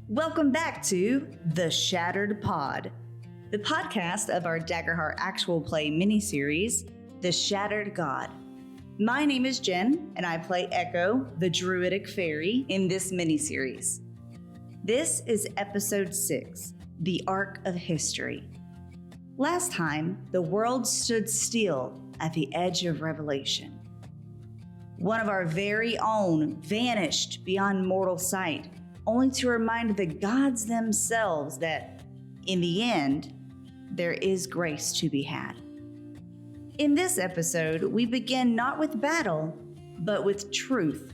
Welcome back to The Shattered Pod, the podcast of our Daggerheart actual play miniseries, The Shattered God. My name is Jen, and I play Echo, the druidic fairy, in this miniseries. This is episode 6, The Arc of History. Last time, the world stood still at the edge of revelation. One of our very own vanished beyond mortal sight, only to remind the gods themselves that, in the end, there is grace to be had. In this episode, we begin not with battle, but with truth.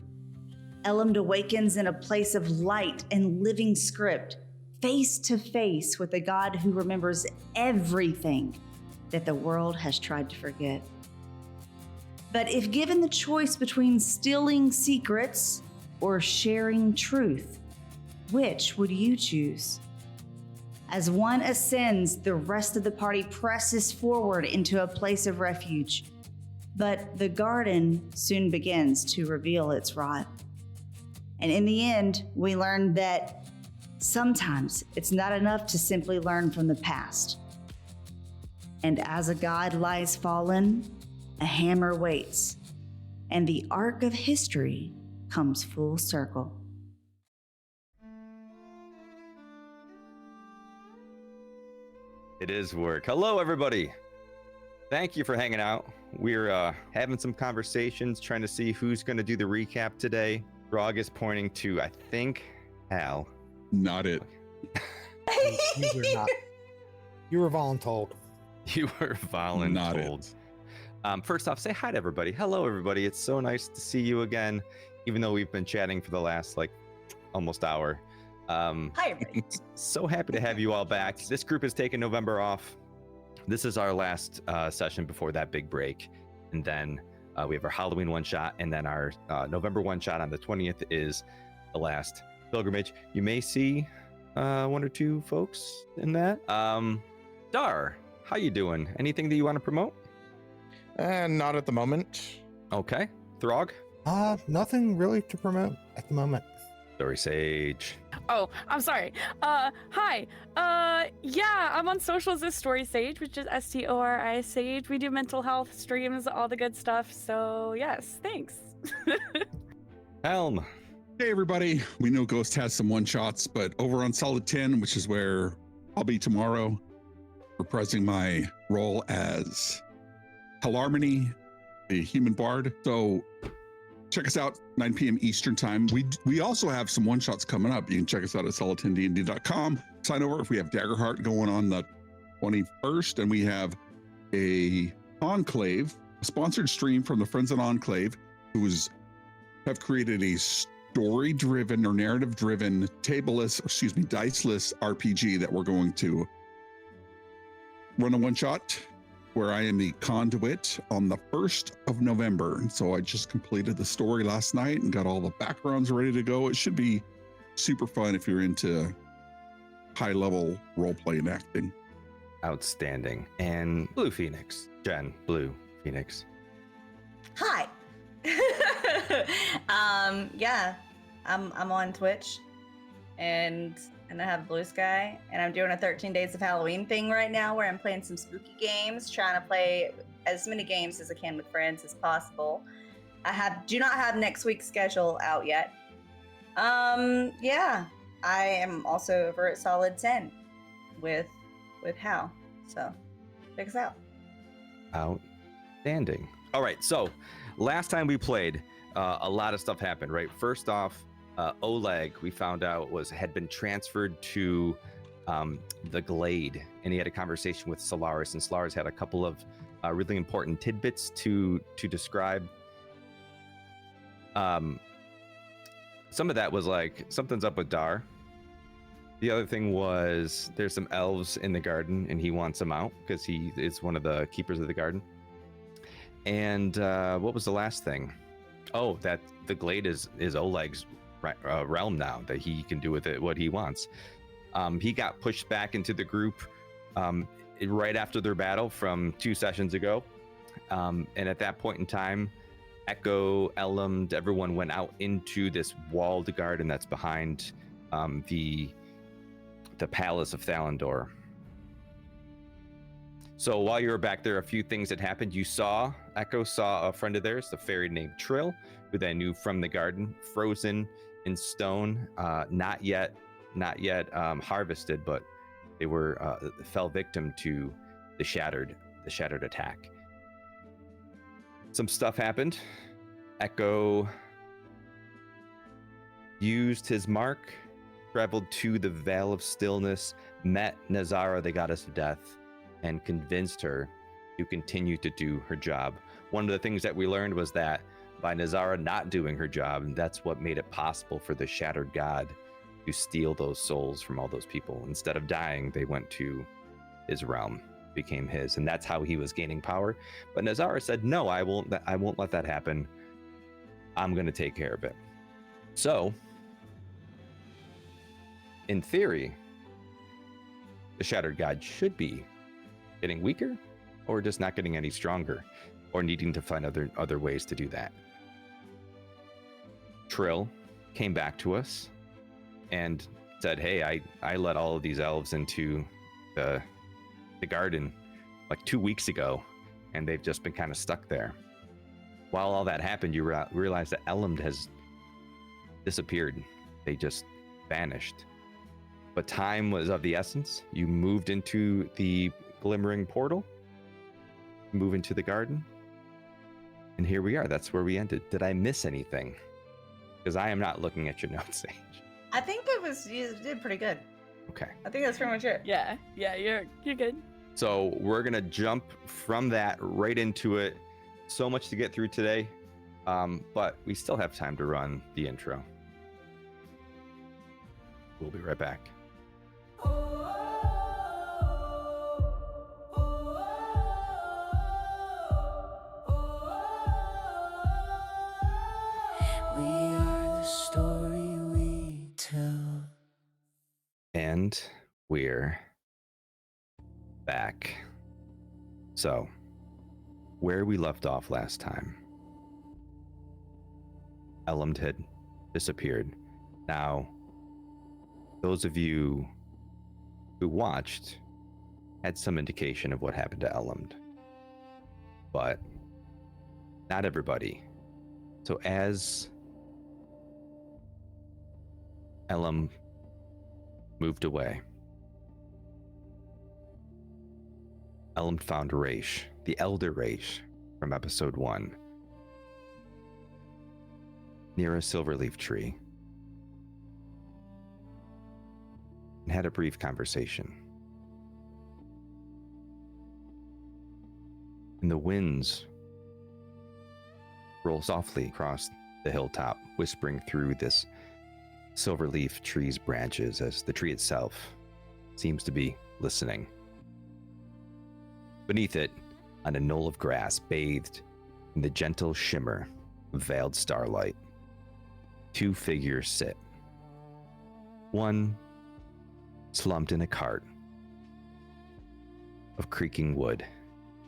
Ellumnd awakens in a place of light and living script, face to face with a god who remembers everything that the world has tried to forget. But if given the choice between stealing secrets or sharing truth, which would you choose? As one ascends, the rest of the party presses forward into a place of refuge. But the garden soon begins to reveal its rot. And in the end, we learn that sometimes it's not enough to simply learn from the past. And as a god lies fallen, a hammer waits, and the arc of history comes full circle. It is work. Hello, everybody. Thank you for hanging out. We're having some conversations, trying to see who's going to do the recap today. Grog is pointing to, I think, Hal. Not it. You were not. You were voluntold. You were voluntold. Not it. First off, say hi to everybody. Hello, everybody. It's so nice to see you again, even though we've been chatting for the last, almost hour. Hi, everybody. So happy to have you all back. This group has taken November off. This is our last session before that big break. And then we have our Halloween one-shot, and then our November one-shot on the 20th is the last pilgrimage. You may see one or two folks in that. Dar, how you doing? Anything that you want to promote? Not at the moment. Okay. Throg? Nothing really to promote at the moment. Story Sage. Oh, I'm sorry. Hi. Yeah, I'm on socials as Story Sage, which is STORI Sage. We do mental health streams, all the good stuff. So yes, thanks. Helm. Hey, everybody. We know Ghost has some one-shots, but over on Solid 10, which is where I'll be tomorrow, reprising my role as Hellarmony, the human bard. So check us out, 9 p.m. Eastern time. We also have some one-shots coming up. You can check us out at solid10dnd.com. Sign over if we have Daggerheart going on the 21st, and we have a Enclave, a sponsored stream from the Friends of Enclave, have created a story-driven or narrative-driven diceless RPG that we're going to run a one-shot where I am the conduit on the 1st of November. And so I just completed the story last night and got all the backgrounds ready to go. It should be super fun if you're into high-level role-play and acting. Outstanding. And Blue Phoenix. Jen, Blue Phoenix. Hi. Yeah, I'm on Twitch, and I have Blue Sky, and I'm doing a 13 Days of Halloween thing right now where I'm playing some spooky games, trying to play as many games as I can with friends as possible. Do not have next week's schedule out yet. Yeah, I am also over at Solid 10 with Hal, so check us out. Outstanding. All right, so last time we played, a lot of stuff happened, right? First off, Oleg, we found out, had been transferred to the Glade, and he had a conversation with Solaris, and Solaris had a couple of really important tidbits to describe. Some of that was like, something's up with Dar. The other thing was there's some elves in the garden, and he wants them out because he is one of the keepers of the garden. And what was the last thing? Oh, that the Glade is Oleg's realm now, that he can do with it what he wants. He got pushed back into the group right after their battle from 2 sessions ago. And at that point in time, Echo, Ellumnd, everyone went out into this walled garden that's behind the the palace of Aer'yndor. So while you were back there, a few things had happened. Echo saw a friend of theirs, a fairy named Trill, who they knew from the garden, frozen in stone, not yet harvested, but they were fell victim to the shattered attack. Some stuff happened. Echo used his mark, traveled to the Veil of Stillness, met Nazara, the goddess of death, and convinced her to continue to do her job. One of the things that we learned was that by Nazara not doing her job, that's what made it possible for the Shattered God to steal those souls from all those people. Instead of dying, they went to his realm, became his, and that's how he was gaining power. But Nazara said, no, I won't let that happen. I'm going to take care of it. So, in theory, the Shattered God should be getting weaker, or just not getting any stronger, or needing to find other ways to do that. Trill came back to us and said, hey, I let all of these elves into the garden like 2 weeks ago, and they've just been kind of stuck there. While all that happened, you realize that Ellumnd has disappeared. They just vanished. But time was of the essence. You moved into the glimmering portal, move into the garden, and here we are. That's where we ended. Did I miss anything? Because I am not looking at your notes, Sage. I think you did pretty good. Okay. I think that's pretty much it. Yeah, you're good. So we're gonna jump from that right into it. So much to get through today, but we still have time to run the intro. We'll be right back. We are the story we tell. And we're back. So, where we left off last time, Ellumnd had disappeared. Now, those of you who watched had some indication of what happened to Ellumnd, but not everybody. So as Ellumnd moved away, Ellumnd found Raish, the elder Raish from episode 1, near a silverleaf tree, and had a brief conversation. And the winds roll softly across the hilltop, whispering through this silverleaf tree's branches as the tree itself seems to be listening. Beneath it, on a knoll of grass bathed in the gentle shimmer of veiled starlight, 2 figures sit. One slumped in a cart of creaking wood,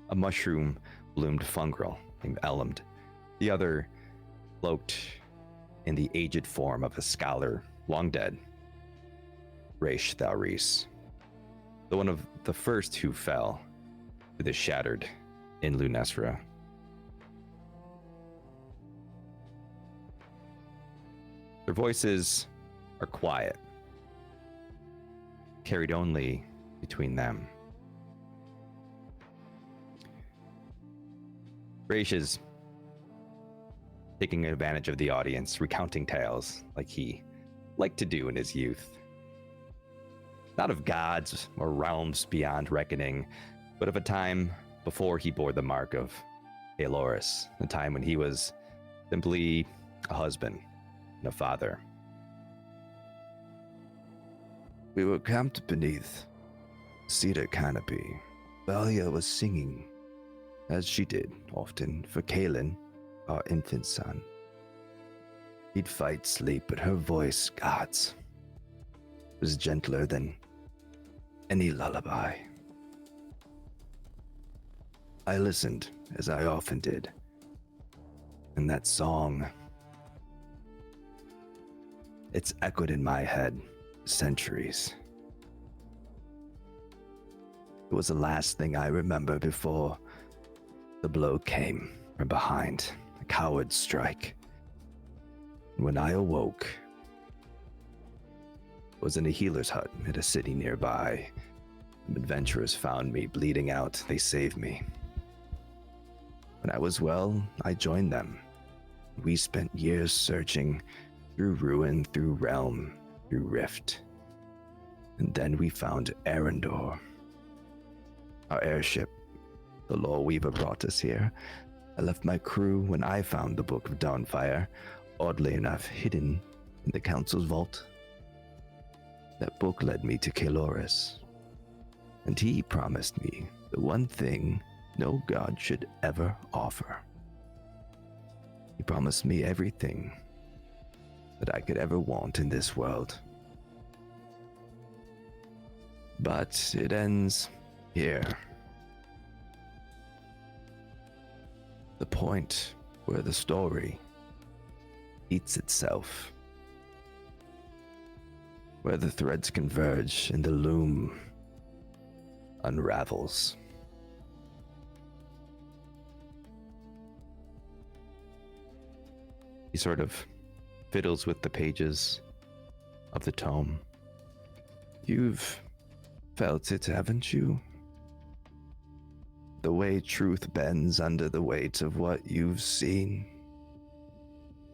a mushroom-bloomed fungrel named Ellumnd. The other cloaked in the aged form of a scholar long dead, Raish Thalreese, the one of the first who fell to the shattered in Lunesra. Their voices are quiet, carried only between them. Raish is taking advantage of the audience, recounting tales like he liked to do in his youth. Not of gods or realms beyond reckoning, but of a time before he bore the mark of Aelorus, a time when he was simply a husband and a father. We were camped beneath a cedar canopy. Valia was singing, as she did often, for Kaelin, our infant son. He'd fight sleep, but her voice, gods, was gentler than any lullaby. I listened, as I often did, and that song, it's echoed in my head centuries. It was the last thing I remember before the blow came from behind, a coward's strike. When I awoke, I was in a healer's hut at a city nearby. Some adventurers found me bleeding out. They saved me. When I was well, I joined them. We spent years searching through ruin, through realm, through rift. And then we found Aer'yndor. Our airship, the Lore Weaver, brought us here. I left my crew when I found the Book of Dawnfire, oddly enough hidden in the Council's vault. That book led me to Keloris, and he promised me the one thing no god should ever offer. He promised me everything that I could ever want in this world. But it ends here. The point where the story eats itself. Where the threads converge and the loom unravels. He sort of fiddles with the pages of the tome. You've felt it, haven't you? The way truth bends under the weight of what you've seen.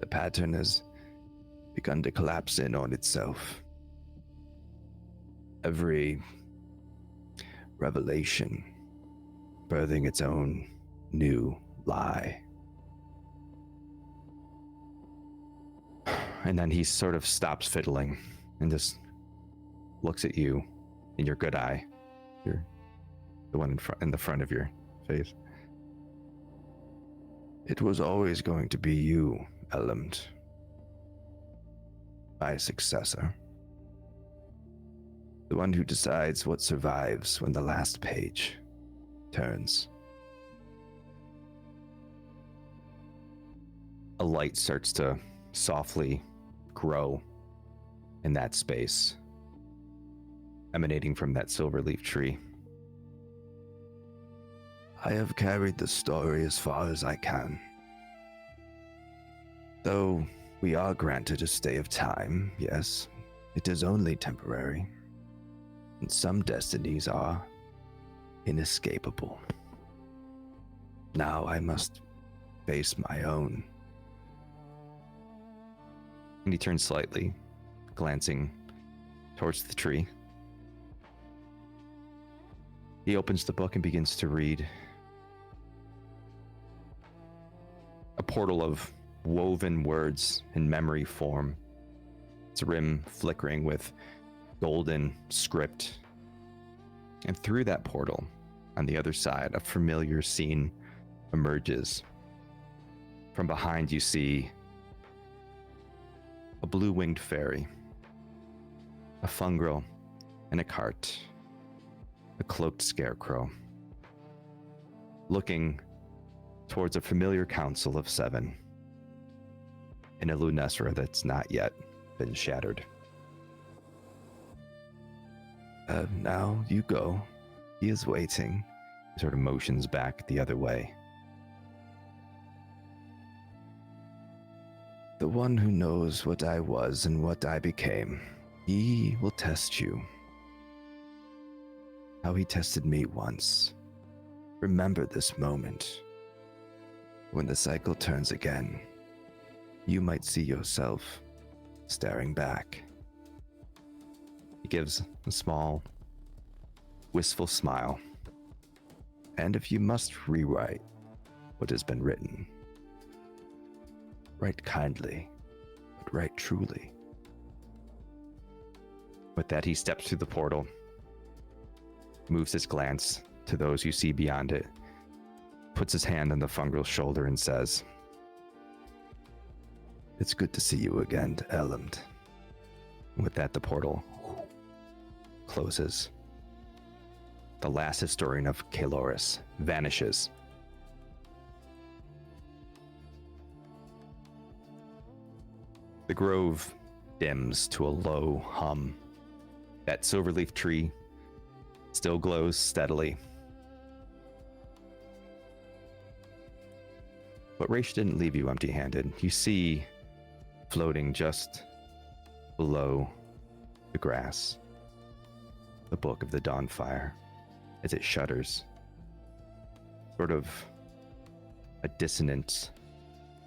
The pattern has begun to collapse in on itself. Every revelation birthing its own new lie. And then he sort of stops fiddling and just looks at you in your good eye. You're the one in the front of your face. It was always going to be you, Ellumnd. My successor. The one who decides what survives when the last page turns. A light starts to softly grow in that space, emanating from that silver leaf tree. I have carried the story as far as I can. Though we are granted a stay of time, yes, it is only temporary. And some destinies are inescapable. Now I must face my own. And he turns slightly, glancing towards the tree. He opens the book and begins to read. A portal of woven words in memory form, its rim flickering with golden script. And through that portal, on the other side, a familiar scene emerges. From behind, you see a blue-winged fairy, a fungrel in a cart, a cloaked scarecrow, looking towards a familiar council of 7 in a Lunesra that's not yet been shattered. Now you go. He is waiting. He sort of motions back the other way. The one who knows what I was and what I became, he will test you. How he tested me once. Remember this moment. When the cycle turns again, you might see yourself staring back. He gives a small, wistful smile. And if you must rewrite what has been written, write kindly, but write truly. With that, he steps through the portal, moves his glance to those you see beyond it, puts his hand on the fungrel's shoulder and says, "It's good to see you again, Ellumnd." With that, the portal closes. The last historian of Keloris vanishes. The grove dims to a low hum. That silverleaf tree still glows steadily. But Raish didn't leave you empty-handed. You see, floating just below the grass, the Book of the Dawnfire, as it shudders. Sort of a dissonance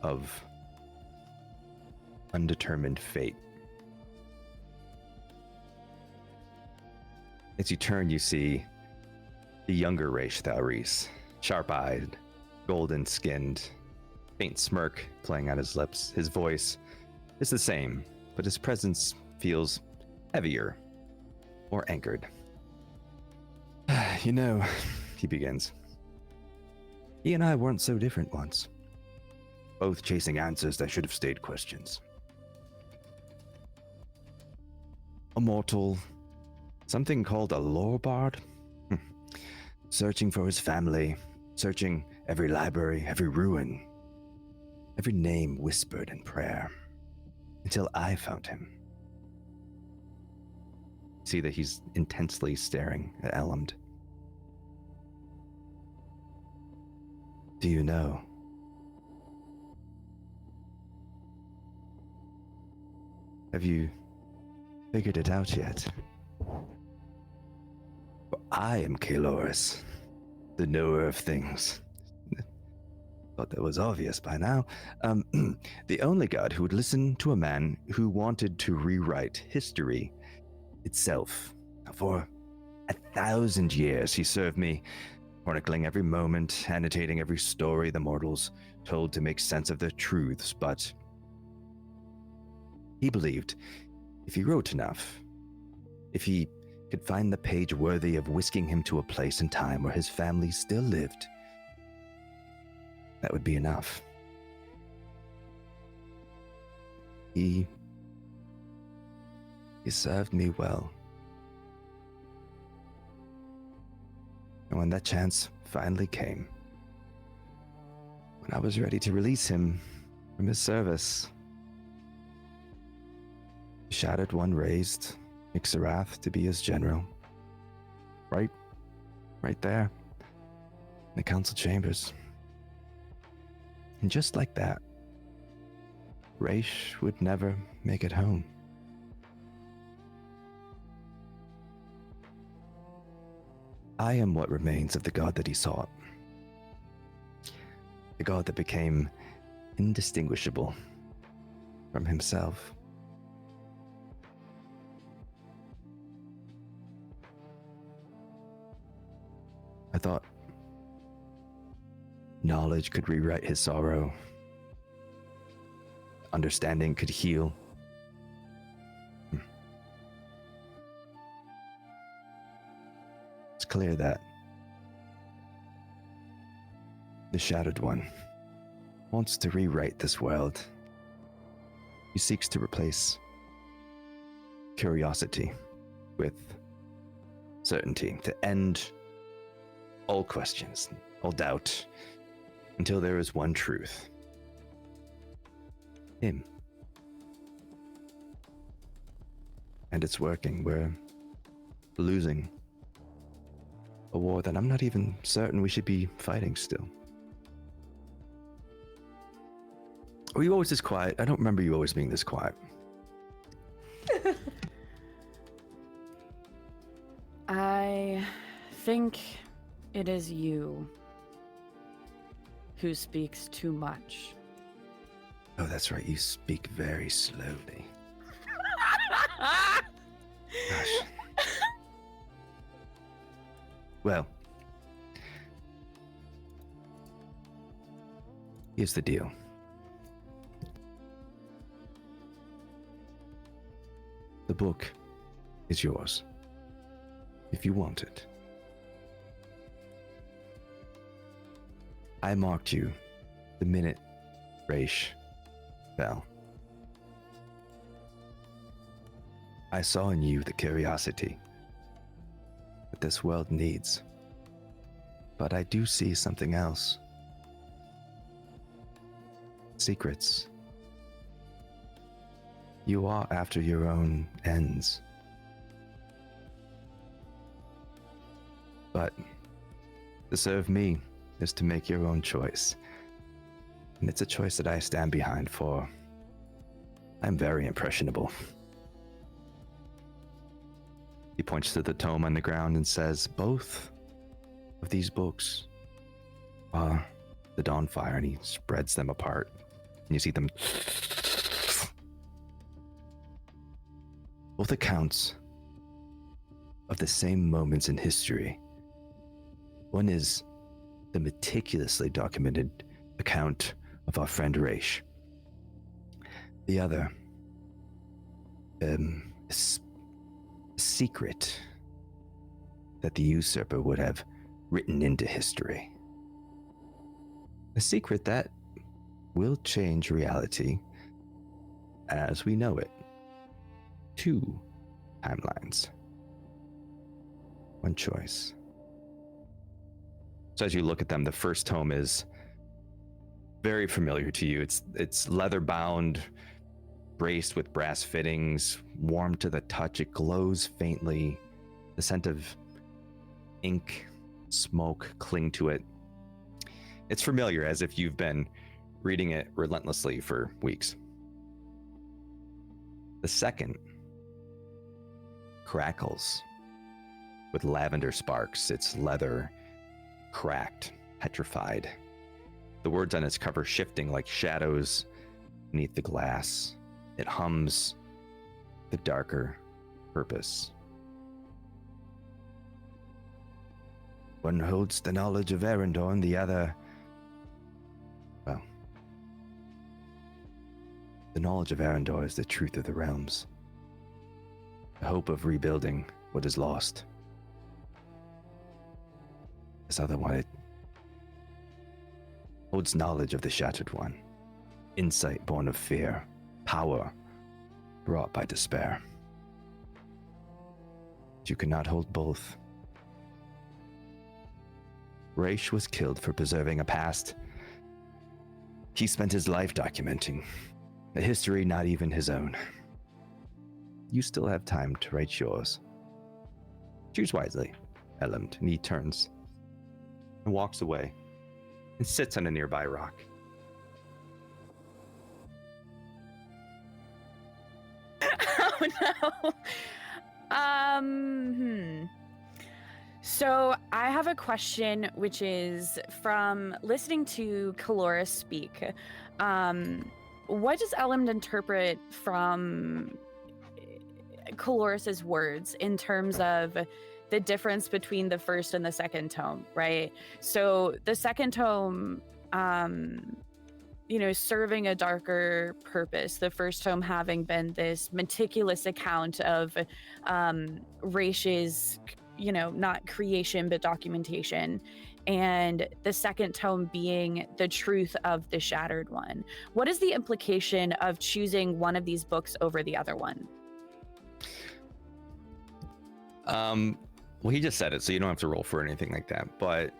of undetermined fate. As you turn, you see the younger Raish Thalreese, sharp-eyed, golden-skinned, faint smirk playing on his lips. His voice is the same, but his presence feels heavier, more anchored. You know, he begins, he and I weren't so different once. Both chasing answers that should have stayed questions. A mortal, something called a lore bard? Searching for his family, searching every library, every ruin, every name whispered in prayer, until I found him. See that he's intensely staring at Ellumnd. Do you know? Have you figured it out yet? For I am Kaloris, the knower of things. Thought that was obvious by now. The only god who would listen to a man who wanted to rewrite history itself. For 1,000 years he served me, chronicling every moment, annotating every story the mortals told to make sense of their truths, but he believed if he wrote enough, if he could find the page worthy of whisking him to a place and time where his family still lived, that would be enough. He served me well. And when that chance finally came, when I was ready to release him from his service, the Shattered One raised Ixarath to be his general. Right there, in the council chambers. And just like that, Raish would never make it home. I am what remains of the god that he sought. The god that became indistinguishable from himself. I thought knowledge could rewrite his sorrow. Understanding could heal. It's clear that the Shattered One wants to rewrite this world. He seeks to replace curiosity with certainty, to end all questions, all doubt, until there is one truth. Him. And it's working. We're losing a war that I'm not even certain we should be fighting still. Were you always this quiet? I don't remember you always being this quiet. I think it is you who speaks too much. Oh, that's right. You speak very slowly. Gosh. Well, here's the deal. The book is yours, if you want it. I marked you the minute Raish fell. I saw in you the curiosity that this world needs. But I do see something else. Secrets. You are after your own ends. But to serve me is to make your own choice. And it's a choice that I stand behind, for I'm very impressionable. He points to the tome on the ground and says, both of these books are the Dawnfire, and he spreads them apart. And you see them. Both accounts of the same moments in history. One is the meticulously documented account of our friend Raish. The other, a secret that the usurper would have written into history. A secret that will change reality as we know it. 2 timelines. One choice. So as you look at them, the first tome is very familiar to you. It's leather bound, braced with brass fittings, warm to the touch. It glows faintly. The scent of ink, smoke cling to it. It's familiar, as if you've been reading it relentlessly for weeks. The second crackles with lavender sparks, its leather cracked, petrified. The words on its cover shifting like shadows beneath the glass. It hums the darker purpose. One holds the knowledge of Aer'yndor, and the other, well, the knowledge of Aer'yndor is the truth of the realms. The hope of rebuilding what is lost. This other one, it holds knowledge of the Shattered One. Insight born of fear. Power brought by despair. You cannot hold both. Raish was killed for preserving a past he spent his life documenting, a history not even his own. You still have time to write yours. Choose wisely, Ellumnd. And he turns and walks away and sits on a nearby rock. Oh no. So I have a question, which is from listening to Caloris speak. What does Ellumnd interpret from Caloris's words in terms of the difference between the first and the second tome, right? So the second tome, serving a darker purpose. The first tome having been this meticulous account of Raish's, not creation, but documentation. And the second tome being the truth of the Shattered One. What is the implication of choosing one of these books over the other one? Well, he just said it, so you don't have to roll for anything like that. But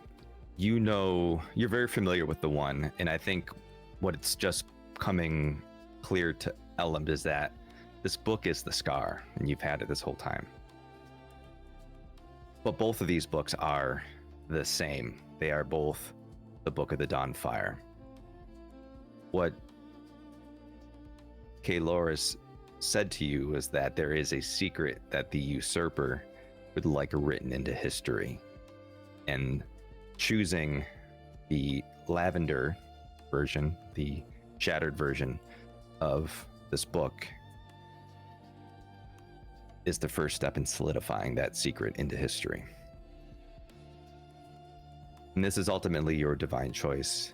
you're very familiar with the one, and I think what it's just coming clear to Ellumnd is that this book is the scar, and you've had it this whole time. But both of these books are the same. They are both the Book of the Dawnfire. What Caloris said to you is that there is a secret that the usurper would like written into history. And choosing the lavender version, the shattered version of this book, is the first step in solidifying that secret into history. And this is ultimately your divine choice.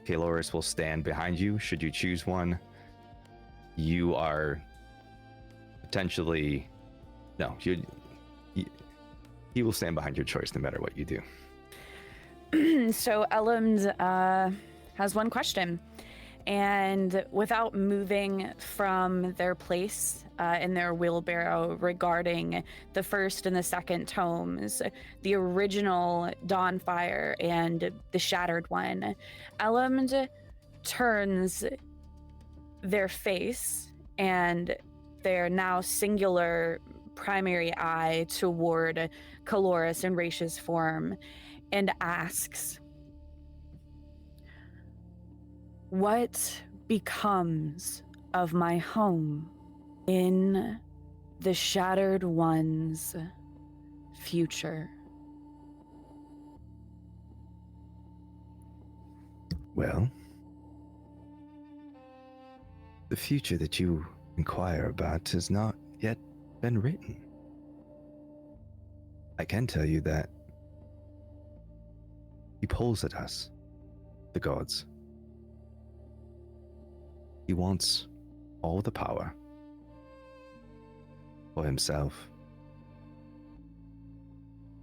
Caloris will stand behind you should you choose one. You are potentially... No, he will stand behind your choice no matter what you do. So Ellumnd has one question. And without moving from their place in their wheelbarrow regarding the first and the second tomes, the original Dawnfire and the Shattered One, Ellumnd turns their face and their now singular primary eye toward Caloris and Raish's form and asks, "What becomes of my home in the Shattered One's future?" Well, the future that you inquire about has not yet been written. I can tell you that he pulls at us, the gods. He wants all the power for himself.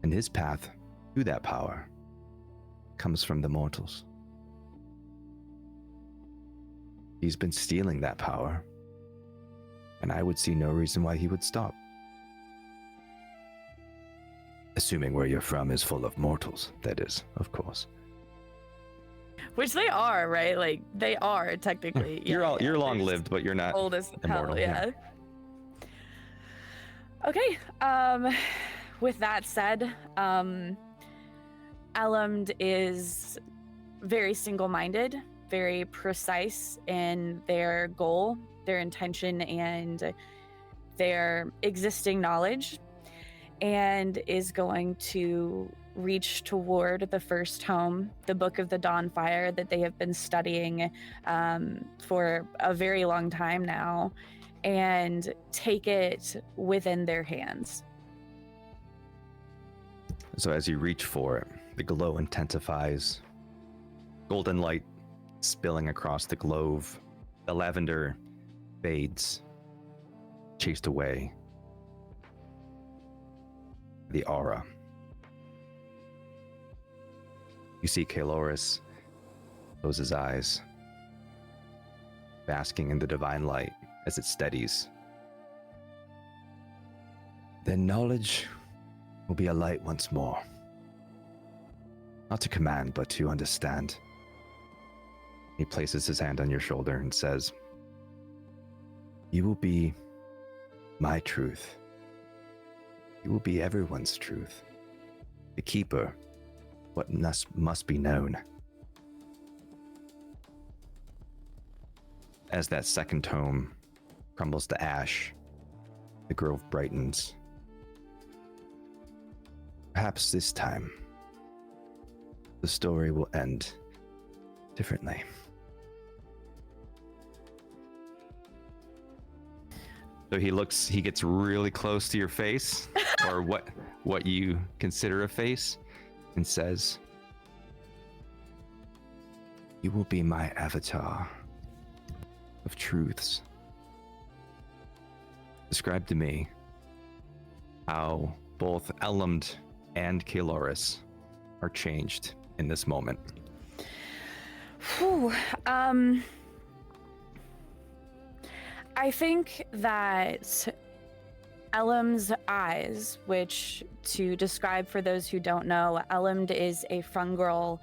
And his path to that power comes from the mortals. He's been stealing that power, and I would see no reason why he would stop. Assuming where you're from is full of mortals, that is, of course. Which they are, right? Like, they are technically. You're long-lived, but you're not old as immortal. hell, yeah. Okay. With that said, Ellumnd is very single-minded, very precise in their goal, their intention, and their existing knowledge, and is going to reach toward the first home, the Book of the Dawnfire that they have been studying for a very long time now, and take it within their hands. So as you reach for it, the glow intensifies. Golden light spilling across the globe. The lavender fades, chased away. The aura. You see Caloris close his eyes, basking in the divine light as it steadies. Then knowledge will be a light once more. Not to command, but to understand. He places his hand on your shoulder and says, "You will be my truth. You will be everyone's truth. The keeper, what must be known." As that second tome crumbles to ash, the grove brightens. Perhaps this time, the story will end differently. So he gets really close to your face, or what you consider a face, and says, "You will be my avatar of truths. Describe to me how both Ellumnd and Caloris are changed in this moment." Whew, I think that Ellumnd's eyes, which, to describe for those who don't know, Ellumnd is a fungal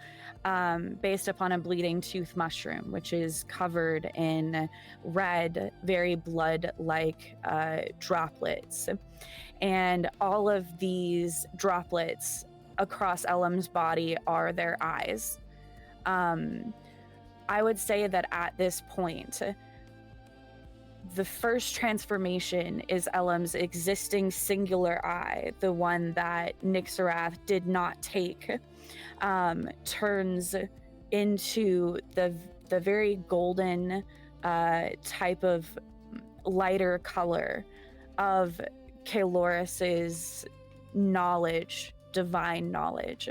based upon a bleeding tooth mushroom, which is covered in red, very blood-like droplets. And all of these droplets across Ellumnd's body are their eyes. I would say that at this point, the first transformation is Ellumnd's existing singular eye, the one that Nixarath did not take, turns into the very golden type of lighter color of Caloris's knowledge, divine knowledge.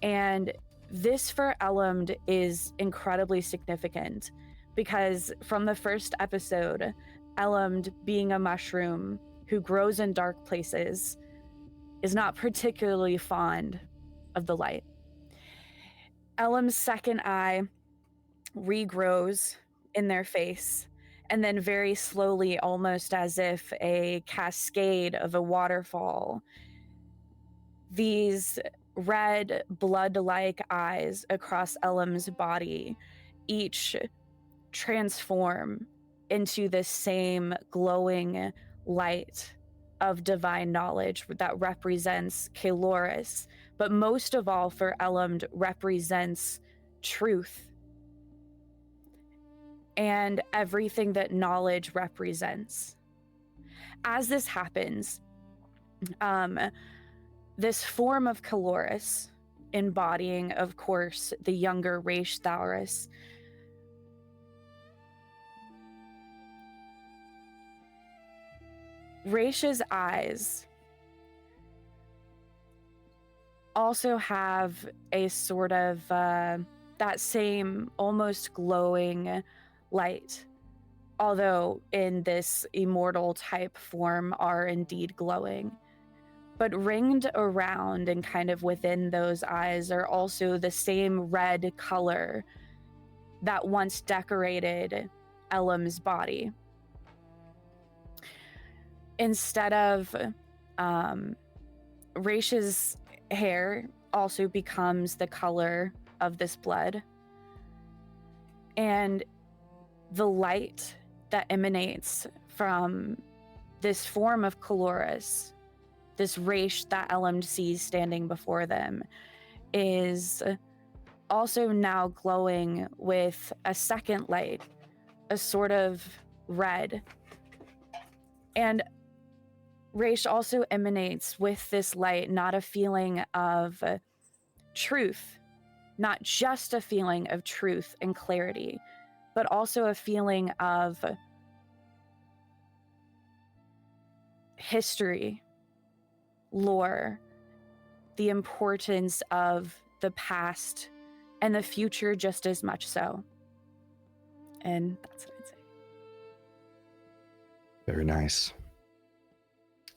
And this for Ellumnd is incredibly significant, because from the first episode, Ellumnd, being a mushroom who grows in dark places, is not particularly fond of the light. Ellumnd's second eye regrows in their face, and then very slowly, almost as if a cascade of a waterfall, these red, blood-like eyes across Ellumnd's body each transform into the same glowing light of divine knowledge that represents Kaloris, but most of all for Ellumnd represents truth and everything that knowledge represents. As this happens, this form of Kaloris, embodying, of course, the younger Raish Thalris, Raish's eyes also have a sort of that same almost glowing light, although in this immortal type form are indeed glowing. But ringed around and kind of within those eyes are also the same red color that once decorated Ellum's body. Instead of Raish's hair also becomes the color of this blood. And the light that emanates from this form of Kaloris, this Raish that Ellumnd sees standing before them, is also now glowing with a second light, a sort of red. And Raish also emanates with this light not a feeling of truth, not just a feeling of truth and clarity, but also a feeling of history, lore, the importance of the past and the future just as much so. And that's what I'd say. Very nice.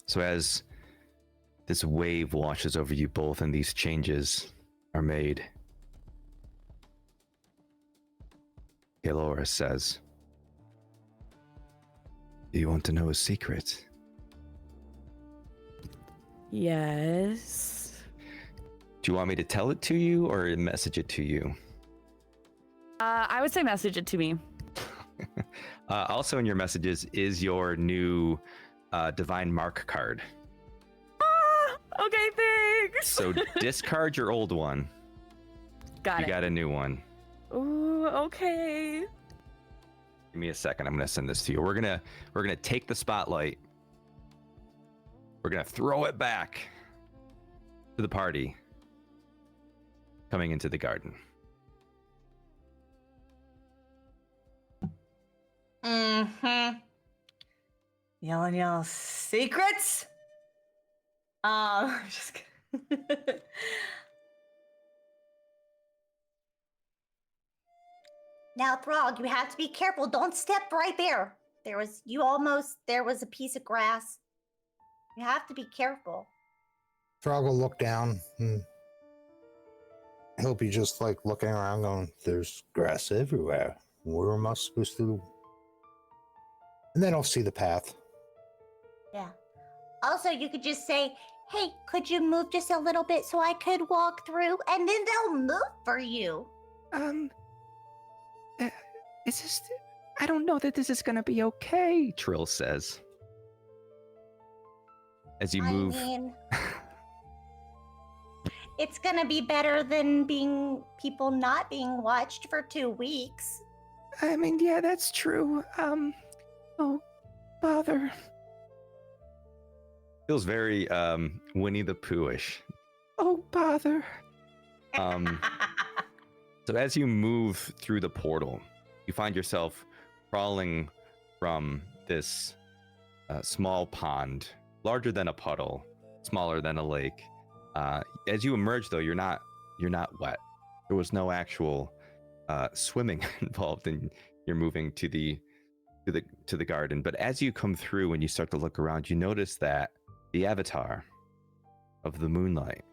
So as this wave washes over you both and these changes are made, Kaloris says, "Do you want to know a secret?" Yes. Do you want me to tell it to you or message it to you? I would say message it to me. Also in your messages is your new divine mark card. Okay, thanks. So discard your old one. Got you got a new one. Ooh, okay. Give me a second. I'm gonna send this to you. We're gonna take the spotlight. We're gonna throw it back to the party coming into the garden. Mm-hmm. Yelling y'all secrets? Just kidding. Now, Throg, you have to be careful. Don't step right there. There was a piece of grass. You have to be careful. Frog will look down. He'll be just like looking around going, there's grass everywhere. Where am I supposed to? And then I'll see the path. Yeah. Also, you could just say, hey, could you move just a little bit so I could walk through? And then they'll move for you. Is this... I don't know that this is gonna be okay, Trill says. As you move... I mean, it's gonna be better than people not being watched for 2 weeks. I mean, yeah, that's true. Oh, bother. Feels very, Winnie the Pooh-ish. Oh, bother. So as you move through the portal, you find yourself crawling from this small pond, larger than a puddle, smaller than a lake. As you emerge, though, you're not wet. There was no actual swimming involved in your moving to the garden. But as you come through and you start to look around, you notice that the avatar of the moonlight,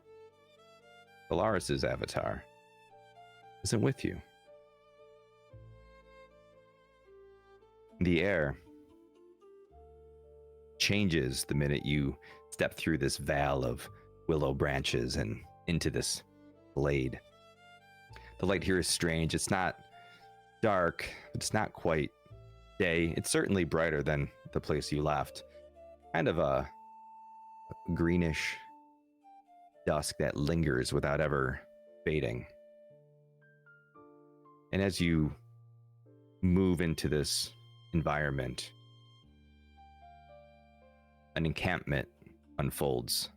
Polaris's avatar, isn't with you. The air changes the minute you step through this veil of willow branches and into this glade. The light here is strange. It's not dark, but it's not quite day. It's certainly brighter than the place you left. Kind of a greenish dusk that lingers without ever fading. And as you move into this environment, an encampment unfolds.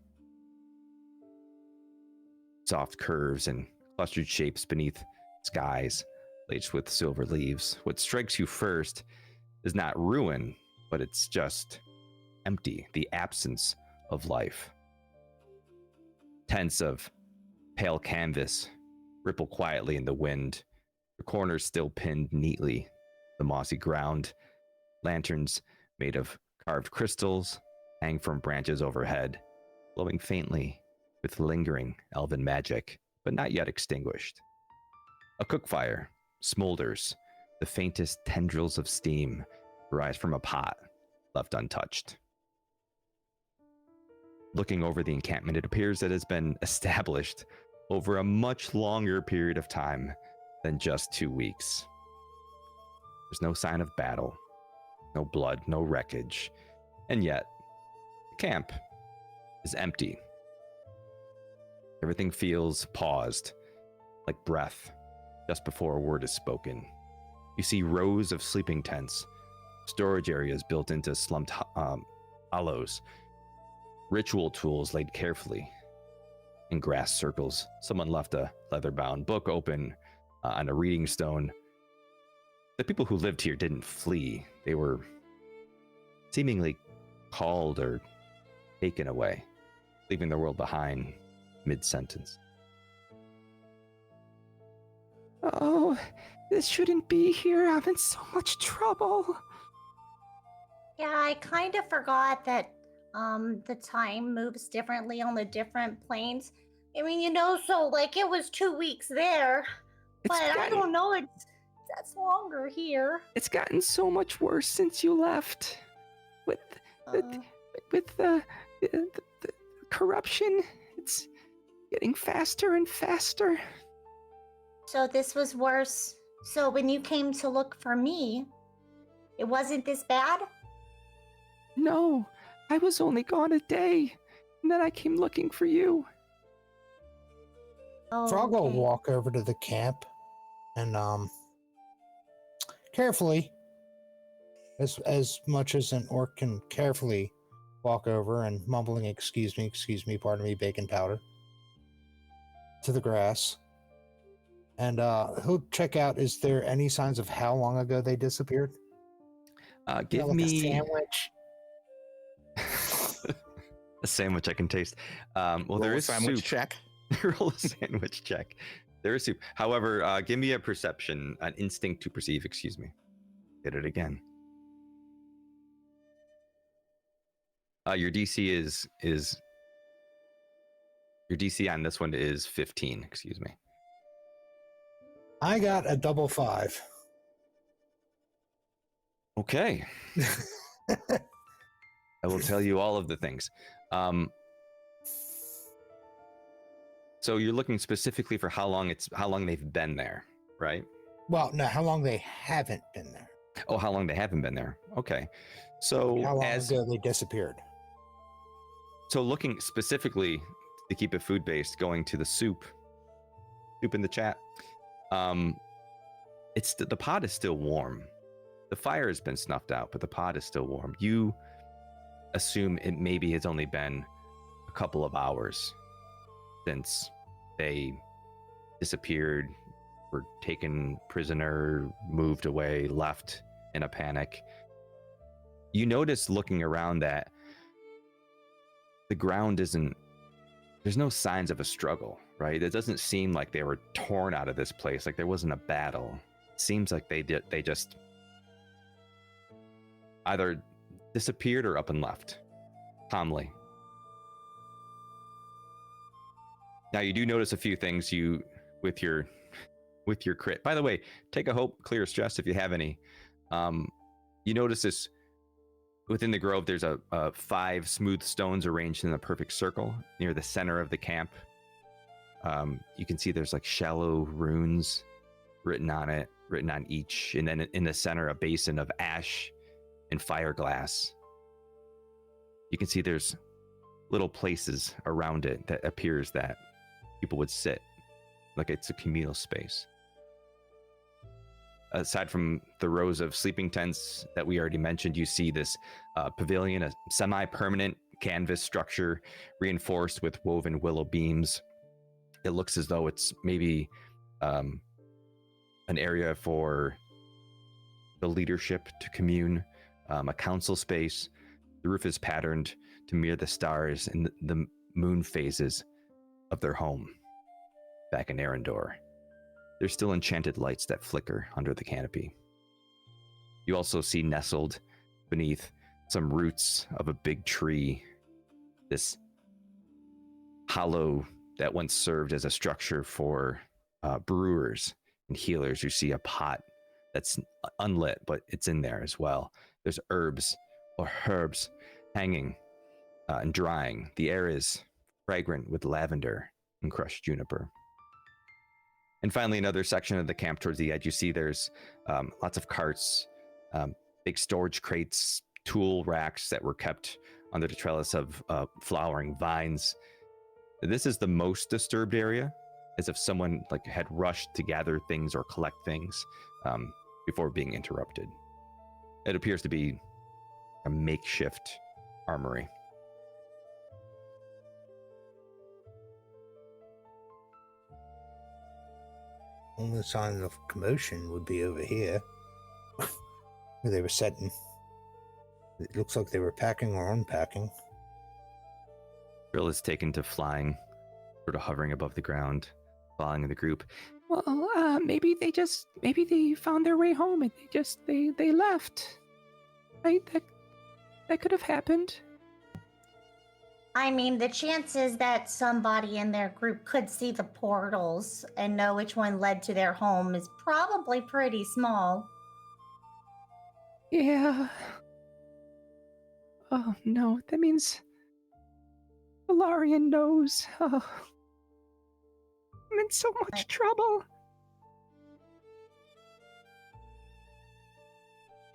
Soft curves and clustered shapes beneath skies laced with silver leaves. What strikes you first is not ruin, but it's just empty, the absence of life. Tents of pale canvas ripple quietly in the wind, the corners still pinned neatly, the mossy ground. Lanterns made of carved crystals hang from branches overhead, glowing faintly with lingering elven magic, but not yet extinguished. A cook fire smolders, the faintest tendrils of steam rise from a pot left untouched. Looking over the encampment, it appears it has been established over a much longer period of time than just 2 weeks. There's no sign of battle, no blood, no wreckage, and yet the camp is empty. Everything feels paused, like breath, just before a word is spoken. You see rows of sleeping tents, storage areas built into slumped hollows, ritual tools laid carefully in grass circles. Someone left a leather-bound book open on a reading stone. The people who lived here didn't flee. They were seemingly called or taken away, leaving the world behind mid-sentence. Oh, this shouldn't be here. I'm in so much trouble. Yeah, I kind of forgot that the time moves differently on the different planes. I mean, so like it was 2 weeks there, but I don't know, that's longer here. It's gotten so much worse since you left. With the corruption, it's getting faster and faster. So this was worse. So when you came to look for me, it wasn't this bad? No, I was only gone a day, and then I came looking for you. Oh, Frog will okay. walk over to the camp and carefully, as much as an orc can carefully walk over and mumbling, excuse me, pardon me, bacon powder, to the grass. And he'll check out, is there any signs of how long ago they disappeared? Give Like me a sandwich. a sandwich I can taste. Well, Roll there a is sandwich soup. check. Roll a sandwich check. There is soup. However, give me a perception, an instinct to perceive, excuse me. Hit it again. Your DC is your DC on this one is 15, excuse me. I got a double 5. Okay. I will tell you all of the things. So you're looking specifically for how long they've been there, right? Well, no, how long they haven't been there. Oh, how long they haven't been there. Okay. So How long ago they disappeared. So looking specifically to keep it food-based, going to the soup in the chat. It's the pot is still warm. The fire has been snuffed out, but the pot is still warm. You assume it maybe has only been a couple of hours since they disappeared, were taken prisoner, moved away, left in a panic. You notice looking around that the ground there's no signs of a struggle, right? It doesn't seem like they were torn out of this place, like there wasn't a battle. It seems like they just either disappeared or up and left calmly. Now you do notice a few things with your crit. By the way, take a hope, clear stress if you have any. You notice this within the grove. There's a 5 smooth stones arranged in a perfect circle near the center of the camp. You can see there's like shallow runes written on each, and then in the center a basin of ash and fire glass. You can see there's little places around it that appears that people would sit, like it's a communal space. Aside from the rows of sleeping tents that we already mentioned, you see this pavilion, a semi-permanent canvas structure reinforced with woven willow beams. It looks as though it's maybe an area for the leadership to commune, a council space. The roof is patterned to mirror the stars and the moon phases of their home back in Aer'yndor. There's still enchanted lights that flicker under the canopy. You also see nestled beneath some roots of a big tree, this hollow that once served as a structure for brewers and healers. You see a pot that's unlit, but it's in there as well. There's herbs hanging and drying. The air is fragrant with lavender and crushed juniper. And finally, another section of the camp towards the edge, you see there's lots of carts, big storage crates, tool racks that were kept under the trellis of flowering vines. This is the most disturbed area, as if someone had rushed to gather things or collect things before being interrupted. It appears to be a makeshift armory. Only sign of commotion would be over here, where they were setting. It looks like they were packing or unpacking. Brill is taken to flying, sort of hovering above the ground, following the group. Well, maybe they found their way home and they left. Right? That could have happened. I mean, the chances that somebody in their group could see the portals and know which one led to their home is probably pretty small. Yeah. Oh no, that means Valarian knows. Oh. I'm in so much trouble.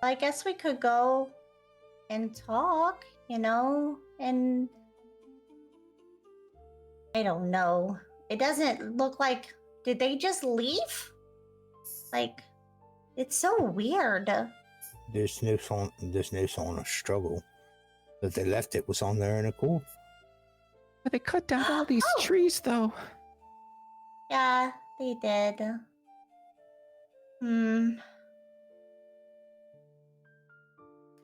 I guess we could go and talk, and I don't know. It doesn't look like, did they just leave? It's so weird. There's no sign of struggle. If they left, it was on their own accord. But they cut down all these trees, though. Yeah, they did. In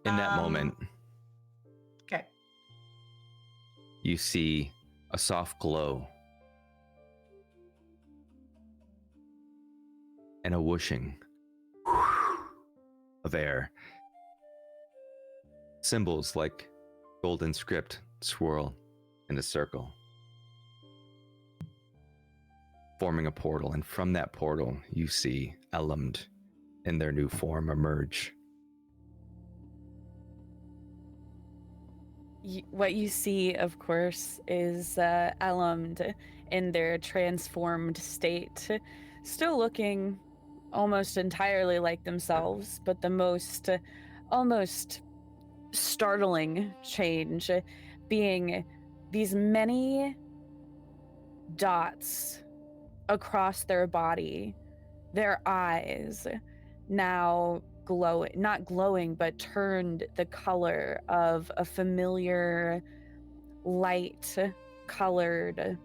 that moment, Okay. you see a soft glow and a whooshing of air. Symbols like golden script swirl in a circle, forming a portal, and from that portal you see Ellumnd in their new form emerge. What you see, of course, is Ellumnd in their transformed state, still looking almost entirely like themselves, but the most almost startling change being these many dots across their body, their eyes now not glowing, but turned the color of a familiar light colored,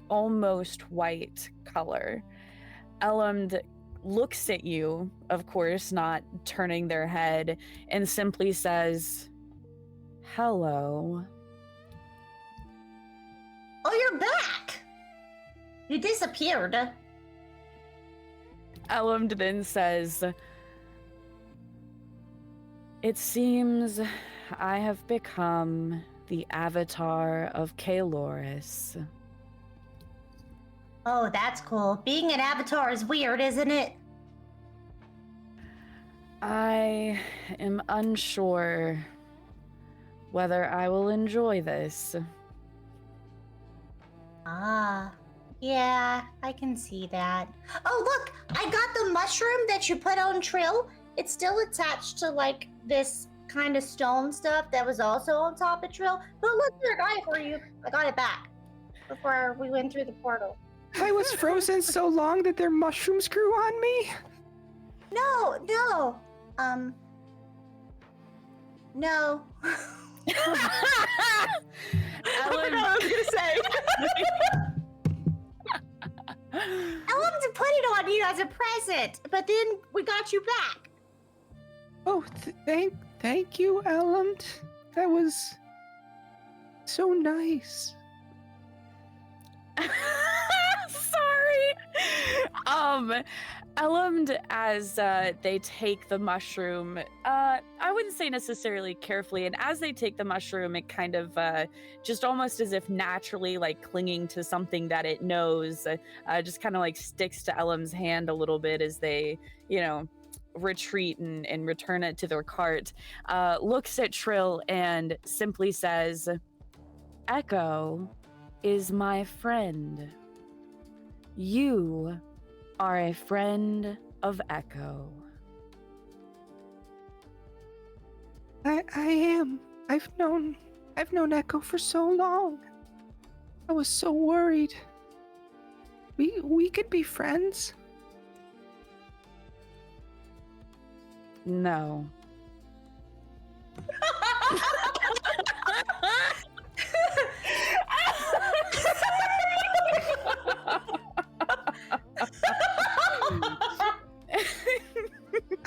almost white color. Ellumnd looks at you, of course, not turning their head, and simply says, "Hello." Oh, you're back! You disappeared. Ellumnd then says, "It seems I have become the avatar of Kaloris." Oh, that's cool. Being an avatar is weird, isn't it? I am unsure whether I will enjoy this. Ah, yeah, I can see that. Oh, look, I got the mushroom that you put on Trill. It's still attached to, this kind of stone stuff that was also on top of Trill. But look, here, I got it for you. I got it back before we went through the portal. I was frozen so long that their mushrooms grew on me. No. No. I was gonna say. Ellumnd put it on you as a present, but then we got you back. Oh, thank you, Ellumnd. That was so nice. Sorry. Ellumnd, as they take the mushroom, I wouldn't say necessarily carefully, and as they take the mushroom, it kind of just almost as if naturally, like clinging to something that it knows, just kind of like sticks to Ellumnd's hand a little bit as they, retreat and return it to their cart. Looks at Trill and simply says, "Echo is my friend. You are a friend of Echo." I am. I've known Echo for so long. I was so worried. We could be friends. No.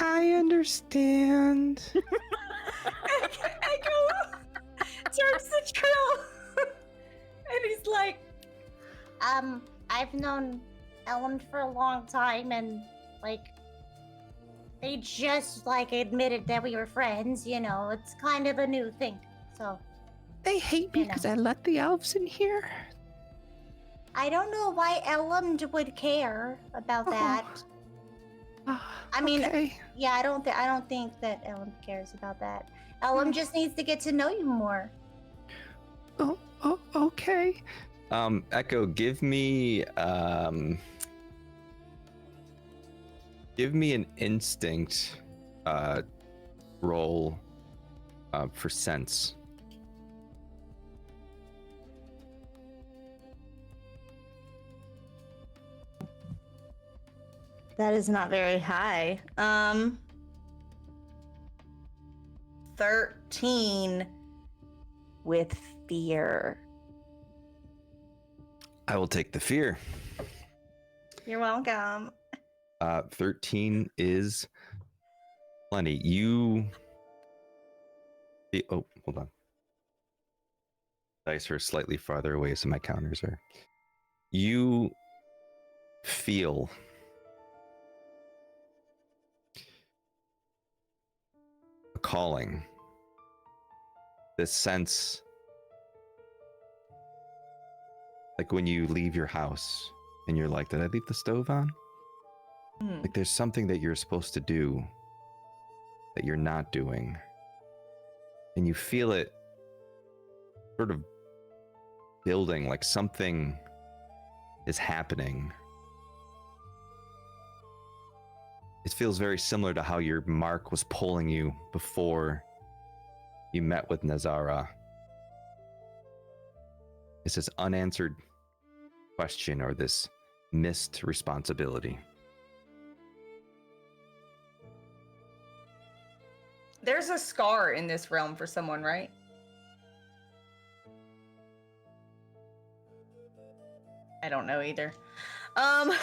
I understand. Echo turns to Trill, and he's like, I've known Ellumnd for a long time, and they just admitted that we were friends. It's kind of a new thing. So They hate me because I let the elves in here. I don't know why Ellumnd would care about that. I mean, okay. yeah, I don't think that Ellumnd cares about that. Ellumnd just needs to get to know you more. Oh, okay. Echo, give me an instinct roll for sense. that is not very high. 13 with fear. I will take the fear. You're welcome. 13 is plenty. Oh, hold on. Dice are slightly farther away, so my counters are. You feel a calling. This sense, like when you leave your house and you're like, did I leave the stove on? Like there's something that you're supposed to do that you're not doing. And you feel it sort of building, like something is happening. It feels very similar to how your mark was pulling you before you met with Nazara. It's this unanswered question or this missed responsibility. There's a scar in this realm for someone, right? I don't know either. Well,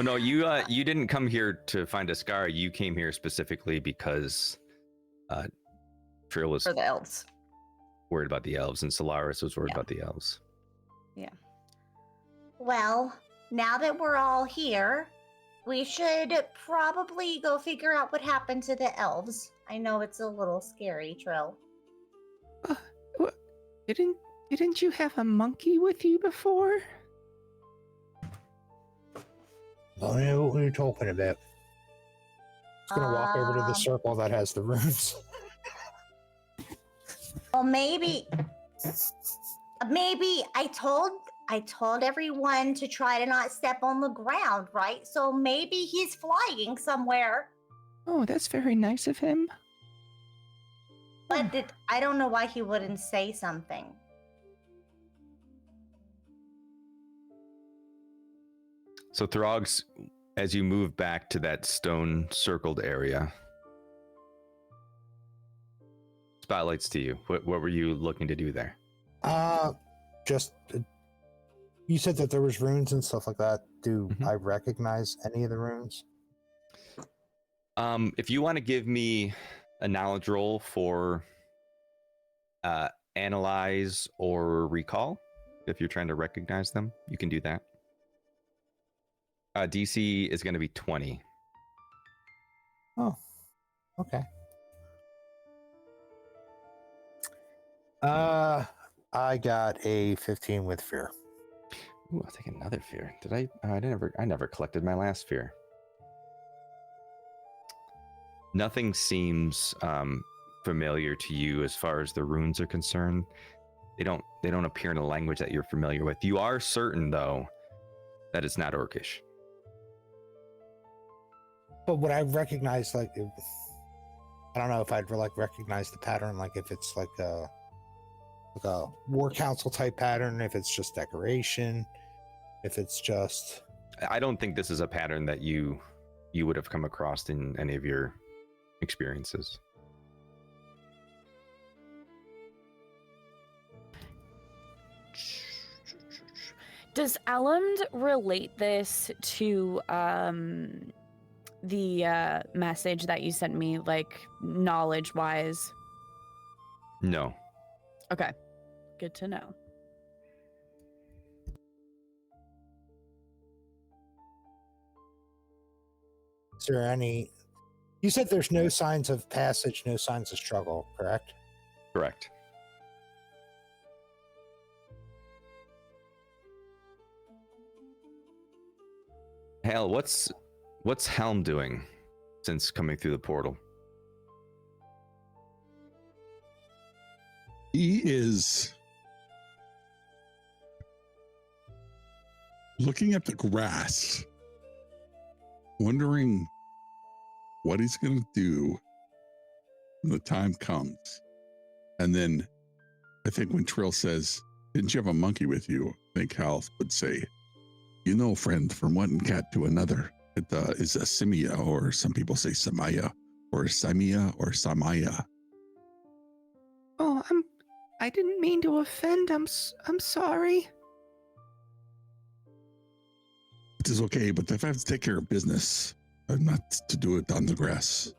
no, you didn't come here to find a scar. You came here specifically because Trill was For the elves. worried about the elves, and Solaris was worried about the elves. Yeah. Well, now that we're all here, we should probably go figure out what happened to the elves. I know it's a little scary, Trill. Didn't you have a monkey with you before? I don't know what you're talking about. Just gonna walk over to the circle that has the runes. Well, maybe I told everyone to try to not step on the ground, right? So maybe he's flying somewhere. Oh, that's very nice of him. I don't know why he wouldn't say something. So Throgs, as you move back to that stone circled area, spotlights to you. What were you looking to do there? Just you said that there was runes and stuff like that. Do Mhm. I recognize any of the runes? If you want to give me a knowledge roll for analyze or recall, if you're trying to recognize them, you can do that. DC is going to be 20. Oh, okay. I got a 15 with fear. Ooh, I'll take another fear. Did I? I never collected my last fear. Nothing seems familiar to you as far as the runes are concerned. They don't appear in a language that you're familiar with. You are certain, though, that it's not Orcish. But would I recognize, like, I don't know if I'd like recognize the pattern, like if it's like a war council type pattern, if it's just decoration, if it's just. I don't think this is a pattern that you would have come across in any of your experiences. Does Ellumnd relate this to the message that you sent me, like knowledge-wise? No. Okay, good to know. Is there any? You said there's no signs of passage, no signs of struggle, correct? Correct. Hal, what's Helm doing since coming through the portal? He is looking at the grass, wondering what he's going to do when the time comes. And then I think when Trill says, "Didn't you have a monkey with you?" I think Hal would say, "You know, friend, from one cat to another, it is a simia, or some people say samaya, or samia, or samaya." Oh, I didn't mean to offend. I'm sorry. It is okay, but if I have to take care of business, I'm not to do it on the grass.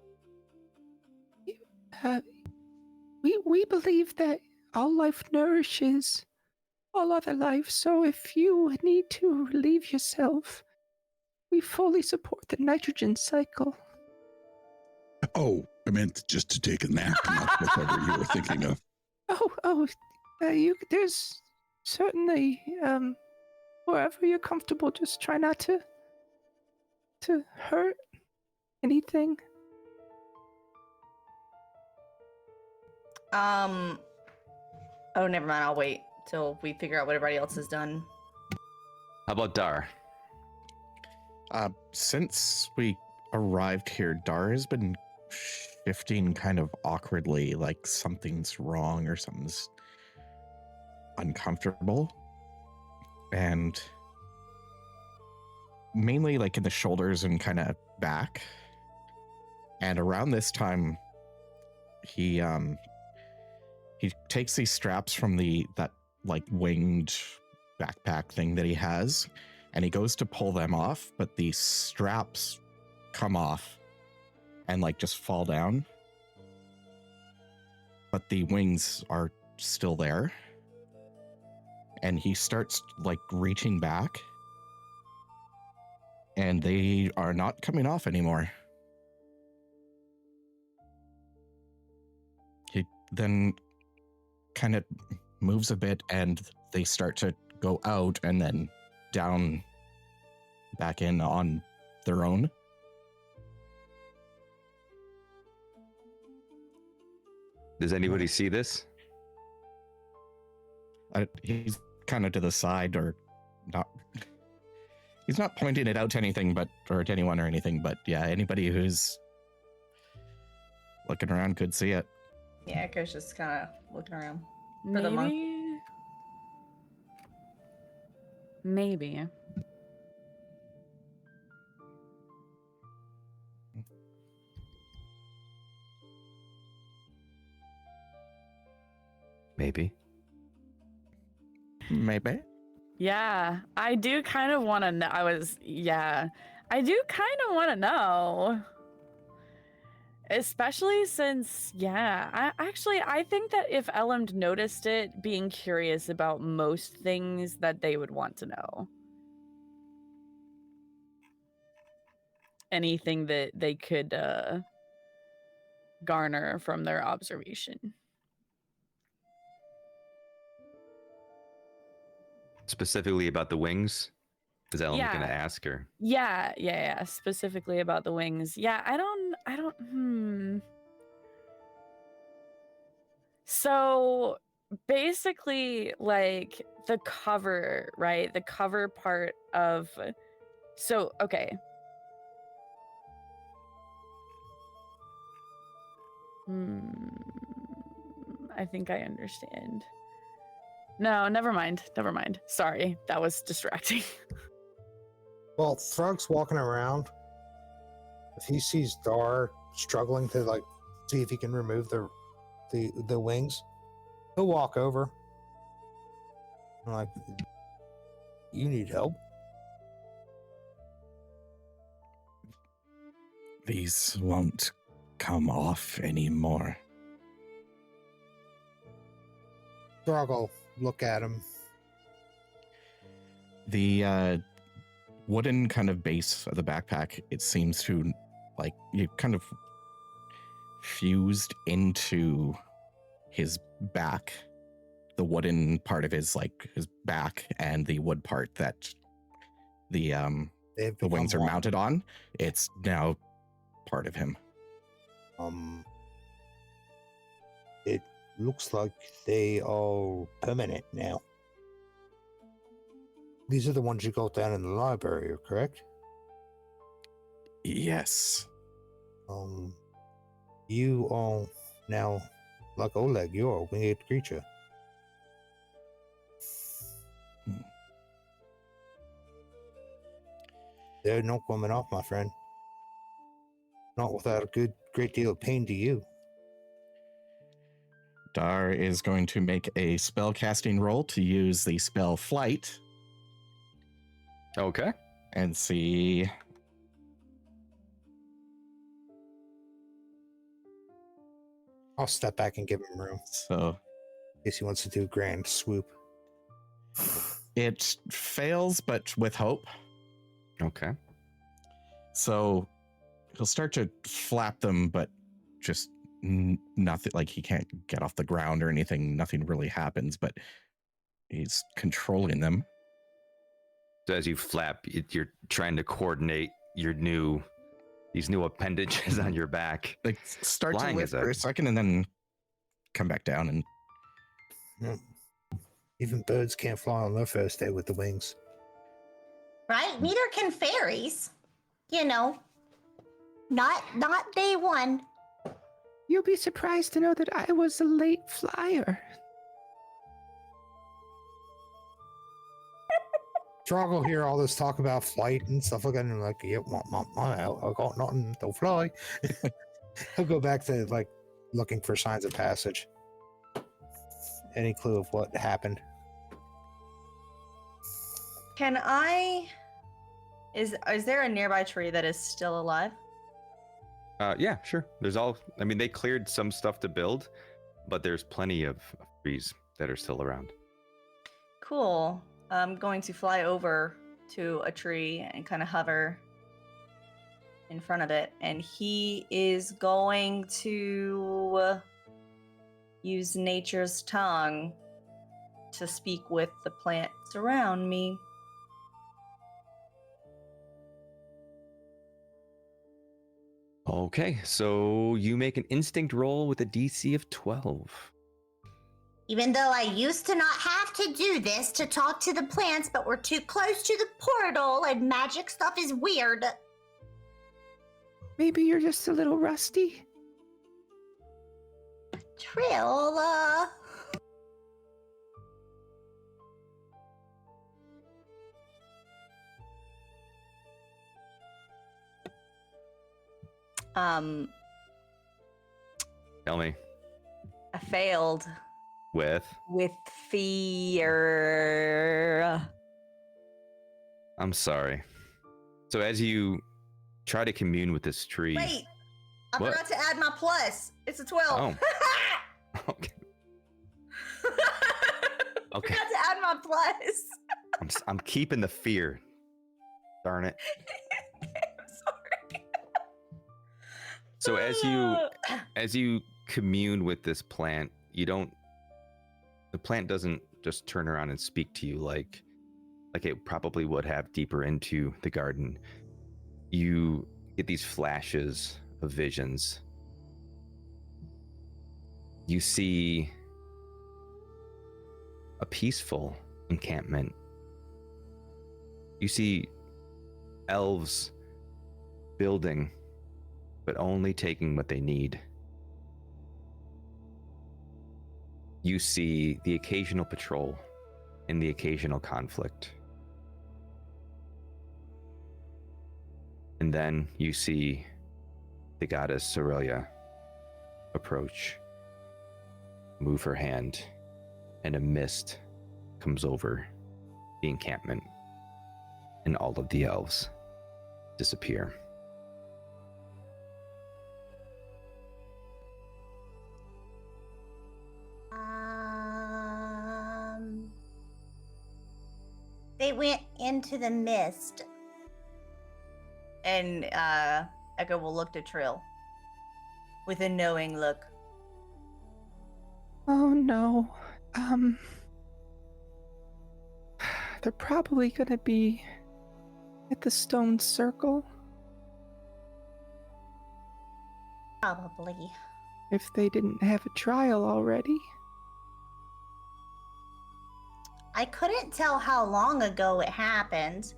We believe that all life nourishes all other life, so if you need to relieve yourself, we fully support the nitrogen cycle. Oh, I meant just to take a nap, not whatever you were thinking of. There's certainly, wherever you're comfortable, just try not to hurt anything. Oh, never mind. I'll wait till we figure out what everybody else has done. How about Dar? Since we arrived here, Dar has been shifting kind of awkwardly, like something's wrong or something's uncomfortable. And mainly like in the shoulders and kind of back. And around this time, he takes these straps from that like winged backpack thing that he has, and he goes to pull them off, but the straps come off and like just fall down, but the wings are still there. And he starts like reaching back, and they are not coming off anymore. He then kind of moves a bit, and they start to go out and then down back in on their own. Does anybody see this? He's kind of to the side, or not. He's not pointing it out to anything, or to anyone or anything, but yeah, anybody who's looking around could see it. Yeah, Echo's just kind of looking around. For the monk. Maybe. Maybe. Maybe. Yeah, I do kind of want to know. I do kind of want to know. Especially since, I think that if Ellumnd noticed it, being curious about most things that they would want to know. Anything that they could garner from their observation. Specifically about the wings? Is Ellum Yeah. gonna ask her? Yeah. Specifically about the wings. Yeah, I don't. So basically, like the cover, right? The cover part of. So, okay. I think I understand. No, never mind. Sorry, that was distracting. Well, Thrug's walking around. If he sees Dar struggling to like see if he can remove the wings, he'll walk over. I'm like, you need help? These won't come off anymore. Thrug will look at him. The wooden kind of base of the backpack, it seems to, like, you kind of fused into his back. The wooden part of his, like, his back and the wood part that the wings are mounted on, it's now part of him. It looks like they are permanent now. These are the ones you got down in the library, correct? Yes. You are now, like Oleg, you're a winged creature. They're not coming off, my friend. Not without a great deal of pain to you. Dar is going to make a spell casting roll to use the spell Flight. Okay. And see. I'll step back and give him room. So, in case he wants to do a grand swoop. It fails, but with hope. Okay. So he'll start to flap them, but just nothing, like he can't get off the ground or anything. Nothing really happens, but he's controlling them. So as you flap, you're trying to coordinate these new appendages on your back. Like start Flying to lift is for a second and then come back down. And even birds can't fly on their first day with the wings. Right? Neither can fairies. You know, not day one. You'll be surprised to know that I was a late flyer. Trog will hear all this talk about flight and stuff like that, and I'm like, yep, I got nothing, don't fly. He'll go back to like looking for signs of passage. Any clue of what happened? Can I? Is there a nearby tree that is still alive? Yeah, sure. They cleared some stuff to build, but there's plenty of trees that are still around. Cool. I'm going to fly over to a tree and kind of hover in front of it, and he is going to use nature's tongue to speak with the plants around me. Okay, so you make an instinct roll with a DC of 12. Even though I used to not have to do this to talk to the plants, but we're too close to the portal and magic stuff is weird. Maybe you're just a little rusty. Trill, Tell me. I failed With? with fear. I'm sorry. So as you try to commune with this tree. Wait, I What? forgot to add my plus. It's a 12. Oh. Okay. Okay. Forgot to add my plus. I'm keeping the fear. Darn it. I'm sorry. So as you commune with this plant, the plant doesn't just turn around and speak to you like it probably would have deeper into the garden. You get these flashes of visions. You see a peaceful encampment. You see elves building, but only taking what they need. You see the occasional patrol and the occasional conflict. And then you see the goddess Aurelia approach, move her hand, and a mist comes over the encampment, and all of the elves disappear. They went into the mist. And Echo will look to Trill with a knowing look. Oh no. They're probably gonna be at the stone circle Probably. if they didn't have a trial already. I couldn't tell how long ago it happened.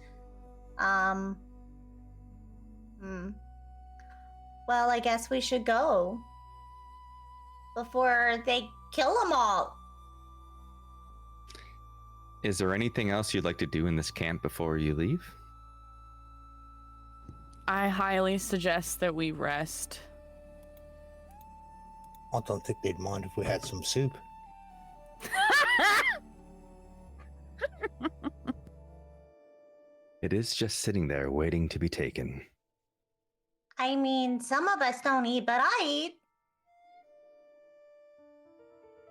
Well, I guess we should go before they kill them all. Is there anything else you'd like to do in this camp before you leave? I highly suggest that we rest. I don't think they'd mind if we had some soup. It is just sitting there waiting to be taken. I mean, some of us don't eat, but I eat.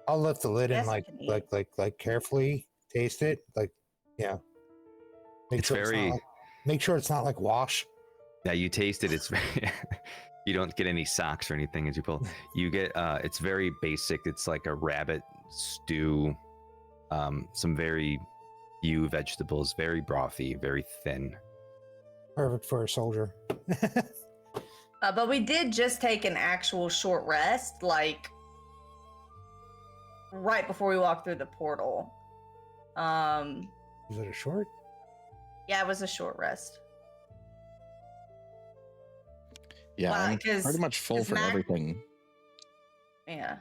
I'll lift the lid Yes, and I can eat. like carefully taste it. Like, yeah. It's very- Make sure it's not like wash. Yeah, you taste it. It's very. You don't get any socks or anything as you pull. You get. It's very basic. It's like a rabbit stew. Some very few vegetables. Very brothy. Very thin. Perfect for a soldier. But we did just take an actual short rest, like right before we walked through the portal. Was it a short? Yeah, it was a short rest. Yeah, Wow, I'm 'cause- pretty much full 'cause for Mac- everything. Yeah.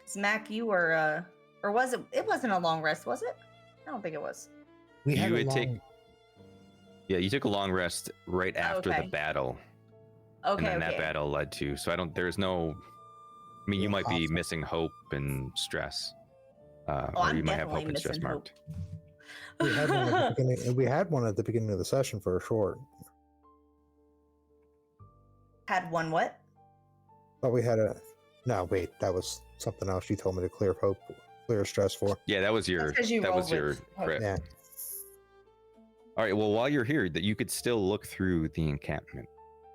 'Cause Mac, you were, or was it? It wasn't a long rest, was it? I don't think it was. We had You a would take- long- Yeah, you took a long rest right after Okay. the battle, Okay, and then okay. that battle led to. So I don't. There's no. I mean, you might be missing hope and stress, or I'm you might have definitely hope and stress missing hope. marked. We had one at the beginning. We had one at the beginning of the session for a short. Had one what? But we had a. No, wait, that was something else. You told me to clear stress for. Yeah, that was your. That's 'cause you That was rolled your with hope. crit. Yeah. All right. Well, while you're here, that you could still look through the encampment.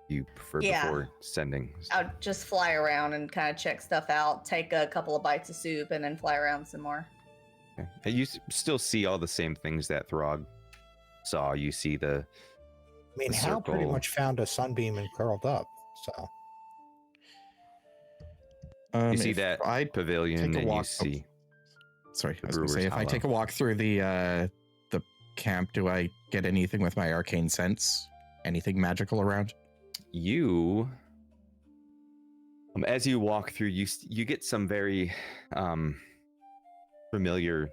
You prefer Yeah. before sending. I'll just fly around and kind of check stuff out, take a couple of bites of soup, and then fly around some more. Okay. And you still see all the same things that Throg saw. You see the. I mean, The Hal pretty circle. much found a sunbeam and curled up. So You see If that I pavilion, take a and you walk- see. Sorry, the I was gonna say, Brewer's if I take a Hollow. walk through the camp, do I get anything with my arcane sense? Anything magical around? You As you walk through, you get some very familiar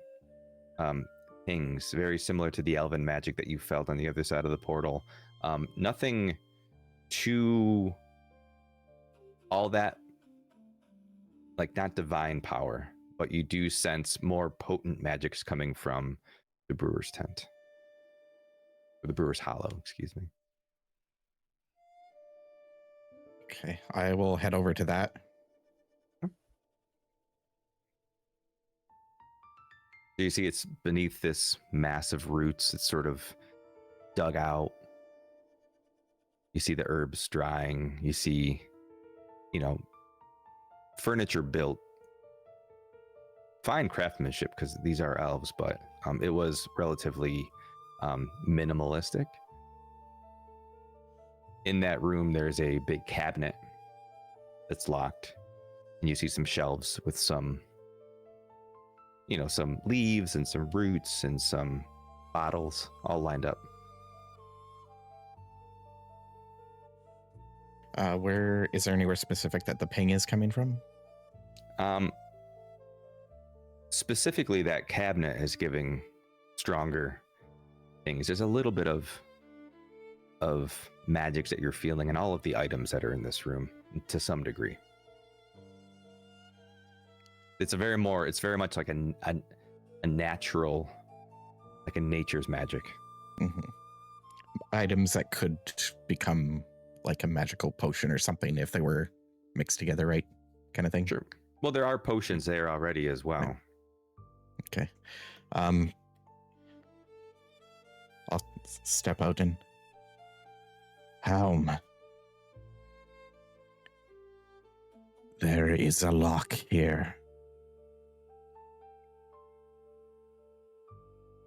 things, very similar to the elven magic that you felt on the other side of the portal. Nothing too all that, like, not divine power, but you do sense more potent magics coming from the brewer's tent. Or the brewer's hollow, excuse me. Okay, I will head over to that. You see it's beneath this mass of roots. It's sort of dug out. You see the herbs drying. You see, furniture built. Fine craftsmanship, because these are elves, but it was relatively minimalistic. In that room, there's a big cabinet that's locked, and you see some shelves with some leaves and some roots and some bottles all lined up. Where is there anywhere specific that the ping is coming from? Specifically, that cabinet is giving stronger things. There's a little bit of magics that you're feeling in all of the items that are in this room to some degree. It's very much like a natural, like a nature's magic. Mm-hmm. Items that could become like a magical potion or something if they were mixed together, right? Kind of thing. Sure. Well, there are potions there already as well. Right. Okay. I'll step out and Helm. There is a lock here.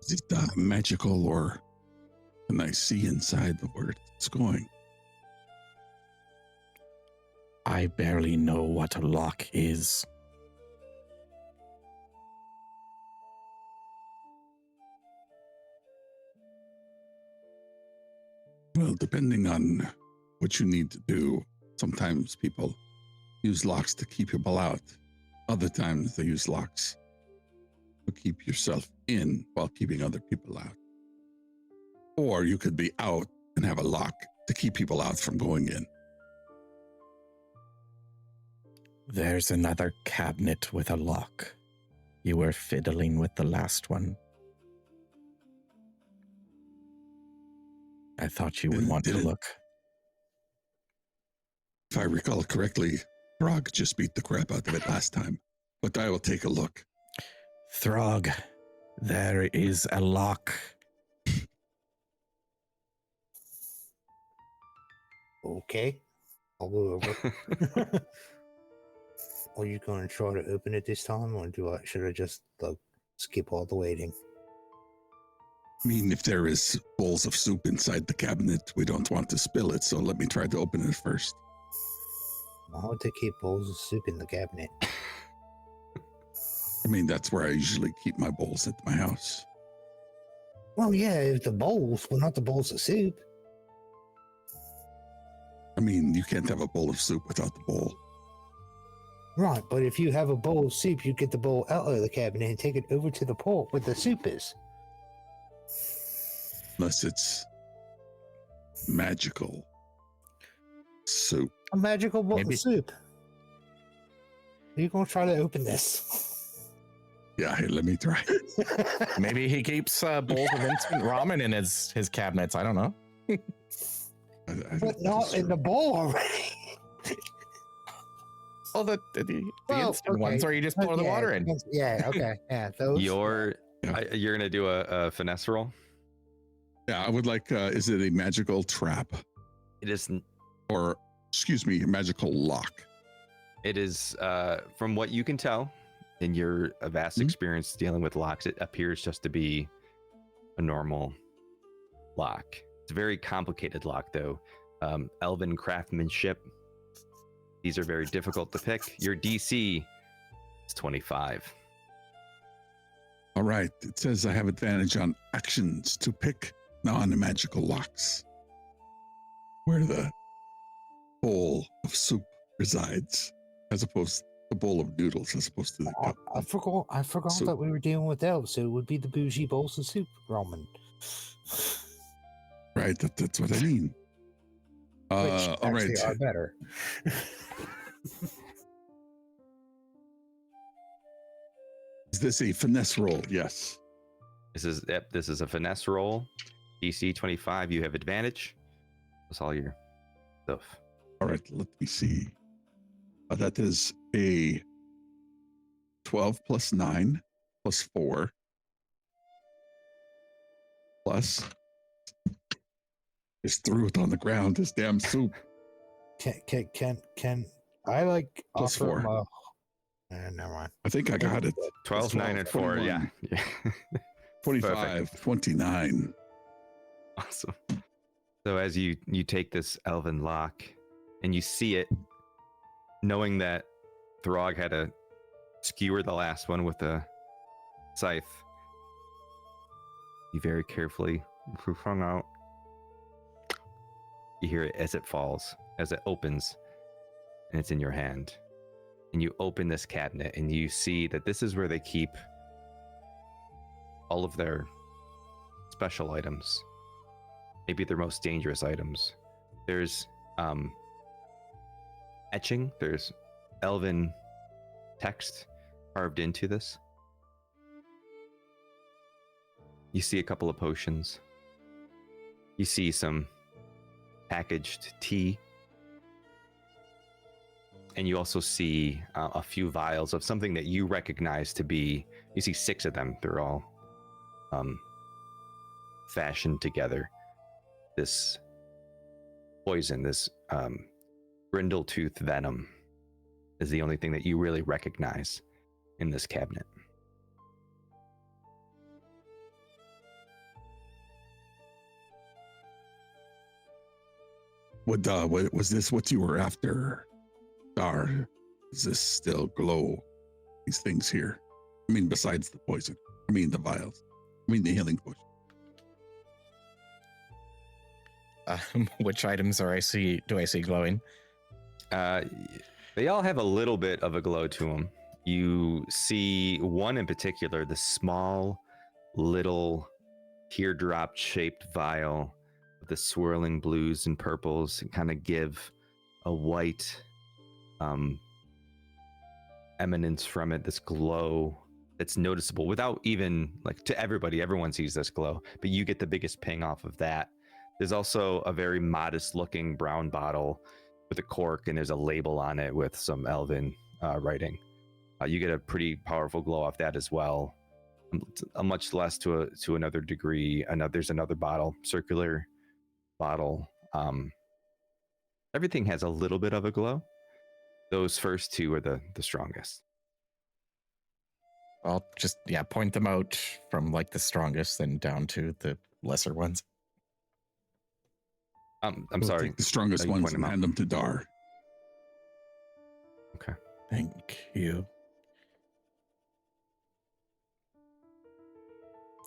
Is it magical, or can I see inside the where it's going? I barely know what a lock is. Well, depending on what you need to do, sometimes people use locks to keep people out. Other times they use locks to keep yourself in while keeping other people out. Or you could be out and have a lock to keep people out from going in. There's another cabinet with a lock. You were fiddling with the last one. I thought you would want to look. If I recall correctly, Throg just beat the crap out of it last time, but I will take a look. Throg, there is a lock. Okay, I'll go over. Are you going to try to open it this time, or should I just skip all the waiting? I mean, if there is bowls of soup inside the cabinet, we don't want to spill it, so let me try to open it first. Why would they keep bowls of soup in the cabinet? I mean, that's where I usually keep my bowls at my house. Well, yeah, the bowls, but not the bowls of soup. I mean, you can't have a bowl of soup without the bowl. Right, but if you have a bowl of soup, you get the bowl out of the cabinet and take it over to the pot where the soup is. Unless it's magical soup. A magical bowl of soup. Are you going to try to open this? Yeah, hey, let me try. Maybe he keeps bowls of instant ramen in his cabinets. I don't know. But not in the bowl already. Oh, the instant ones where you just pour the water in. Yeah, okay. Yeah, those. You're going to do a finesse roll? Yeah, I would like, is it a magical trap? It isn't. Or, excuse me, a magical lock? It is, from what you can tell, in your vast experience dealing with locks, it appears just to be a normal lock. It's a very complicated lock, though. Elven craftsmanship. These are very difficult to pick. Your DC is 25. All right. It says I have advantage on actions to pick non-magical locks. Where the bowl of soup resides. as opposed to the bowl of noodles, as opposed to the cup. I forgot So- that we were dealing with elves, so it would be the bougie bowls of soup, Roman. Right, that's what I mean. Which All right. actually are better. Is this a finesse roll? Yes. This is a finesse roll. DC 25. You have advantage. That's all your stuff. All right, let me see. That is a 12 plus 9 plus 4 plus. Just threw it on the ground. This damn soup. Can I like Plus offer 4. him a... never mind. I think I got it. 12, 9, and 4. 21, Yeah. 25, Perfect. 29. Awesome. So as you take this elven lock and you see it, knowing that Throg had to skewer the last one with a scythe, you very carefully hung out. You hear it as it falls, as it opens, and it's in your hand. And you open this cabinet and you see that this is where they keep all of their special items, maybe their most dangerous items. There's etching, there's elven text carved into this. You see a couple of potions. You see some packaged tea. And you also see a few vials of something that you recognize to be, you see 6 of them. They're all fashioned together. This poison, this brindle-tooth venom is the only thing that you really recognize in this cabinet. What was this what you were after? Dar, does this still glow? These things here. I mean, besides the poison. I mean, the vials. I mean, the healing potion. Which items do I see glowing? They all have a little bit of a glow to them. You see one in particular, the small, little teardrop-shaped vial with the swirling blues and purples, and kind of give a white eminence from it, this glow that's noticeable without even, like, to everybody. Everyone sees this glow, but you get the biggest ping off of that. There's also a very modest-looking brown bottle with a cork, and there's a label on it with some elven writing. You get a pretty powerful glow off that as well. A much less to another degree. There's another bottle, circular bottle. Everything has a little bit of a glow. Those first 2 are the strongest. I'll just point them out from like the strongest, then down to the lesser ones. I'm We'll sorry. take the strongest ones and hand them to Dar. Okay. Thank you.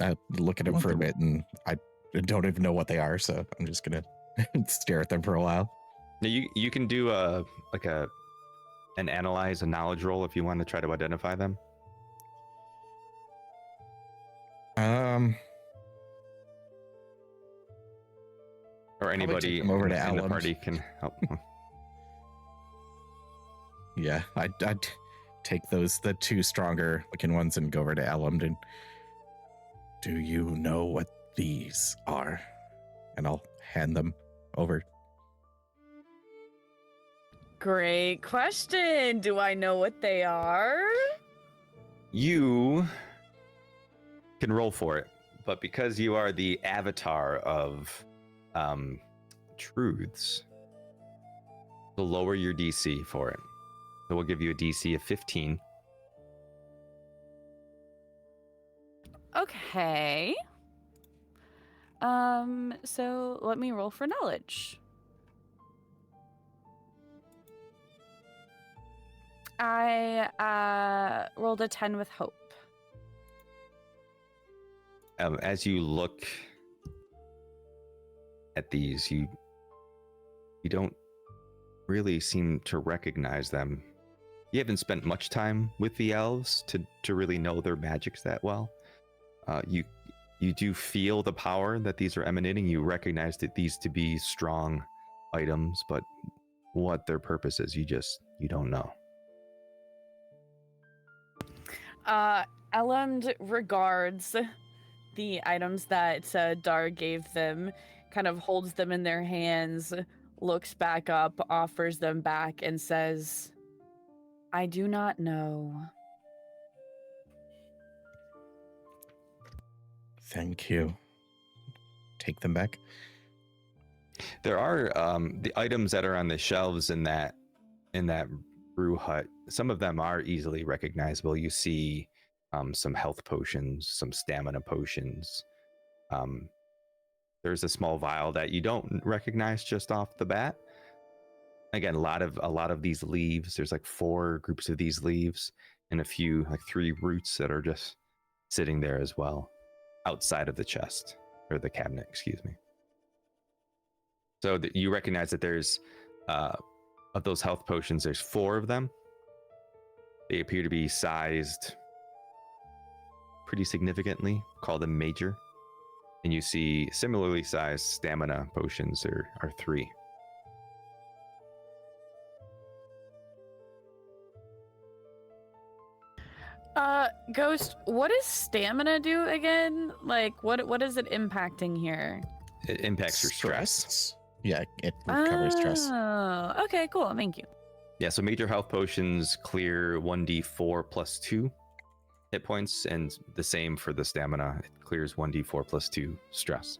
I look at them for a bit, and I don't even know what they are, so I'm just gonna stare at them for a while. Now you can do an analyze, a knowledge roll if you want to try to identify them. Or anybody them over in to the Ellumnd. party can help. Yeah, I'd take the 2 stronger looking ones and go over to Ellumnd. And do you know what these are? And I'll hand them over. Great question. Do I know what they are? You can roll for it, but because you are the avatar of truths, we'll lower your DC for it. So we'll give you a DC of 15. Okay. So let me roll for knowledge. I rolled a 10 with hope. As you look at these, you don't really seem to recognize them. you haven't spent much time with the elves to really know their magics that well. You do feel the power that these are emanating. You recognize that these to be strong items, but what their purpose is, you don't know. Ellumnd regards the items that Dar gave them, kind of holds them in their hands, looks back up, offers them back, and says, I do not know. Thank you. Take them back. There are the items that are on the shelves in that brew hut. Some of them are easily recognizable. You see some health potions, some stamina potions. There's a small vial that you don't recognize just off the bat. Again, a lot of these leaves. There's like 4 groups of these leaves, and a few, like 3 roots that are just sitting there as well, outside of the chest or the cabinet. Excuse me. So you recognize that there's of those health potions. There's 4 of them. They appear to be sized pretty significantly. Call them major. And you see similarly sized stamina potions are 3. Ghost, what does stamina do again? Like, what is it impacting here? It impacts your stress. Yeah, it recovers stress. Oh, okay, cool. Thank you. Yeah, so major health potions clear 1d4 plus 2 hit points, and the same for the stamina. It clears 1d4 plus 2 stress.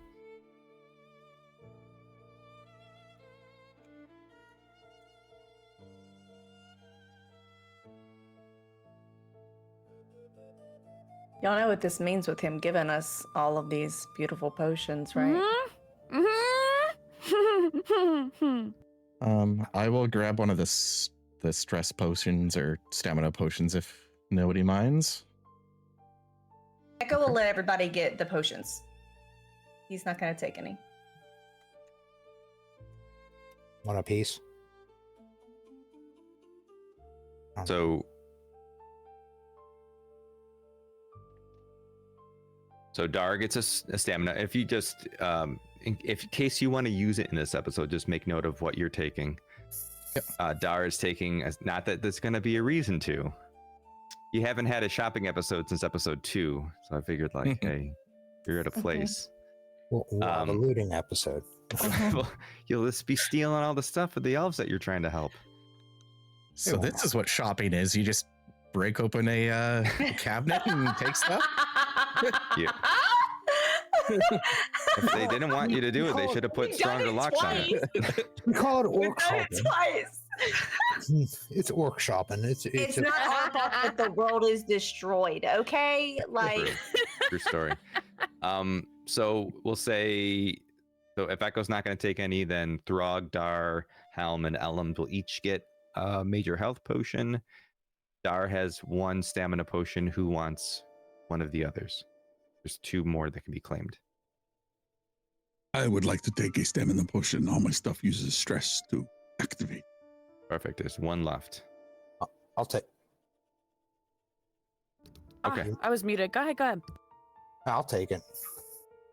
Y'all know what this means with him giving us all of these beautiful potions, right? I will grab one of the stress potions or stamina potions if nobody minds. Echo will let everybody get the potions. He's not going to take any. One apiece. So Dar gets a stamina. If you just, in case you want to use it in this episode, just make note of what you're taking. Yep. Dar is taking, not that there's going to be a reason to. You haven't had a shopping episode since episode 2, so I figured, like, hey, you're at a place. Well, a looting episode. Well, you'll just be stealing all the stuff of the elves that you're trying to help. So this is what shopping is. You just break open a cabinet and take stuff? Yeah. If they didn't want you to do it, they should have put stronger locks on it. We call it orc shopping. Twice. It's orc shopping. It's not our fault that the world is destroyed, okay? Like True story. So we'll say, so if Echo's not going to take any, then Throg, Dar, Helm, and Ellumnd will each get a major health potion. Dar has 1 stamina potion. Who wants one of the others? There's 2 more that can be claimed. I would like to take a stamina potion. All my stuff uses stress to activate. Perfect. There's 1 left. I'll take. Okay. I was muted. Go ahead. I'll take it.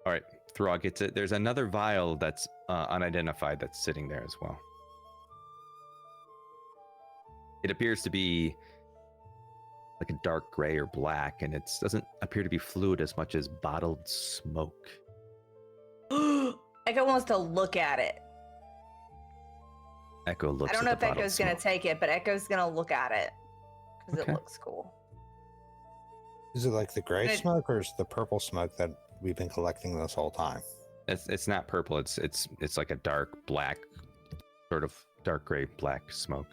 All right. Throg gets it. There's another vial that's unidentified that's sitting there as well. It appears to be like a dark gray or black, and it doesn't appear to be fluid as much as bottled smoke. Echo wants to look at it. Echo looks. I don't know at if the bottled Echo's going to smoke. take it, but Echo's going to look at it because Okay. it looks cool. Is it like the gray It- smoke or is it the purple smoke that we've been collecting this whole time? It's not purple. It's like a dark black, sort of dark gray black smoke.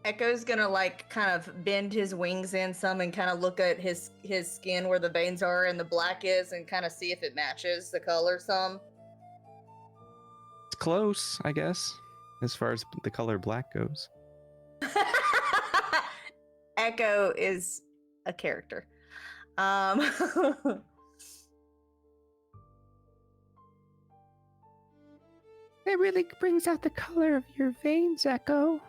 Echo's gonna like kind of bend his wings in some and kind of look at his skin where the veins are and the black is and kind of see if it matches the color some. It's close, I guess, as far as the color black goes. Echo is a character. It really brings out the color of your veins, Echo.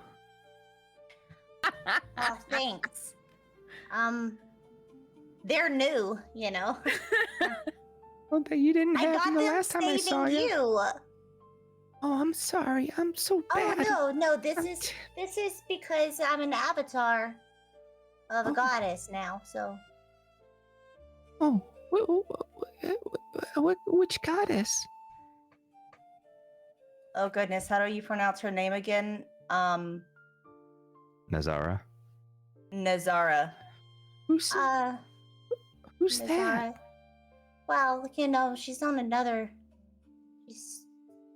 Oh, thanks. They're new, you know. Well, that you didn't I have got them the them last time I saw saving you. you. Oh, I'm sorry. I'm so bad. Oh no, this I'm is because I'm an avatar of a Oh. goddess now. So Oh, which goddess? Oh goodness, how do you pronounce her name again? Nazara. Nazara. Who's Miss that? Zara. Well, you know, she's on another. She's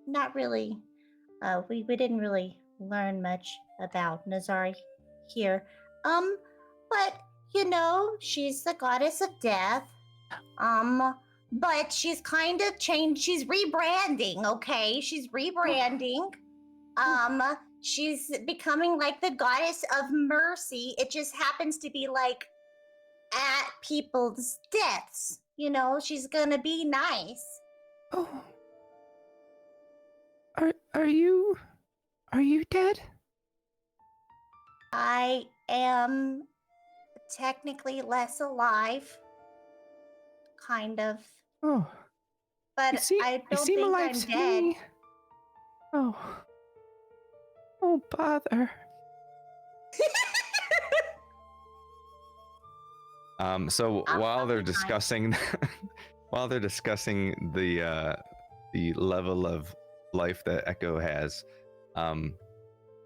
not really. We didn't really learn much about Nazari here. But you know, she's the goddess of death. But she's kind of changed. She's rebranding. Okay, she's rebranding. She's becoming like the goddess of mercy. It just happens to be like at people's deaths. You know, she's gonna be nice. Oh. Are you dead? I am technically less alive. Kind of. Oh. But I don't think alive I'm to dead. me. Oh. Oh, bother. So I'm while they're probably fine. discussing, while they're discussing the level of life that Echo has,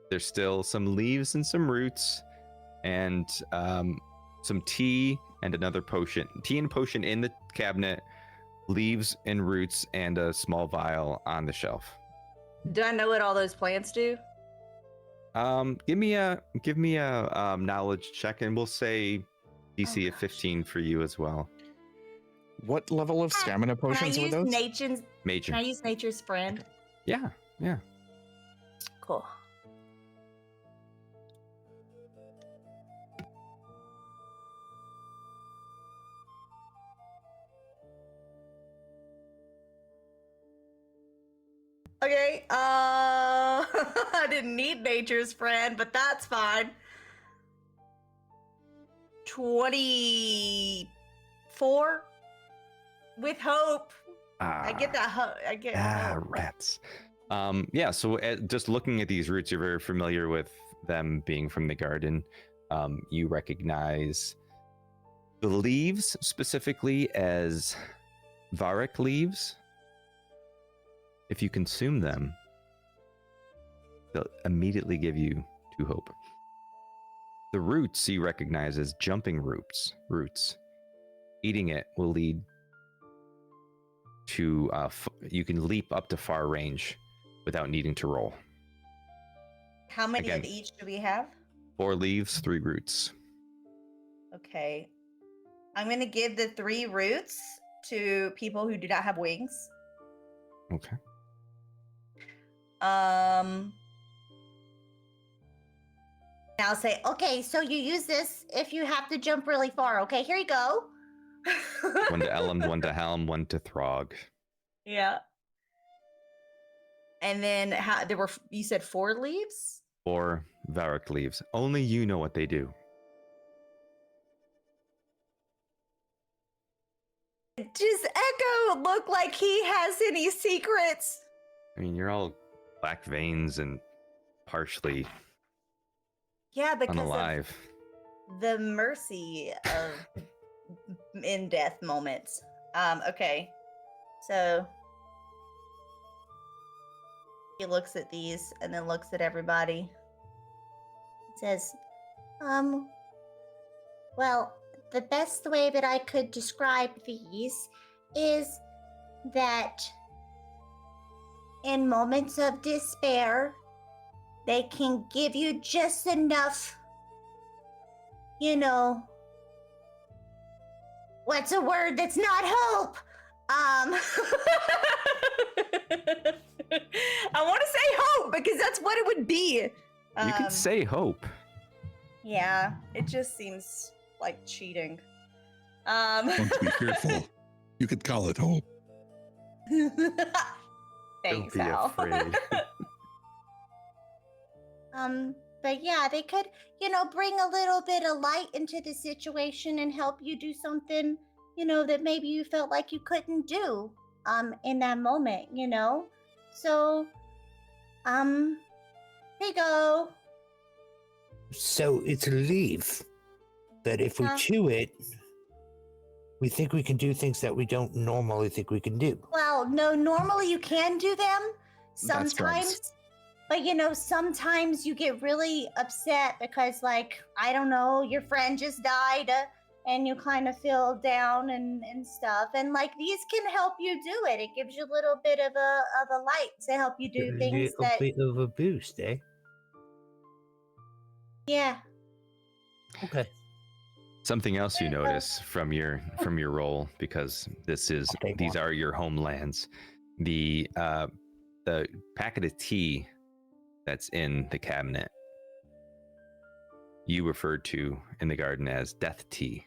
there's still some leaves and some roots, and some tea and another potion. Tea and potion in the cabinet, leaves and roots, and a small vial on the shelf. Do I know what all those plants do? Give me a knowledge check, and we'll say DC of 15 for you as well. What level of stamina Can I potions were use those? Major. Can I use nature's friend? Yeah. Cool. Okay, I didn't need nature's friend, but that's fine. 24 with hope. I get that hope. I get hope. Rats. Yeah, so just looking at these roots, you're very familiar with them being from the garden. You recognize the leaves specifically as Varric leaves. If you consume them, they'll immediately give you 2 hope. The roots you recognize as jumping roots. Eating it will lead to you can leap up to far range without needing to roll. How many Again. of each do we have? 4 leaves, 3 roots. Okay. I'm going to give the 3 roots to people who do not have wings. Okay. Now say, okay, so you use this if you have to jump really far. Okay, here you go. 1 to Ellumnd, 1 to Helm, 1 to Throg. Yeah. And then you said 4 leaves? 4 Varric leaves. Only you know what they do. Does Echo look like he has any secrets? I mean, you're all black veins and partially Yeah, because unalive. of the mercy of in death moments. Okay. So he looks at these and then looks at everybody. Says, well, the best way that I could describe these is that in moments of despair, they can give you just enough, you know, what's a word that's not hope? I want to say hope because that's what it would be. You can say hope. Yeah, it just seems like cheating. Don't be fearful. You could call it hope. Thanks, Don't be Al. afraid. But yeah, they could, bring a little bit of light into the situation and help you do something, that maybe you felt like you couldn't do in that moment, So, here you go. So it's a leaf that if we chew it, we think we can do things that we don't normally think we can do. Well, no, normally you can do them That's drugs. sometimes. But sometimes you get really upset because, like, I don't know, your friend just died and you kind of feel down and stuff. And like these can help you do it. It gives you a little bit of a light to help you do things A little bit of a boost, eh? Yeah. Okay. Something else you notice from your role, because these are your homelands. The packet of tea that's in the cabinet, you referred to in the garden as death tea.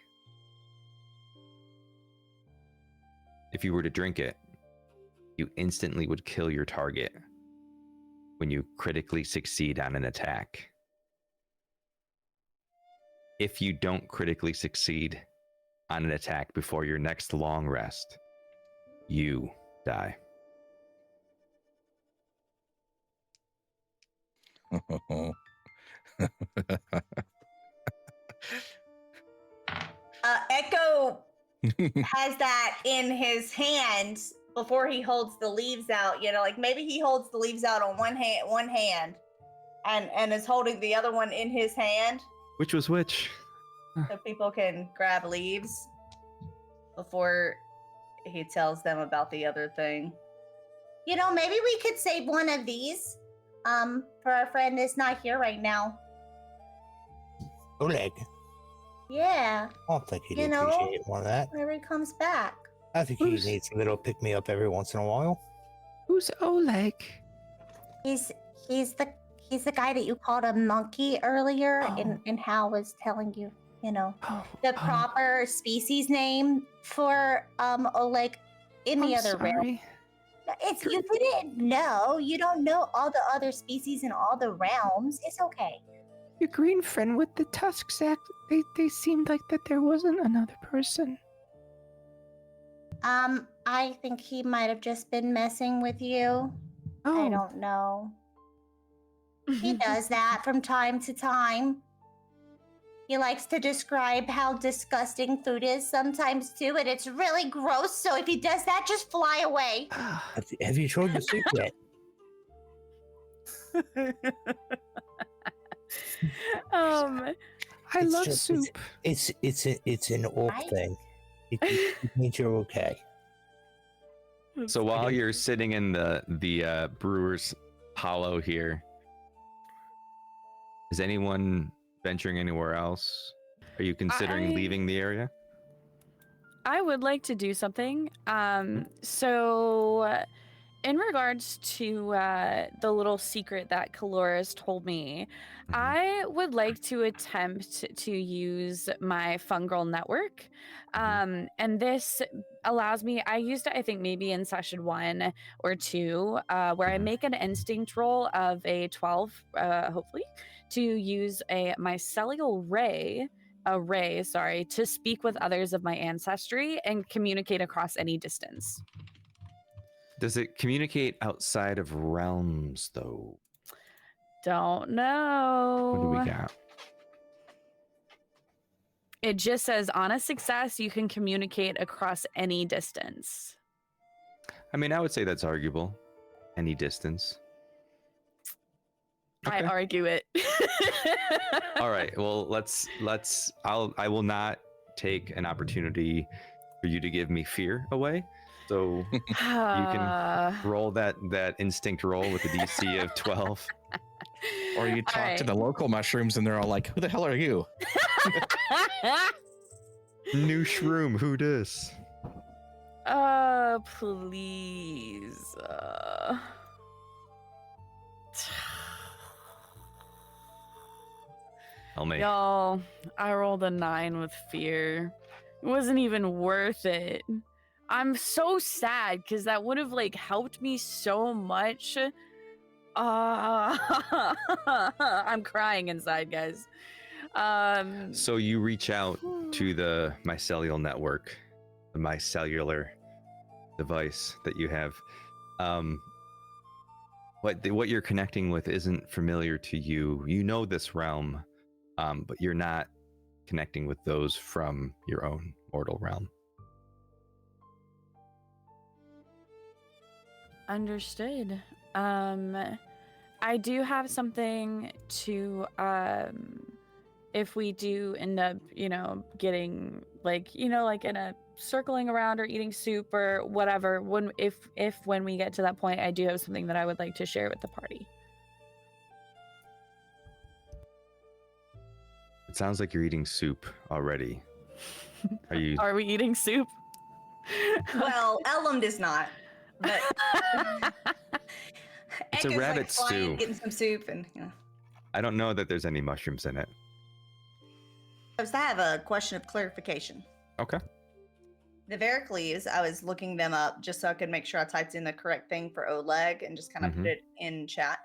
If you were to drink it, you instantly would kill your target when you critically succeed on an attack. If you don't critically succeed on an attack before your next long rest, you die. Echo has that in his hand before he holds the leaves out. Like maybe he holds the leaves out on one hand, and is holding the other one in his hand. Which was which? So people can grab leaves before he tells them about the other thing. Maybe we could save one of these for our friend that's not here right now. Oleg. Yeah. I don't think he'd appreciate one of that. Whenever he comes back. I think he needs a little pick me up every once in a while. Who's Oleg? He's the guy that you called a monkey earlier, and Hal was telling you, the proper species name for Oleg in the other realm. It's you didn't know. You don't know all the other species in all the realms. It's okay. Your green friend with the tusks they seemed like that there wasn't another person. I think he might have just been messing with you. I don't know. He does that from time to time. He likes to describe how disgusting food is sometimes too, and it's really gross. So if he does that, just fly away. Have you tried the soup yet? I love soup. It's an orc thing. It means you're okay. So while you're sitting in the brewer's hollow here, is anyone venturing anywhere else? Are you considering leaving the area? I would like to do something. So in regards to the little secret that Caloris told me, I would like to attempt to use my fungal network. And this allows me, I used it, I think maybe in session 1 or 2, where I make an instinct roll of a 12, hopefully, to use a mycelial ray, to speak with others of my ancestry and communicate across any distance. Does it communicate outside of realms, though? Don't know. What do we got? It just says, on a success, you can communicate across any distance. I mean, I would say that's arguable. Any distance. Okay. I argue it. All right. Well, I will not take an opportunity for you to give me fear away. So you can roll that instinct roll with a DC of 12. Or you talk to the local mushrooms and they're all like, who the hell are you? New shroom, who dis? Please. Tell me. Y'all, I rolled a 9 with fear. It wasn't even worth it. I'm so sad because that would have helped me so much I'm crying inside, guys. So you reach out to the mycelial network, the mycellular device that you have. What you're connecting with isn't familiar to you. You know this realm, but you're not connecting with those from your own mortal realm. Understood. I do have something to if we do end up, getting like in a circling around or eating soup or whatever, when we get to that point, I do have something that I would like to share with the party. It sounds like you're eating soup already. Are we eating soup? Well, Ellumnd is not, but It's a Echo's, rabbit flying, stew. getting some soup, and I don't know that there's any mushrooms in it. I have a question of clarification. Okay. The Varic leaves, I was looking them up just so I could make sure I typed in the correct thing for Oleg and just kind of put it in chat.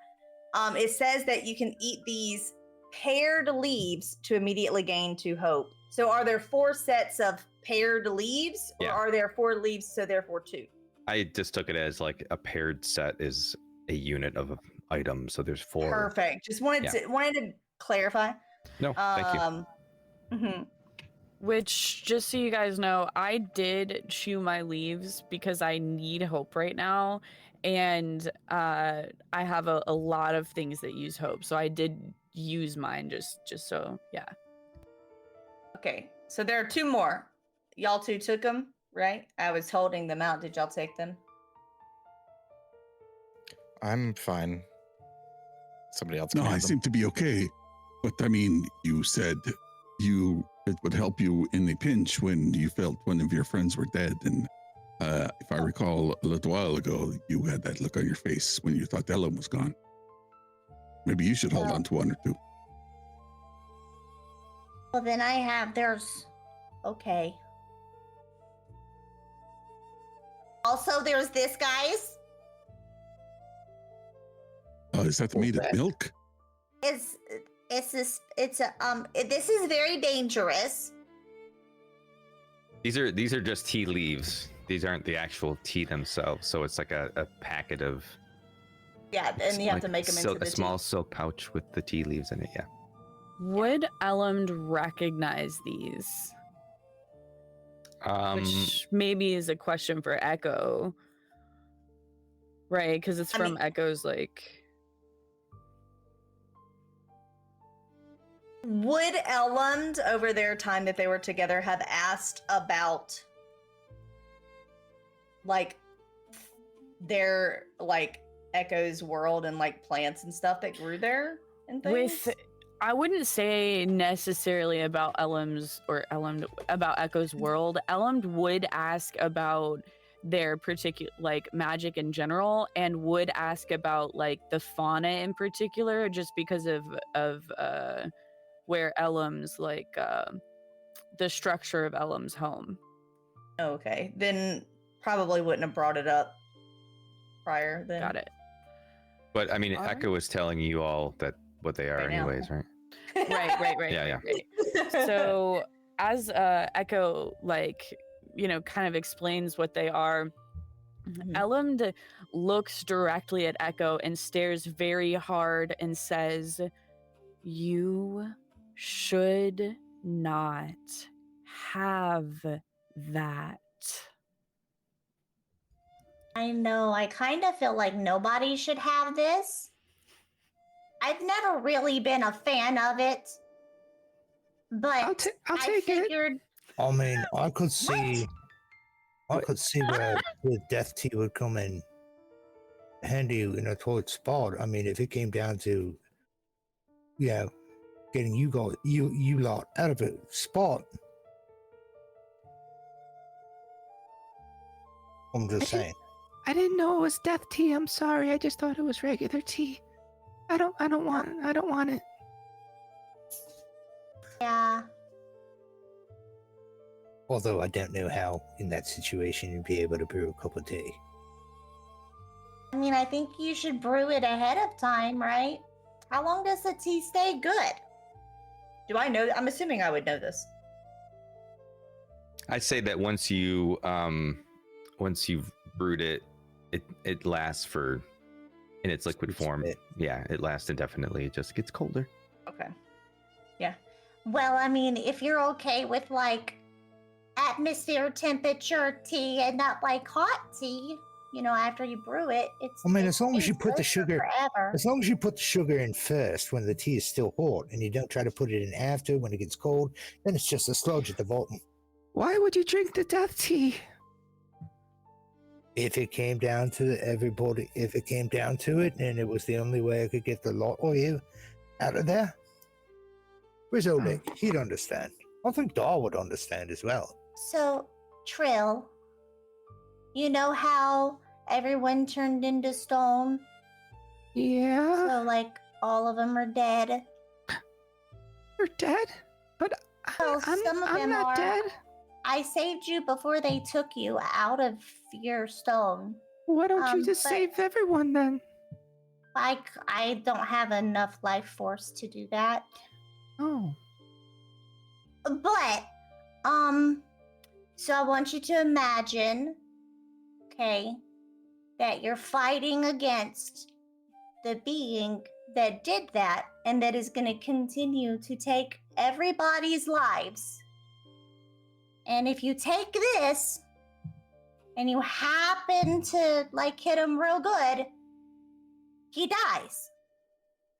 It says that you can eat these paired leaves to immediately gain 2 hope. So are there 4 sets of paired leaves, or are there 4 leaves, so therefore 2? I just took it as like a paired set is a unit of item, so there's 4. Perfect. Just wanted to clarify. No, thank you. Which, just so you guys know, I did chew my leaves because I need hope right now, and I have a lot of things that use hope, so I did use mine just so, yeah. Okay, so there are 2 more. Y'all 2 took them, right? I was holding them out. Did y'all take them? I'm fine. Somebody else can No, I have them. seem to be okay. But I mean, you said it would help you in a pinch when you felt one of your friends were dead. And if I recall a little while ago, you had that look on your face when you thought Ellum was gone. Maybe you should hold on to 1 or 2. Well, then okay. Also, there's this, guys. Is that made of milk? This is very dangerous. These are just tea leaves. These aren't the actual tea themselves. So it's like a packet of. Yeah, and you have to make them into a small silk pouch with the tea leaves in it. Yeah. Would Ellumnd recognize these? Which maybe is a question for Echo, right? Because it's from Echo's Would Ellumnd, over their time that they were together, have asked about their Echo's world and plants and stuff that grew there and things? I wouldn't say necessarily about Ellumnd about Echo's world. Ellumnd would ask about their particular magic in general, and would ask about the fauna in particular, just because of where Ellumnd's the structure of Ellumnd's home. Okay, then probably wouldn't have brought it up prior. Then got it. But I mean, Echo is telling you all that what they are, anyways, right? Right. Yeah. Right. So as Echo kind of explains what they are, Ellumnd looks directly at Echo and stares very hard and says, "You should not have that." I know. I kind of feel like nobody should have this. I've never really been a fan of it, but I figured. I mean, I could see where death tea would come in handy in a toilet spot. I mean, if it came down to, getting you lot out of a spot. I'm just saying. I didn't know it was death tea. I'm sorry. I just thought it was regular tea. I don't want it. Yeah. Although I don't know how in that situation you'd be able to brew a cup of tea. I mean, I think you should brew it ahead of time, right? How long does the tea stay good? Do I know? I'm assuming I would know this. I say that once you've brewed it, it lasts for in its liquid form. Yeah, it lasts indefinitely. It just gets colder. Okay. Yeah. Well, I mean, if you're okay with like atmosphere temperature tea and not like hot tea, you know, after you brew it, it's. I mean, it as long as you stays put the good for sugar, forever. as long as you put the sugar in first when the tea is still hot, and you don't try to put it in after when it gets cold, then it's just a sludge at the bottom. Why would you drink the death tea? If it came down to everybody, if it came down to it, and it was the only way I could get the lot of you out of there, where's Oleg? He'd understand. I think Dar would understand as well. So, Trill, you know how everyone turned into stone? Yeah, So, like, all of them are dead? you're dead, but Well, some of I'm them not are. dead. I saved you before they took you out of your stone. Why don't you just but save everyone then? I don't have enough life force to do that. Oh, But, so I want you to imagine, okay, that you're fighting against the being that did that and that is going to continue to take everybody's lives. And if you take this and you happen to like hit him real good, he dies.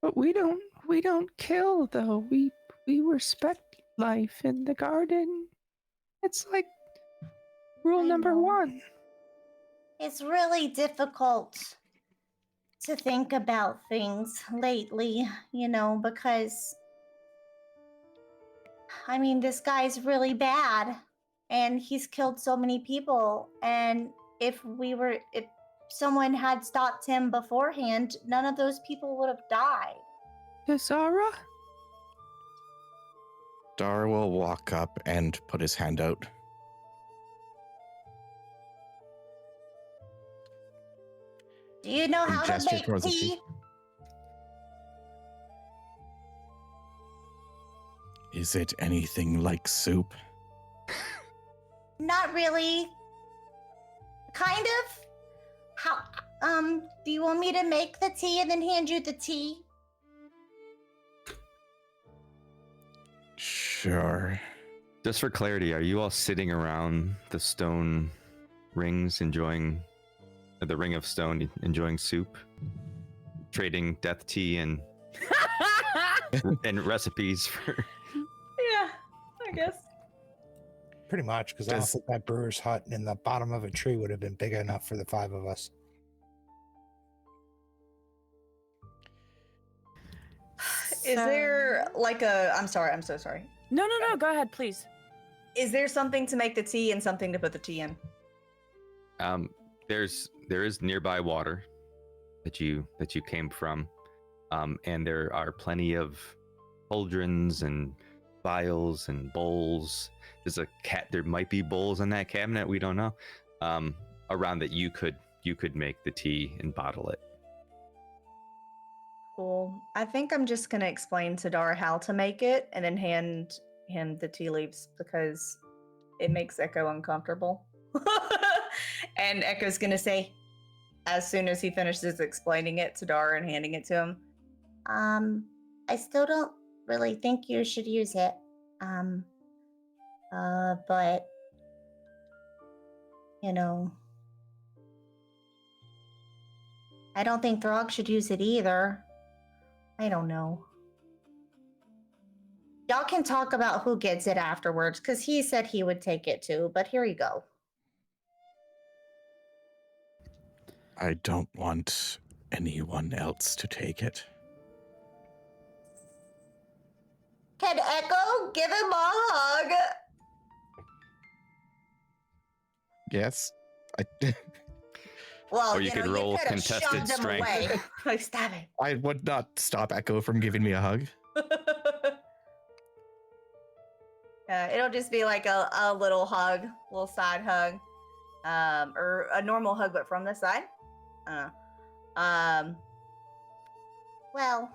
but we don't kill though. We respect life in the garden. It's like rule I number know. 1. It's really difficult to think about things lately, you know, because I mean, this guy's really bad and he's killed so many people. And if someone had stopped him beforehand, none of those people would have died. Zara? Dar will walk up and put his hand out. Do you know And how to gesture make towards the tea? tea. Is it anything like soup? Not really. Kind of. How, do you want me to make the tea and then hand you the tea? Sure. Just for clarity, are you all sitting around the stone rings enjoying the ring of stone, enjoying soup, trading death tea and recipes for? Yeah, I guess. Pretty much, because I don't think that brewer's hut in the bottom of a tree would have been big enough for the 5 of us. Is there like a? I'm sorry. I'm so sorry. No, go ahead, please. Is there something to make the tea and something to put the tea in? There is nearby water that you came from, and there are plenty of cauldrons and vials and bowls. There might be bowls in that cabinet, we don't know, around that you could make the tea and bottle it. Cool. I think I'm just gonna explain to Dara how to make it and then hand him the tea leaves because it makes Echo uncomfortable. And Echo's gonna say, as soon as he finishes explaining it to Dara and handing it to him, I still don't really think you should use it. But you know, I don't think Throg should use it either. I don't know. Y'all can talk about who gets it afterwards, because he said he would take it too, but here you go. I don't want anyone else to take it. Can Echo give him a hug? Yes. Well, Or you could roll coulda contested shoved him strength. away. Like, stab it. I would not stop Echo from giving me a hug. it'll just be like a little hug, little side hug, or a normal hug, but from the side. Well,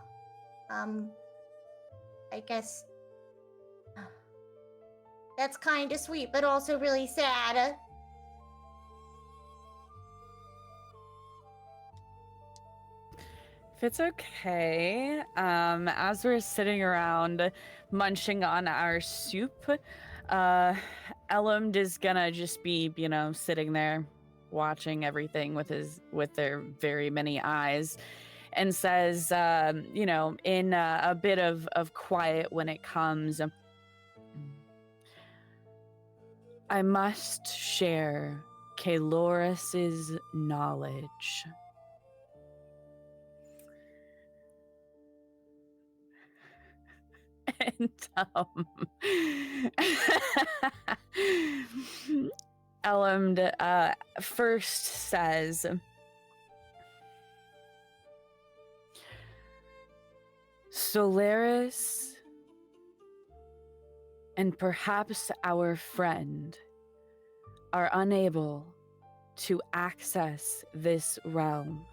I guess that's kind of sweet, but also really sad. If it's okay, as we're sitting around munching on our soup, Ellumnd is gonna just be, sitting there watching everything with their very many eyes, and says, in a bit of quiet when it comes, I must share Kaloris's knowledge. And Ellumnd first says, Solaris and perhaps our friend are unable to access this realm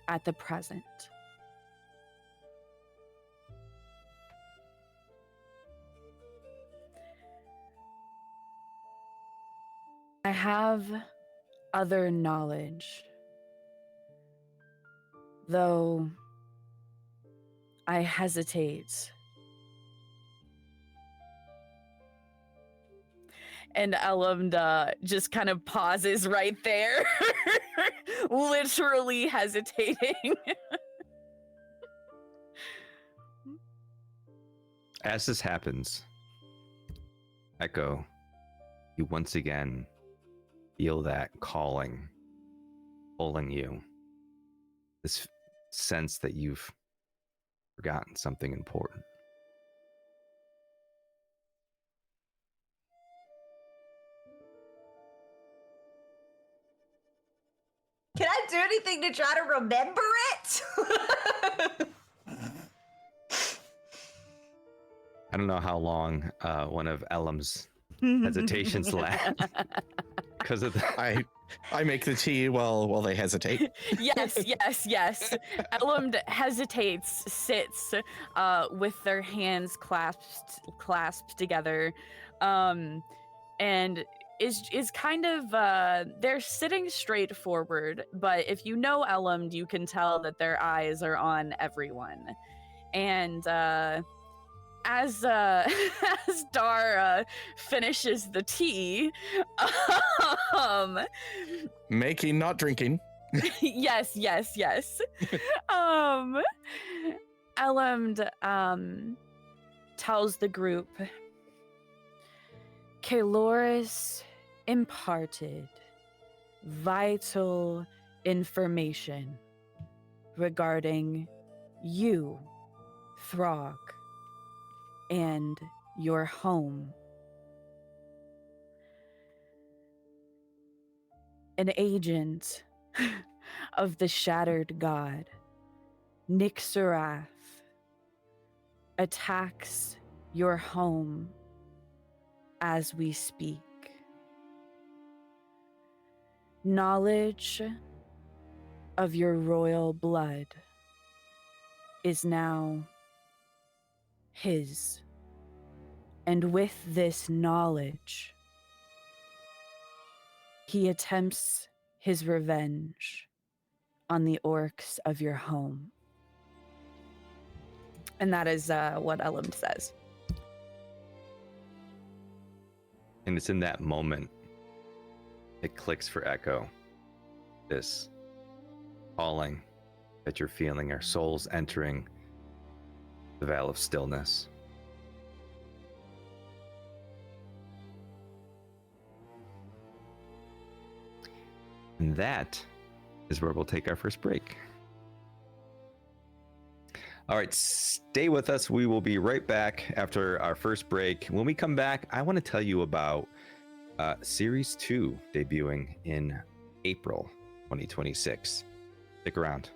at the present. I have other knowledge, though I hesitate. And Ellumnd just kind of pauses right there, literally hesitating. As this happens, Echo, you once again feel that calling, pulling you. This sense that you've forgotten something important. Can I do anything to try to remember it? I don't know how long one of Ellum's hesitations last. Because of the... I make the tea while they hesitate. Yes. Ellumnd hesitates, sits with their hands clasped together, and is kind of they're sitting straight forward, but if you know Ellumnd, you can tell that their eyes are on everyone. And as Dar finishes the tea, making, not drinking. yes. Ellumnd tells the group, Kaloris imparted vital information regarding you, Throg, and your home. An agent of the Shattered God, Nixarath, attacks your home as we speak. Knowledge of your royal blood is now his. And with this knowledge, he attempts his revenge on the orcs of your home. And that is what Ellumnd says. And it's in that moment it clicks for Echo. This calling that you're feeling, our souls entering the Veil of Stillness. And that is where we'll take our first break. All right, stay with us. We will be right back after our first break. When we come back, I want to tell you about Series 2 debuting in April 2026. Stick around.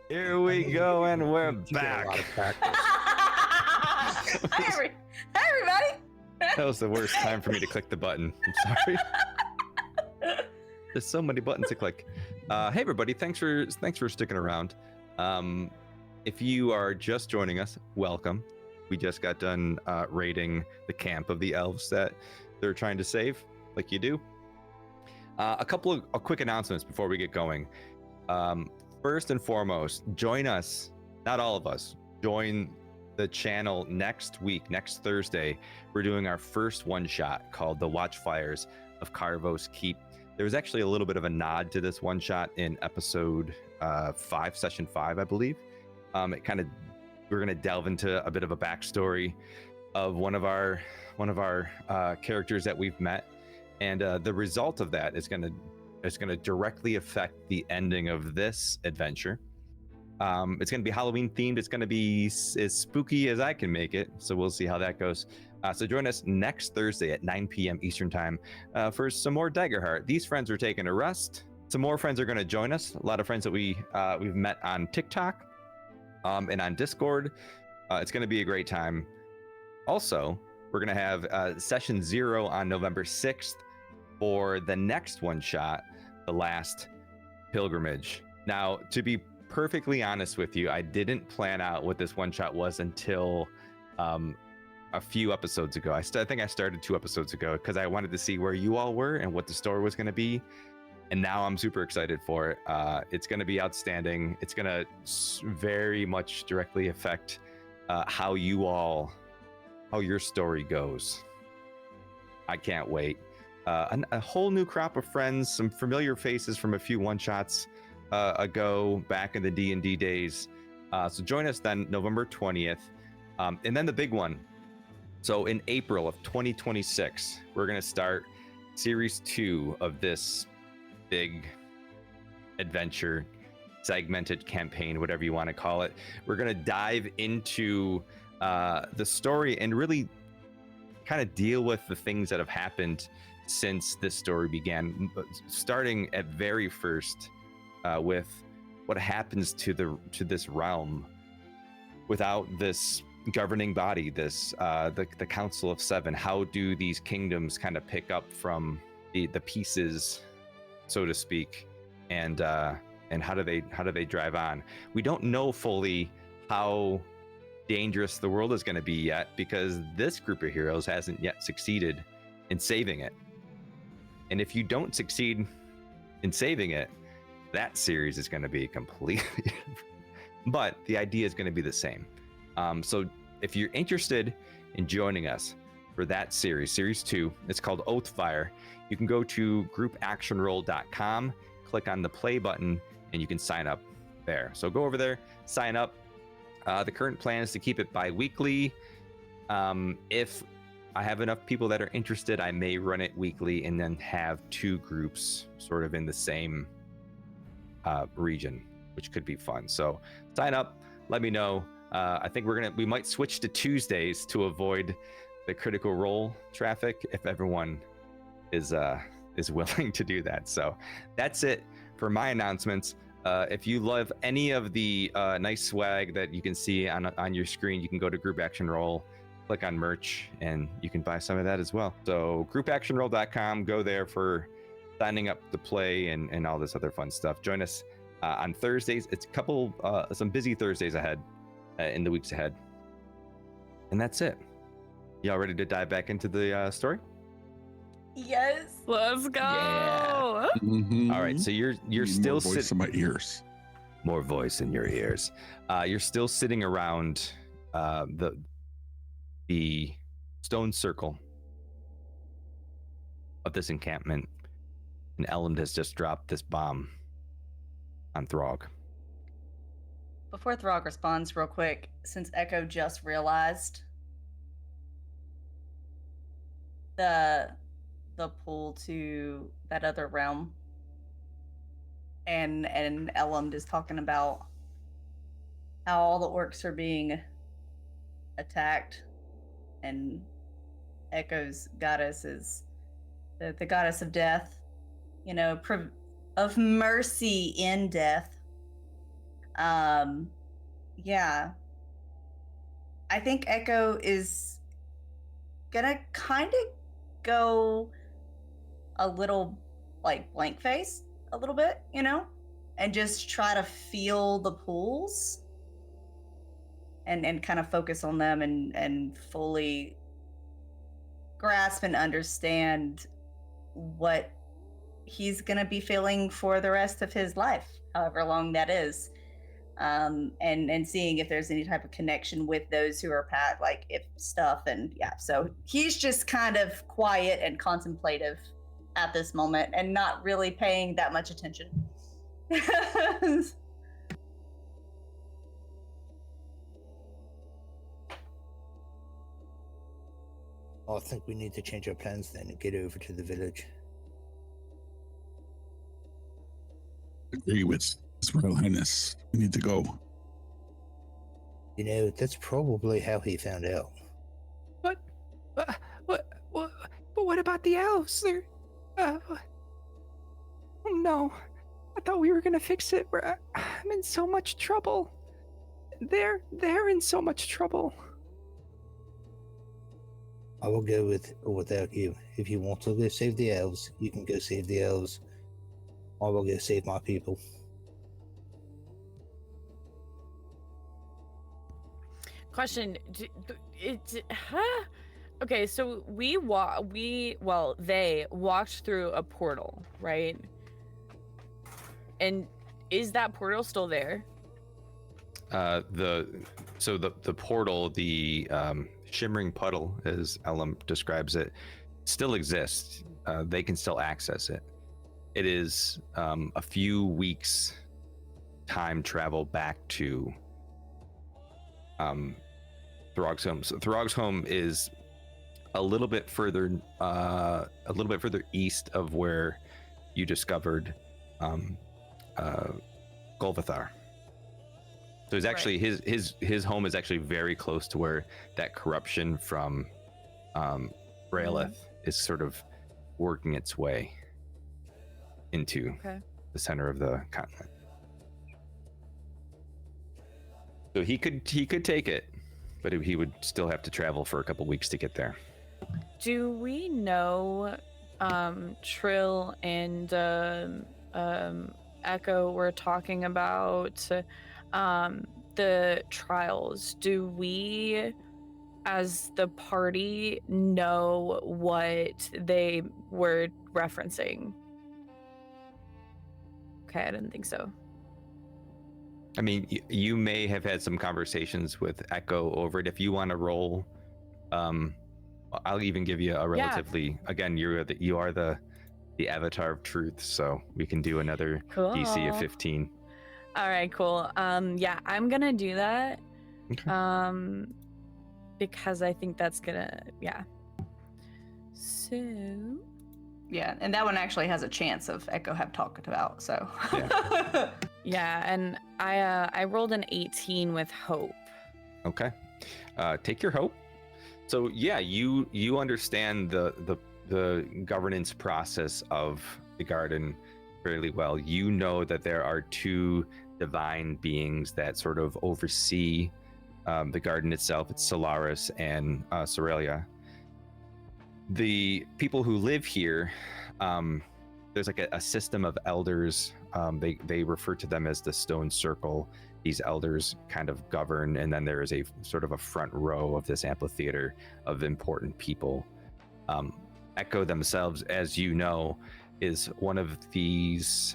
Here we go, and we're back. Hi, everybody. That was the worst time for me to click the button. I'm sorry. There's so many buttons to click. Hey everybody, thanks for sticking around. If you are just joining us, welcome. We just got done raiding the camp of the elves that they're trying to save, like you do. A couple of quick announcements before we get going. First and foremost, join us, not all of us, join the channel next week, next Thursday. We're doing our first one-shot called The Watchfires of Carvos Keep. There was actually a little bit of a nod to this one-shot in episode 5, session 5, I believe. We're going to delve into a bit of a backstory of one of our characters that we've met, and the result of that is going to directly affect the ending of this adventure. It's going to be Halloween themed. It's going to be as spooky as I can make it, so we'll see how that goes. So join us next Thursday at 9 p.m. Eastern time for some more Daggerheart. These friends are taking a rest. Some more friends are going to join us. A lot of friends that we've met on TikTok and on Discord. It's going to be a great time. Also, we're going to have session 0 on November 6th for the next one shot, The Last Pilgrimage. Now, to be perfectly honest with you, I didn't plan out what this one shot was until a few episodes ago. I think I started 2 episodes ago because I wanted to see where you all were and what the story was going to be. And now I'm super excited for it. It's going to be outstanding. It's going to very much directly affect how your story goes. I can't wait. A whole new crop of friends, some familiar faces from a few one-shots ago back in the D&D days. So join us then November 20th. And then the big one. So in April of 2026, we're going to start series 2 of this big adventure, segmented campaign, whatever you want to call it. We're going to dive into the story and really kind of deal with the things that have happened since this story began, starting at very first with what happens to this realm without this governing body, this the Council of Seven. How do these kingdoms kind of pick up from the pieces, so to speak, and how do they drive on? We don't know fully how dangerous the world is going to be yet, because this group of heroes hasn't yet succeeded in saving it. And if you don't succeed in saving it, that series is going to be completely different. But the idea is going to be the same. So if you're interested in joining us for that series 2, it's called Oathfire. You can go to groupactionroll.com, click on the play button, and you can sign up there. So go over there, sign up. The current plan is to keep it bi-weekly. If I have enough people that are interested, I may run it weekly and then have 2 groups sort of in the same region, which could be fun. So sign up, let me know. I think we might switch to Tuesdays to avoid the Critical Role traffic if everyone is willing to do that. So that's it for my announcements. If you love any of the nice swag that you can see on your screen, you can go to Group Action Roll, click on merch, and you can buy some of that as well. So groupactionroll.com, go there for signing up to play and all this other fun stuff. Join us on Thursdays. It's some busy Thursdays ahead in the weeks ahead. And that's it. Y'all ready to dive back into the story? Yes. Let's go. Yeah. Mm-hmm. All right, so you're still more voice in my ears. More voice in your ears. You're still sitting around the stone circle of this encampment, and Ellumnd has just dropped this bomb on Throg. Before Throg responds, real quick, since Echo just realized the pull to that other realm, and Ellumnd is talking about how all the orcs are being attacked, and Echo's goddess is the goddess of death, of mercy in death. Yeah. I think Echo is gonna kind of go a little like blank face a little bit, and just try to feel the pools and kind of focus on them and fully grasp and understand what he's gonna be feeling for the rest of his life, however long that is. And seeing if there's any type of connection with those who are like if stuff, and yeah, so he's just kind of quiet and contemplative at this moment and not really paying that much attention. I think we need to change our plans then and get over to the village. Agree with His Royal Highness. We need to go. That's probably how he found out. But what about the elves? They're, oh no, I thought we were gonna fix it. I'm in so much trouble. They're in so much trouble. I will go with or without you. If you want to go save the elves, you can go save the elves. I will go save my people. Question: Okay, so they walked through a portal, right? And is that portal still there? The portal, the shimmering puddle, as Ellumnd describes it, still exists. They can still access it. It is a few weeks time travel back to Throg's home. So Throg's home is a little bit further east of where you discovered Golvathar. So it's actually his home is actually very close to where that corruption from Braelith is sort of working its way into the center of the continent. So he could take it, but he would still have to travel for a couple weeks to get there. Do we know Trill and Echo were talking about the trials? Do we, as the party, know what they were referencing? Okay, I didn't think so. I mean, you may have had some conversations with Echo over it. If you want to roll, I'll even give you a relatively. Yeah. Again, you are the avatar of truth, so we can do another DC of 15. All right, cool. Yeah, I'm gonna do that. Okay. Because I think that's gonna, So. Yeah, and that one actually has a chance of Echo have talked about. So. Yeah. Yeah, and I rolled an 18 with hope. Okay, take your hope. So yeah, you understand the governance process of the garden fairly well. You know that there are two divine beings that sort of oversee the garden itself. It's Solaris and Sorelia. The people who live here, there's like a system of elders. They refer to them as the Stone Circle. These elders kind of govern, and then there is a sort of a front row of this amphitheater of important people. Echo themselves, as you know, is one of these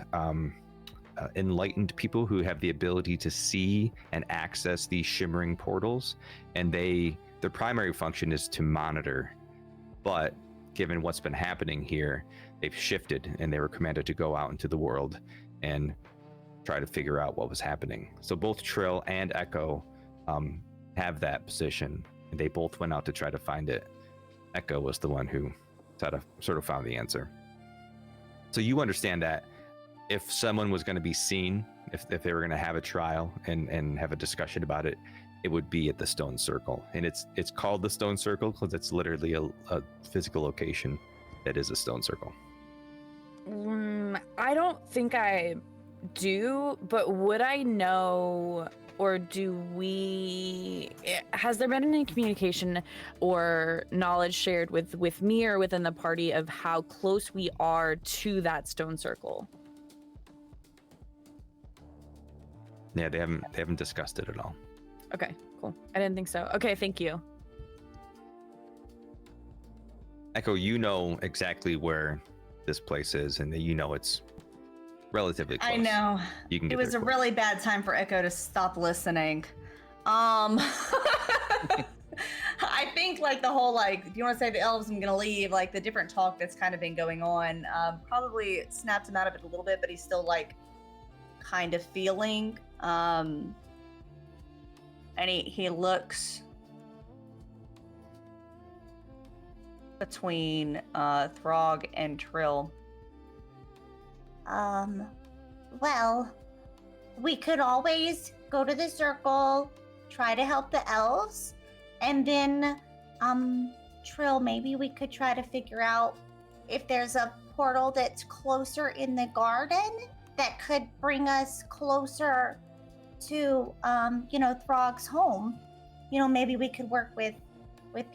enlightened people who have the ability to see and access these shimmering portals, and their primary function is to monitor. But given what's been happening here, they've shifted and they were commanded to go out into the world and try to figure out what was happening. So both Trill and Echo have that position, and they both went out to try to find it. Echo was the one who sort of found the answer. So you understand that if someone was going to be seen, if they were going to have a trial and have a discussion about it, it would be at the Stone Circle. And it's called the Stone Circle because it's literally a physical location that is a stone circle. I don't think I do, but would I know or has there been any communication or knowledge shared with me or within the party of how close we are to that stone circle? Yeah, they haven't discussed it at all. Okay, cool. I didn't think so. Okay, thank you. Echo, you know exactly where this place is, and you know it's relatively close. I know. You can get It was there a quick. really bad time for Echo to stop listening. I think like the whole like, if you want to say the elves, I'm gonna leave, like the different talk that's kind of been going on, probably snapped him out of it a little bit, but he's still like kind of feeling. And he looks between Throg and Trill. Well, we could always go to the circle, try to help the elves, and then, Trill, maybe we could try to figure out if there's a portal that's closer in the garden that could bring us closer to, Throg's home. Maybe we could work with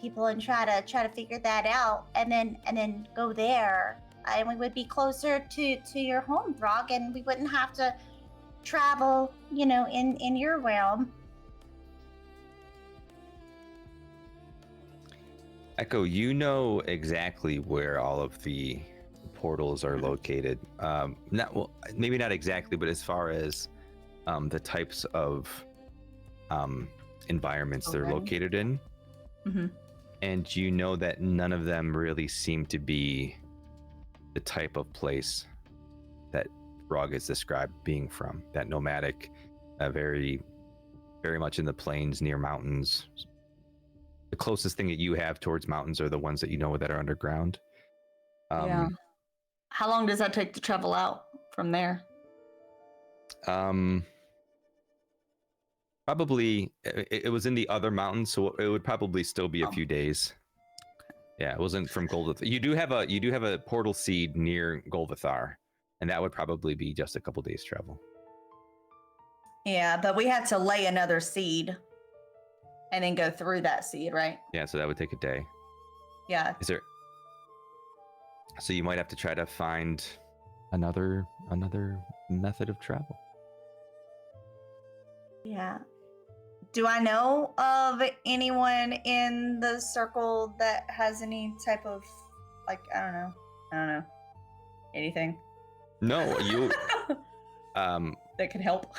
people and try to figure that out, and then go there. And we would be closer to your home, Throg, and we wouldn't have to travel, in your realm. Echo, you know exactly where all of the portals are located. Maybe not exactly, but as far as the types of environments they're located in. Mm-hmm. And you know that none of them really seem to be the type of place that Throg is described being from. That nomadic, very, very much in the plains near mountains. The closest thing that you have towards mountains are the ones that you know that are underground. Yeah. How long does that take to travel out from there? Probably, it was in the other mountains, so it would probably still be a few days. Yeah, it wasn't from Golvathar. You do have a portal seed near Golvathar, and that would probably be just a couple days travel. Yeah, but we had to lay another seed and then go through that seed, right? Yeah, so that would take a day. Yeah. So you might have to try to find another method of travel. Yeah. Do I know of anyone in the circle that has any type of, like, I don't know, anything? No, you that could help.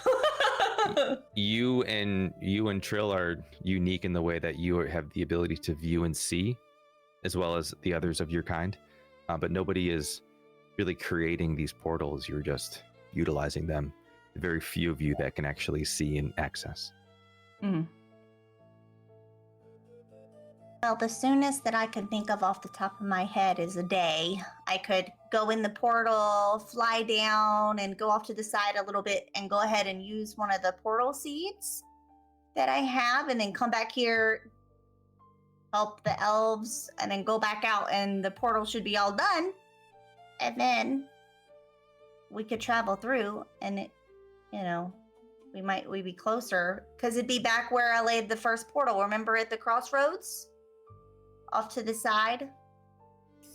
you and Trill are unique in the way that you have the ability to view and see, as well as the others of your kind. But nobody is really creating these portals. You're just utilizing them. Very few of you that can actually see and access. Mm. Well, the soonest that I can think of off the top of my head is a day. I could go in the portal, fly down, and go off to the side a little bit and go ahead and use one of the portal seeds that I have, and then come back here, help the elves, and then go back out, and the portal should be all done. And then we could travel through, and we'd be closer, because it'd be back where I laid the first portal. Remember at the crossroads? Off to the side?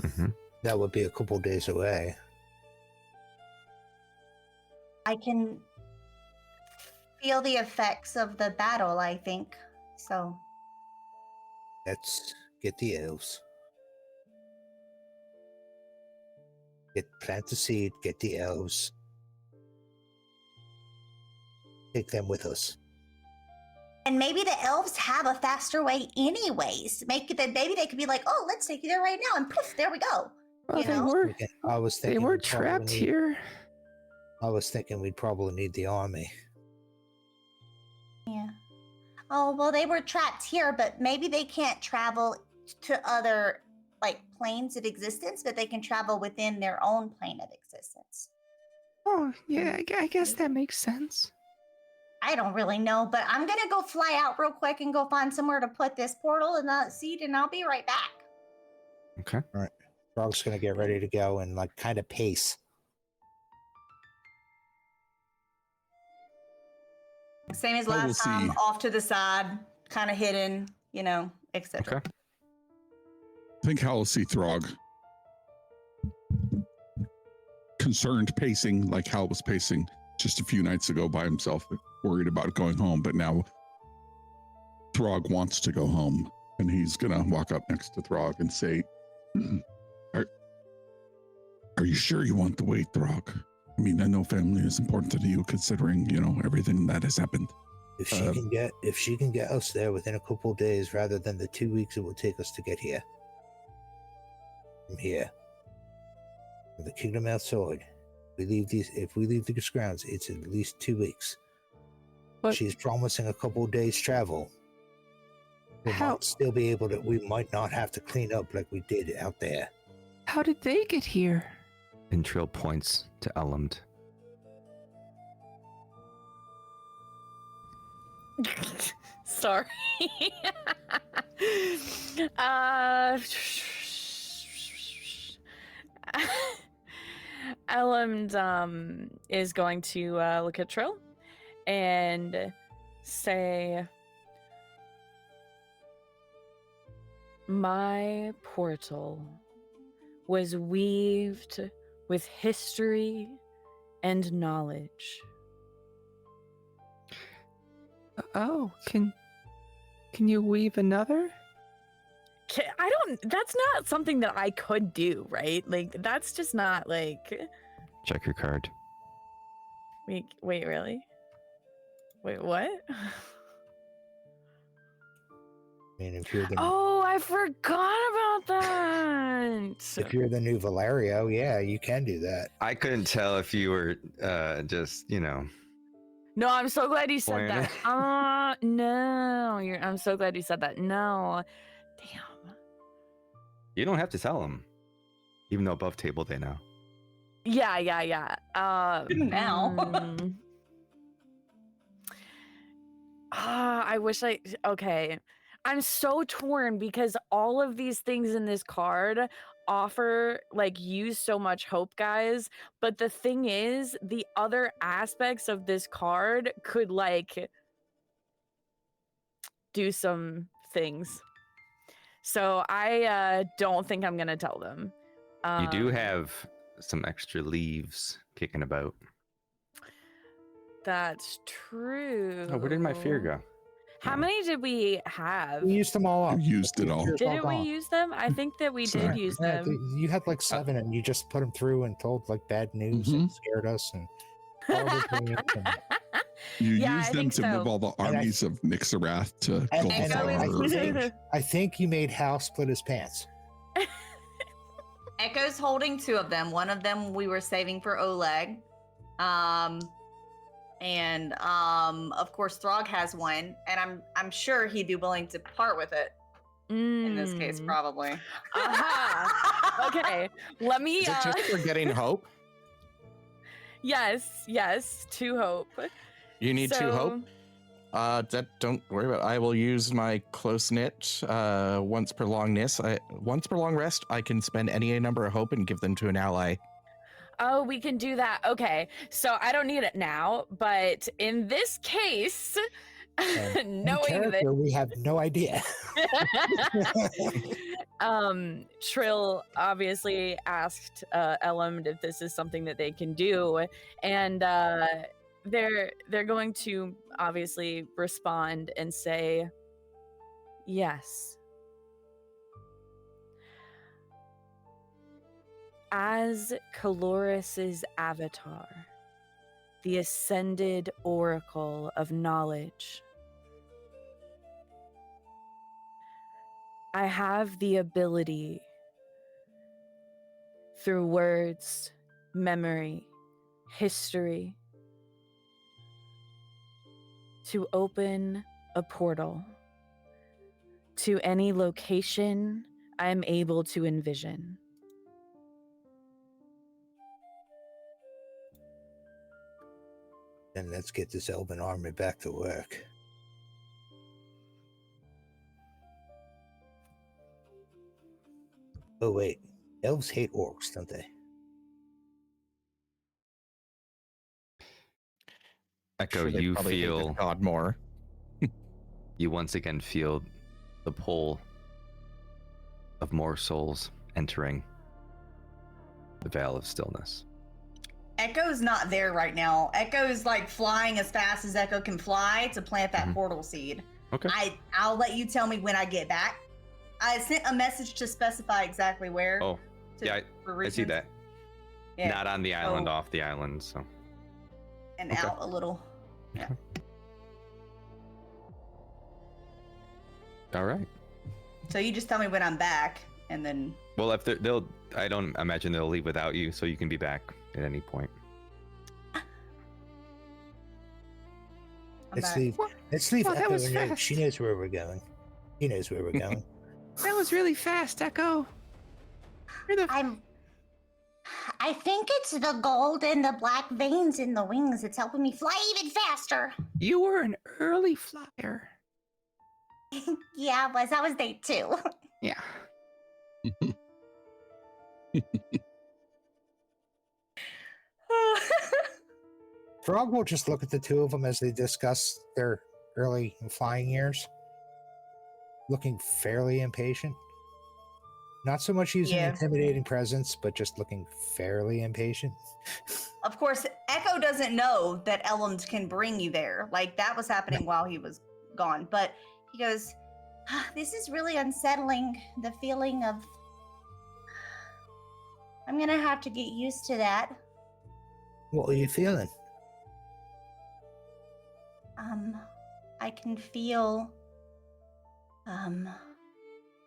Mm-hmm. That would be a couple days away. I can feel the effects of the battle, I think. So Let's get the elves. Plant the seed, get the elves. Take them with us. And maybe the elves have a faster way anyways. Maybe they could be like, oh, let's take you there right now, and poof, there we go. Well, I was thinking they were we'd probably trapped here. I was thinking we'd probably need the army. Yeah. Oh, well, they were trapped here, but maybe they can't travel to other, planes of existence, but they can travel within their own plane of existence. Oh, yeah, I guess that makes sense. I don't really know, but I'm gonna go fly out real quick and go find somewhere to put this portal and that seed, and I'll be right back. Okay. All right. Frog's gonna get ready to go and kind of pace. Same as I will last time, see. off to the side, kind of hidden, etc. Okay. I think Hal will see Throg. Concerned pacing like Hal was pacing just a few nights ago by himself, worried about going home. But now Throg wants to go home, and he's going to walk up next to Throg and say, are you sure you want to wait, Throg? I mean, I know family is important to you considering, everything that has happened. If she can get us there within a couple of days rather than the 2 weeks it will take us to get here. From here. From the kingdom outside. If we leave these grounds, it's at least 2 weeks. But she's promising a couple of days travel. We How- might still be able to, we might not have to clean up like we did out there. how did they get here? And Trill points to Ellumnd. Sorry. Ellumnd is going to look at Trill and say, "My portal was weaved with history and knowledge." Oh, can you weave another? That's not something that I could do, right? Like, that's just not like. Check your card. Wait, really? Wait, what? I mean, if you're the Oh, I forgot about that. if you're the new Valerio, yeah, you can do that. I couldn't tell if you were just, No, I'm so glad you said Pointing. that. No, I'm so glad you said that. No, damn. You don't have to tell them. Even though above table they know. Yeah. Now. I wish okay. I'm so torn because all of these things in this card offer use so much hope, guys. But the thing is, the other aspects of this card could do some things. So I don't think I'm gonna tell them. You do have some extra leaves kicking about. That's true. Oh, where did my fear go? How many did we have? We used them all up. You used it all. Yours all Didn't we gone. use them? I think that we did Sorry. use Yeah, them. you had 7 and you just put them through and told bad news Mm-hmm. and scared us and all the things and You Yeah, used I them think to move so. all the armies of Nixarath to And- go and before. I think you made Hal split his pants. Echo's holding 2 of them. One of them we were saving for Oleg. And of course Throg has one, and I'm sure he'd be willing to part with it in this case, probably. Aha. Okay, let me Is it just for getting hope? yes, 2 hope. You need 2 hope? Don't worry about it. I will use my close knit once per long rest. I can spend any number of hope and give them to an ally. Oh, we can do that. Okay, so I don't need it now, but in this case, In knowing that character, we have no idea. Trill obviously asked Ellumnd if this is something that they can do, and they're going to obviously respond and say yes. As Caloris's avatar, the ascended oracle of knowledge, I have the ability through words, memory, history, to open a portal to any location I am able to envision. And let's get this elven army back to work. Oh wait, elves hate orcs, don't they? Echo, Sure, they you probably hated feel God more. you once again feel the pull of more souls entering the Veil of Stillness. Echo's not there right now. Echo's like flying as fast as Echo can fly to plant that Mhm. portal seed. Okay. I'll let you tell me when I get back. I sent a message to specify exactly where. Oh, yeah, for I see reasons. that. Yeah. Not on the island, Oh. off the island, so. And Okay. out a little. Yeah. All right. So you just tell me when I'm back, and then. Well, if I don't imagine they'll leave without you, so you can be back at any point. I'm Let's back. leave. Let's leave Oh, that Echo was a note. fast. She knows where we're going. He knows where we're going. That was really fast, Echo. You're the I think it's the gold and the black veins in the wings that's helping me fly even faster. You were an early flyer. Yeah, I was day 2. Yeah. Frog will just look at the two of them as they discuss their early flying years, looking fairly impatient. Not so much using Yeah. intimidating presence, but just looking fairly impatient. Of course, Echo doesn't know that Ellumnd can bring you there. Like, that was happening while he was gone. But he goes, This is really unsettling. The feeling of. I'm gonna have to get used to that. What are you feeling? I can feel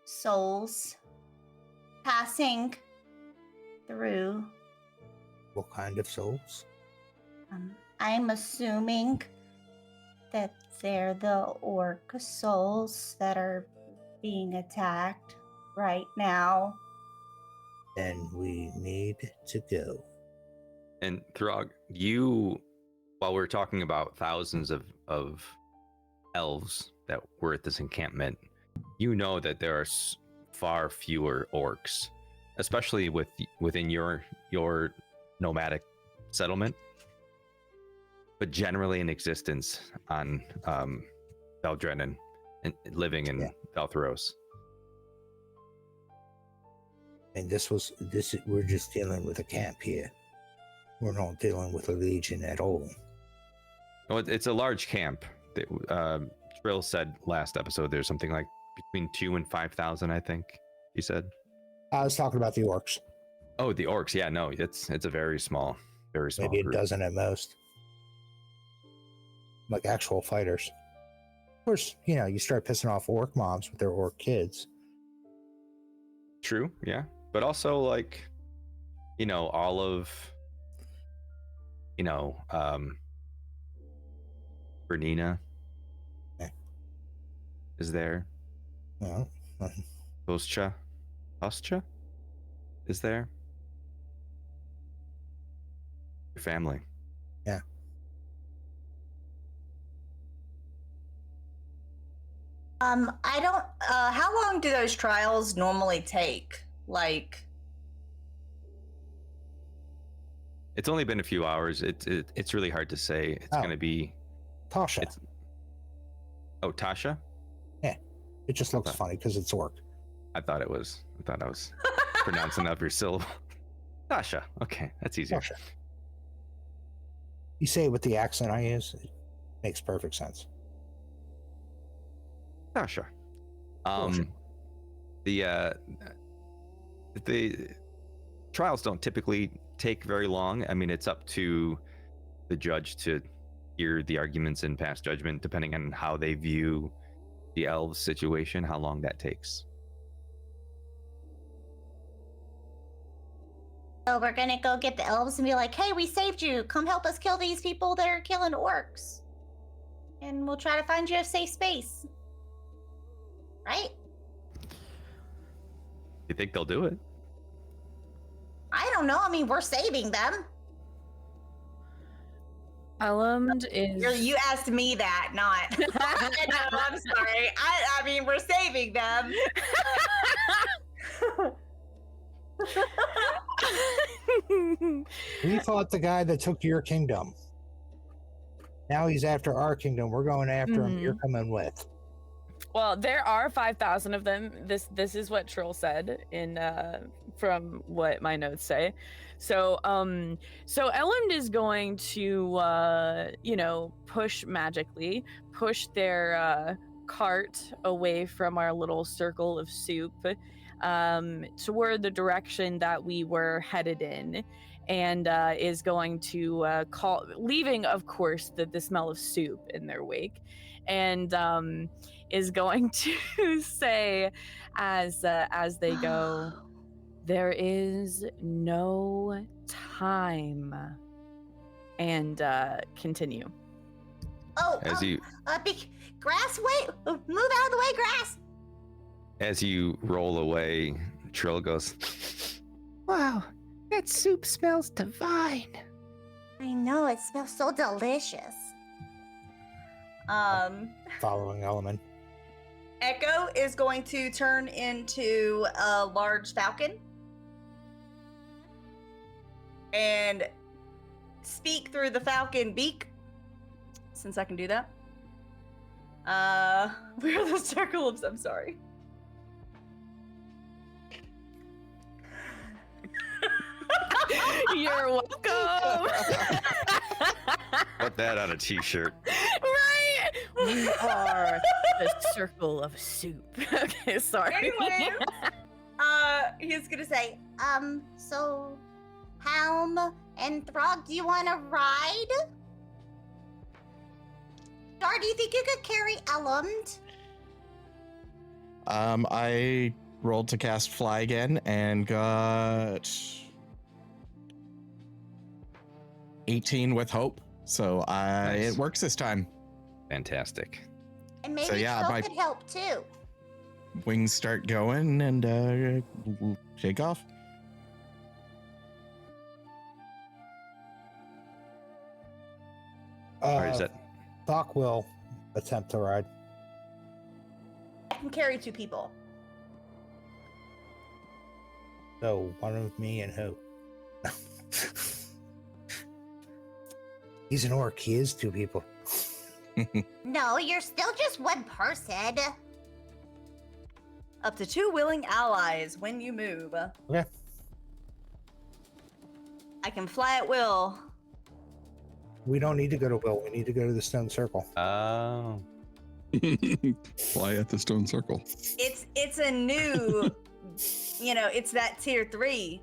souls passing through. What kind of souls? I'm assuming that they're the orc souls that are being attacked right now. Then we need to go. And Throg, while we're talking about thousands of elves that were at this encampment, you know that there are far fewer orcs, especially within your nomadic settlement, but generally in existence on Veldrennen and living in Valtheros. And we're just dealing with a camp here. We're not dealing with a legion at all. Well, it's a large camp. Trill said last episode there's something like between 2,000 and 5,000, I think he said. I was talking about the orcs. Oh, the orcs. Yeah, no, it's a very small Maybe a group. dozen at most. Like actual fighters. Of course, you start pissing off orc moms with their orc kids. True, yeah. But also, like, all of, Bernina is there. Well, Hostcha is there. Your family. Yeah. I don't. How long do those trials normally take? Like, It's only been a few hours. It's really hard to say. It's going to be Tasha. Tasha. It just looks funny because it's orc. I thought I was pronouncing every syllable. Tasha. Okay, that's easier. Tasha. You say it with the accent I use, it makes perfect sense. Tasha. The trials don't typically take very long. I mean, it's up to the judge to hear the arguments and pass judgment, depending on how they view the elves situation, how long that takes. So we're gonna go get the elves and be like, hey, we saved you. Come help us kill these people that are killing orcs. And we'll try to find you a safe space. Right? You think they'll do it? I don't know. I mean, we're saving them. Ellumnd is. you asked me that, not. No, I'm sorry. I mean, we're saving them. We fought the guy that took your kingdom. Now he's after our kingdom. We're going after him. You're coming with. Well, there are 5,000 of them. This is what Trill said in from what my notes say. So Ellumnd is going to push magically, push their cart away from our little circle of soup toward the direction that we were headed in, and is going to leaving, of course, the smell of soup in their wake, and is going to say as they go, there is no time, and continue. Grass, wait! Move out of the way, Grass! As you roll away, Trill goes, Wow, that soup smells divine. I know, it smells so delicious. Following Ellumnd. Echo is going to turn into a large falcon and speak through the falcon beak, since I can do that. Where are the circle of... I'm sorry. You're welcome. put that on a t-shirt. Right? We are the circle of soup. Okay, sorry. Anyway, he's gonna say, so Helm and Throg, do you want to ride? Dar, do you think you could carry Ellumnd? I rolled to cast fly again and got 18 with hope. So Nice. It works this time. Fantastic. And maybe So, yeah, Phil my- could help too. Wings start going and we'll take off. Or is that Doc will attempt to ride. I can carry 2 people. So one of me and who? He's an orc. He is 2 people. No, you're still just one person. Up to 2 willing allies when you move. Okay. I can fly at will. We don't need to go to Will. We need to go to the stone circle. Oh. Fly at the stone circle. It's a new, it's that tier 3.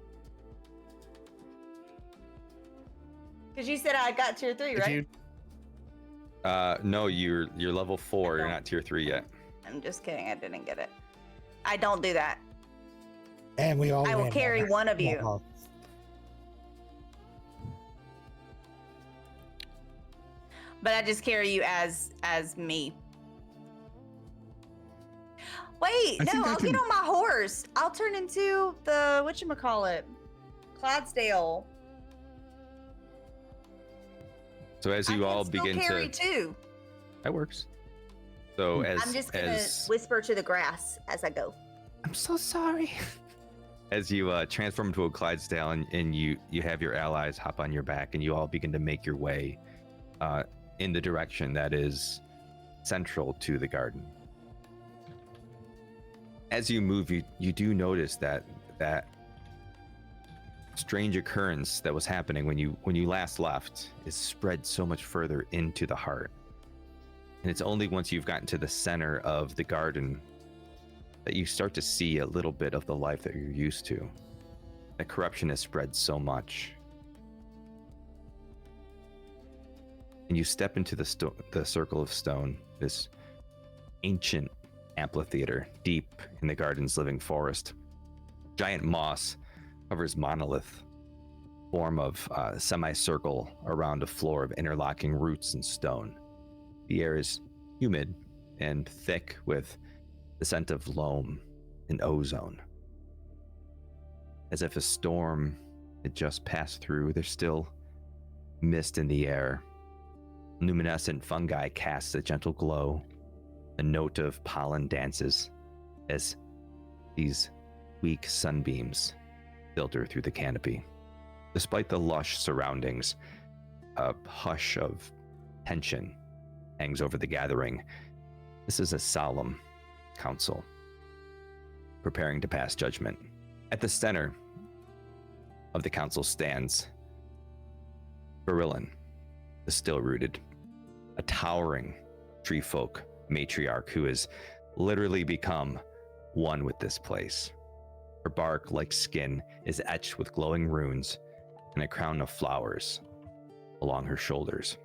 Because you said I got tier 3, Did right? you- No, you're level 4. You're not tier 3 yet. I'm just kidding. I didn't get it. I don't do that. And we all I will ran carry down. one of you. Uh-huh. But I just carry you as me. Wait, I no, think I I'll can- get on my horse. I'll turn into the whatchamacallit? Clydesdale. So as you all begin carry to, too. that works. So I'm just gonna whisper to the grass as I go. I'm so sorry. as you transform into a Clydesdale and you have your allies hop on your back and you all begin to make your way in the direction that is central to the garden. As you move, you do notice that strange occurrence that was happening when you last left is spread so much further into the heart. And it's only once you've gotten to the center of the garden that you start to see a little bit of the life that you're used to. The corruption has spread so much. And you step into the circle of stone, this ancient amphitheater deep in the garden's living forest. Giant moss covers monolith, form of semicircle around a floor of interlocking roots and stone. The air is humid and thick with the scent of loam and ozone. As if a storm had just passed through, there's still mist in the air. Luminescent fungi casts a gentle glow. A note of pollen dances as these weak sunbeams filter through the canopy. Despite the lush surroundings, a hush of Tension hangs over the gathering. This is a solemn council, preparing to pass judgment. At the center of the council stands Aer'yndor, the still-rooted, a towering tree folk matriarch who has literally become one with this place. Her bark, like skin, is etched with glowing runes, and a crown of flowers along her shoulders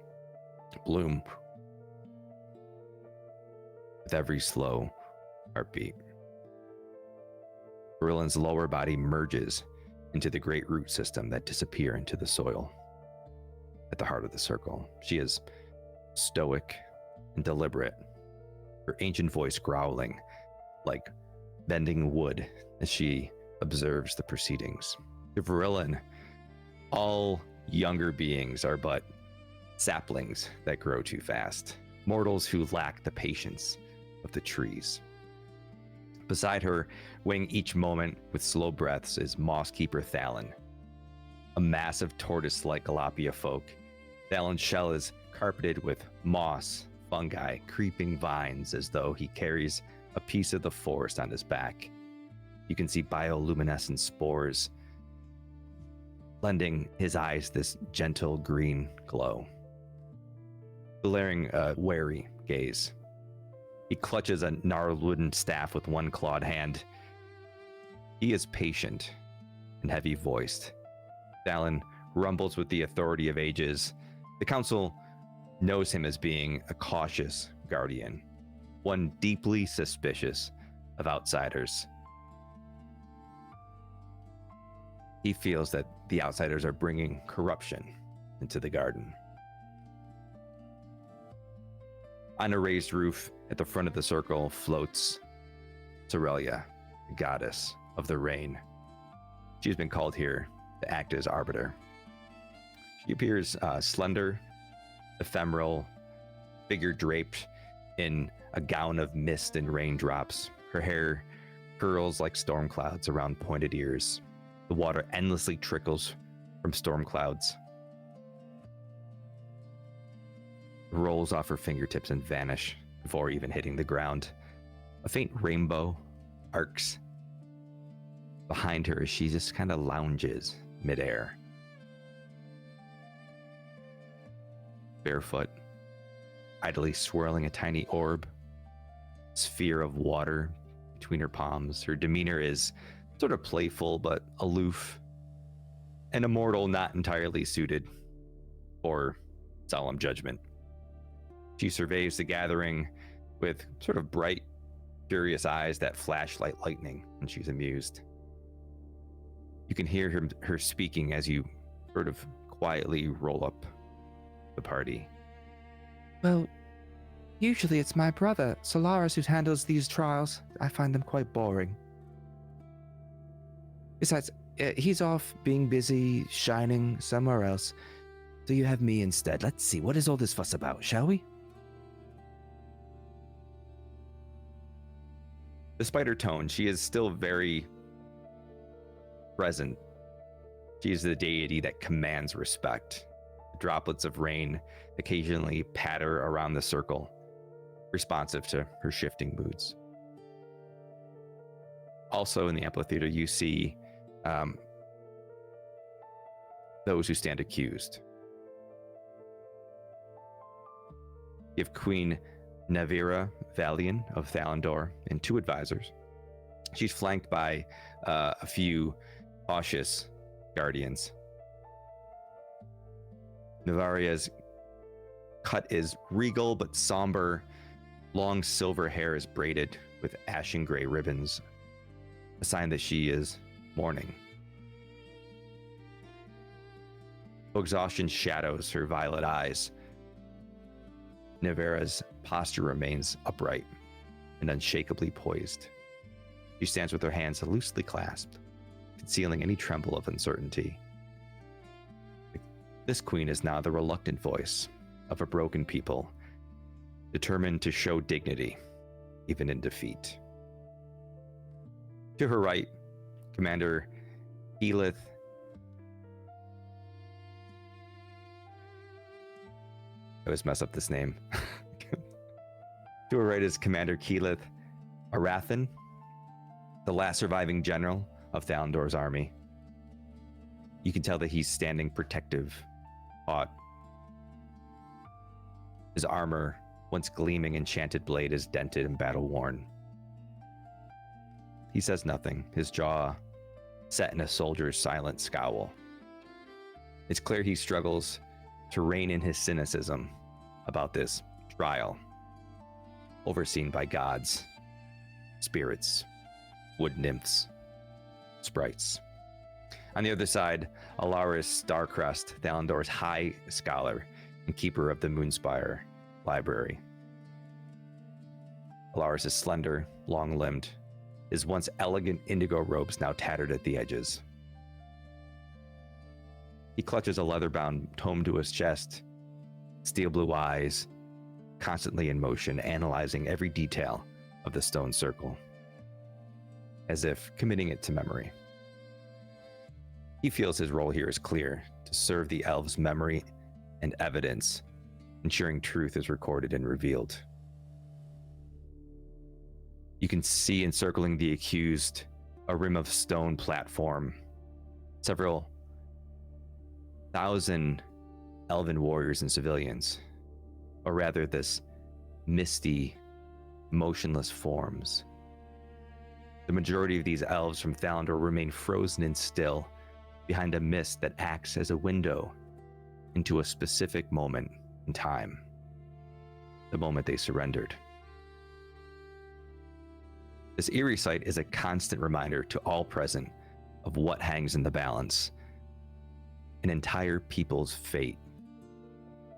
bloom with every slow heartbeat. Aer'yndor's lower body merges into the great root system that disappear into the soil. At the heart of the circle, she is stoic and deliberate, her ancient voice growling like bending wood as she observes the proceedings. To Aer'yndor, all younger beings are but saplings that grow too fast, mortals who lack the patience of the trees. Beside her, weighing each moment with slow breaths, is Mosskeeper Thalon, a massive tortoise-like Galapia folk. Thalon's shell is carpeted with moss, fungi, creeping vines, as though he carries a piece of the forest on his back. You can see bioluminescent spores lending his eyes this gentle green glow, glaring a wary gaze. He clutches a gnarled wooden staff with one clawed hand. He is patient and heavy-voiced. Thalon rumbles with the authority of ages. The council knows him as being a cautious guardian, one deeply suspicious of outsiders. He feels that the outsiders are bringing corruption into the garden. On a raised roof at the front of the circle floats Sorelia, the goddess of the rain. She's been called here to act as arbiter. She appears slender, ephemeral, figure draped in a gown of mist and raindrops. Her hair curls like storm clouds around pointed ears. The water endlessly trickles from storm clouds, rolls off her fingertips and vanish before even hitting the ground. A faint rainbow arcs behind her as she just kind of lounges midair. Barefoot, idly swirling a tiny orb, sphere of water between her palms. Her demeanor is sort of playful but aloof, an immortal not entirely suited for solemn judgment. She surveys the gathering with sort of bright, curious eyes that flash like lightning when she's amused. You can hear her speaking as you sort of quietly roll up the party. Well, usually it's my brother, Solaris, who handles these trials. I find them quite boring. Besides, he's off being busy, shining somewhere else. So you have me instead. Let's see, what is all this fuss about, shall we? Despite her tone, she is still very present. She is the deity that commands respect. Droplets of rain occasionally patter around the circle, responsive to her shifting moods. Also in the amphitheater, you see those who stand accused. You have Queen Navira Valian of Aer'yndor and 2 advisors. She's flanked by a few cautious guardians. Navaria's cut is regal but somber. Long silver hair is braided with ashen gray ribbons, a sign that she is mourning. Exhaustion shadows her violet eyes. Navera's posture remains upright and unshakably poised. She stands with her hands loosely clasped, concealing any tremble of uncertainty. This queen is now the reluctant voice of a broken people, determined to show dignity, even in defeat. To her right, Commander I always mess up this name. To her right is Commander Keyleth Arathan, the last surviving general of Aer'yndor's army. You can tell that he's standing protective, taut. His armor, once gleaming enchanted blade, is dented and battle-worn. He says nothing, his jaw set in a soldier's silent scowl. It's clear he struggles to rein in his cynicism about this trial, overseen by gods, spirits, wood nymphs, sprites. On the other side, Alaris Starcrest, Aer'yndor's high scholar and keeper of the Moonspire Library. Alaris is slender, long-limbed, his once elegant indigo robes now tattered at the edges. He clutches a leather-bound tome to his chest, steel blue eyes, constantly in motion, analyzing every detail of the stone circle, as if committing it to memory. He feels his role here is clear, to serve the elves' memory and evidence, ensuring truth is recorded and revealed. You can see encircling the accused a rim of stone platform, several thousand elven warriors and civilians, or rather this misty, motionless forms. The majority of these elves from Aer'yndor remain frozen and still behind a mist that acts as a window into a specific moment in time, the moment they surrendered. This eerie sight is a constant reminder to all present of what hangs in the balance: an entire people's fate,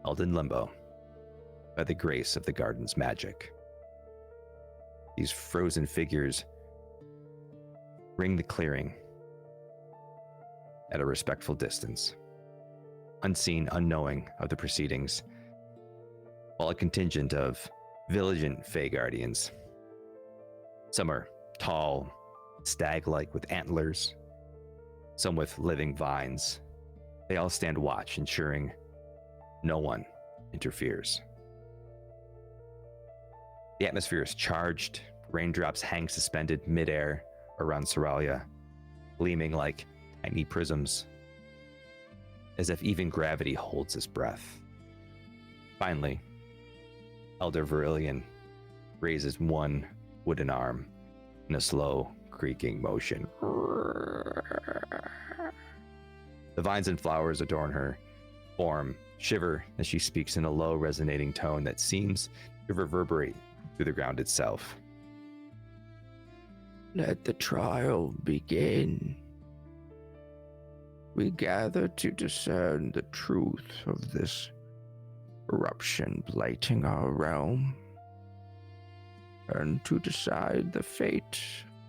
held in limbo by the grace of the garden's magic. These frozen figures ring the clearing at a respectful distance, unseen, unknowing of the proceedings, while a contingent of vigilant Fey Guardians. Some are tall, stag-like with antlers, some with living vines. They all stand watch, ensuring no one interferes. The atmosphere is charged, raindrops hang suspended midair around Soralia, gleaming like tiny prisms, as if even gravity holds its breath. Finally, Elder Virillion raises one wooden arm in a slow, creaking motion. The vines and flowers adorn her form shiver as she speaks in a low, resonating tone that seems to reverberate through the ground itself. Let the trial begin. We gather to discern the truth of this corruption blighting our realm, and to decide the fate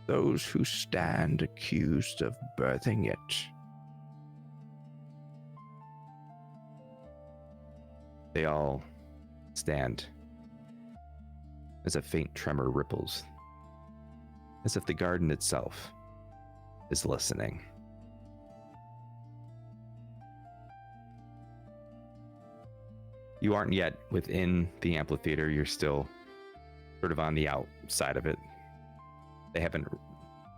of those who stand accused of birthing it. They all stand as a faint tremor ripples, as if the garden itself is listening. You aren't yet within the amphitheater, you're still sort of on the outside of it. They haven't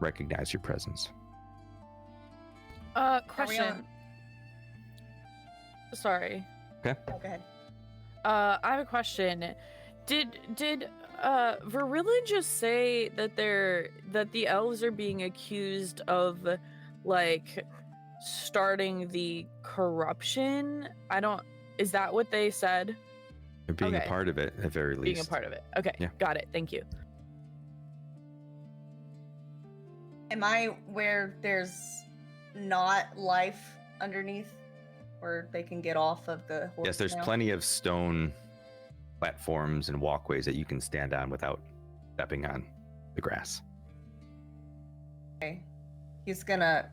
recognized your presence. Question. Sorry. Okay. Oh, go ahead. I have a question. Did Virillion just say that the elves are being accused of like starting the corruption? Is that what they said? Or being Okay. a part of it, at very least. Being a part of it. Okay. Yeah. Got it. Thank you. Am I where there's not life underneath, where they can get off of the horse? Yes, there's now? plenty of stone platforms and walkways that you can stand on without stepping on the grass. Okay. He's gonna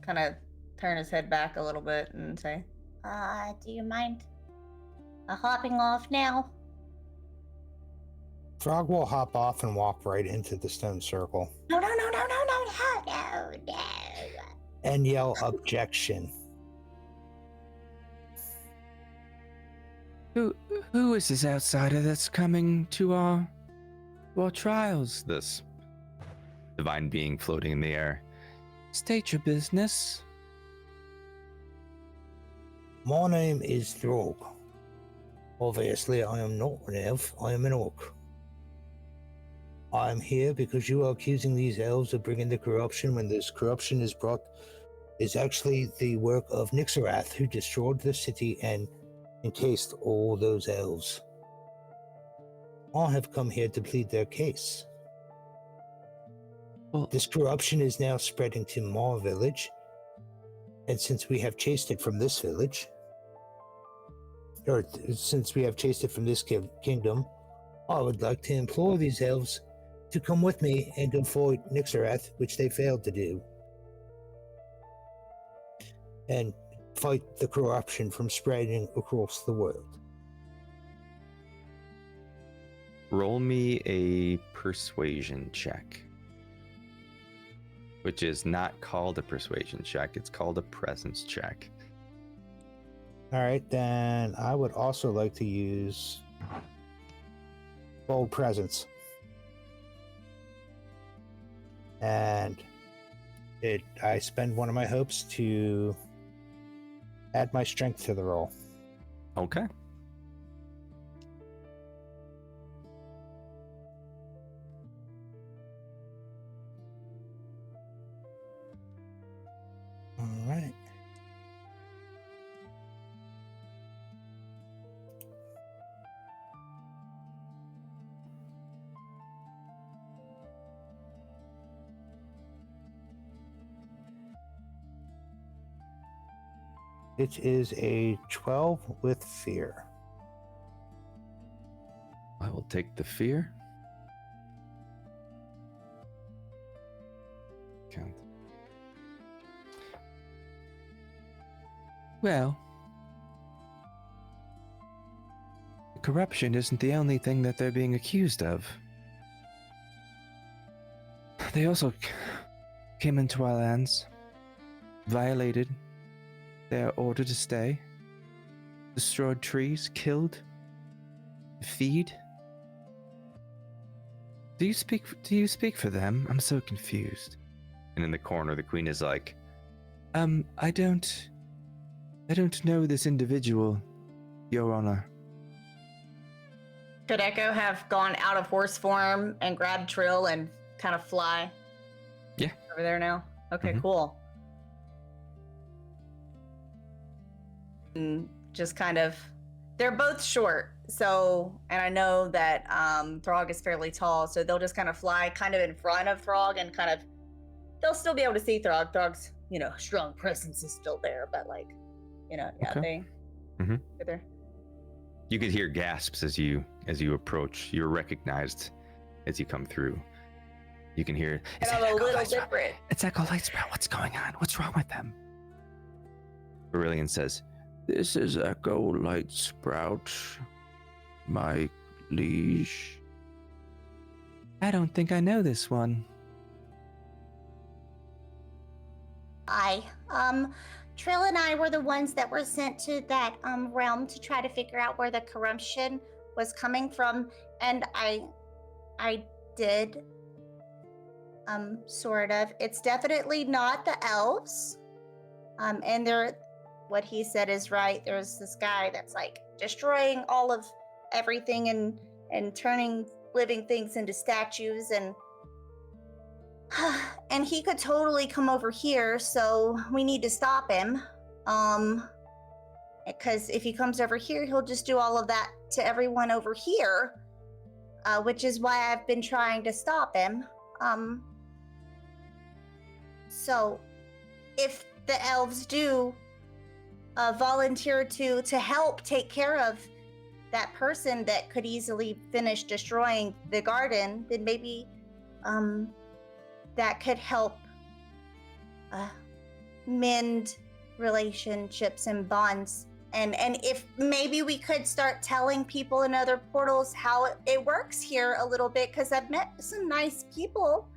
kind of turn his head back a little bit and say, Do you mind hopping off now? Frog will hop off and walk right into the stone circle No. and yell objection. Who is this outsider that's coming to our trials? This divine being floating in the air. State your business. My name is Throg. Obviously, I am not an elf, I am an orc. I am here because you are accusing these elves of bringing the corruption when this corruption is actually the work of Nixarath, who destroyed the city and encased all those elves. I have come here to plead their case. Well, This corruption is now spreading to my village, and since we have chased it from this village, since we have chased it from this kingdom, I would like to implore these elves to come with me and go fight Nixarath, which they failed to do, and fight the corruption from spreading across the world. Roll me a persuasion check. Which is not called a persuasion check, it's called a presence check. All right, then I would also like to use bold presence. And I spend one of my hopes to add my strength to the roll. Okay. All right. It is a 12 with fear. I will take the fear. Count. Well, corruption isn't the only thing that they're being accused of. They also came into our lands, violated their order to stay, destroyed trees, killed, feed. Do you speak for them? I'm so confused. And in the corner, the queen is like, I don't know this individual, Your Honor. Could Echo have gone out of horse form and grabbed Trill and kind of fly? Yeah. Over there now? Okay, Mhm. cool. And just kind of, they're both short, so, and I know that Throg is fairly tall, so they'll just kind of fly kind of in front of Throg and kind of, they'll still be able to see Throg. Throg's, strong presence is still there, but like, yeah, Okay. they, Mhm. they're there. you could hear gasps as you approach. You're recognized as you come through. You can hear, And I'm a little different. It's Echo Lightsprout. What's going on? What's wrong with them? Aurelian says, This is Echo Lightsprout, my liege. I don't think I know this one. Trill and I were the ones that were sent to that realm to try to figure out where the corruption was coming from, and I did sort of. It's definitely not the elves. And what he said is right. There's this guy that's like destroying all of everything and turning living things into statues, and he could totally come over here, so we need to stop him. Because if he comes over here, he'll just do all of that to everyone over here, which is why I've been trying to stop him. So if the elves do volunteer to help take care of that person that could easily finish destroying the garden, then maybe that could help mend relationships and bonds. And if maybe we could start telling people in other portals how it works here a little bit, because I've met some nice people.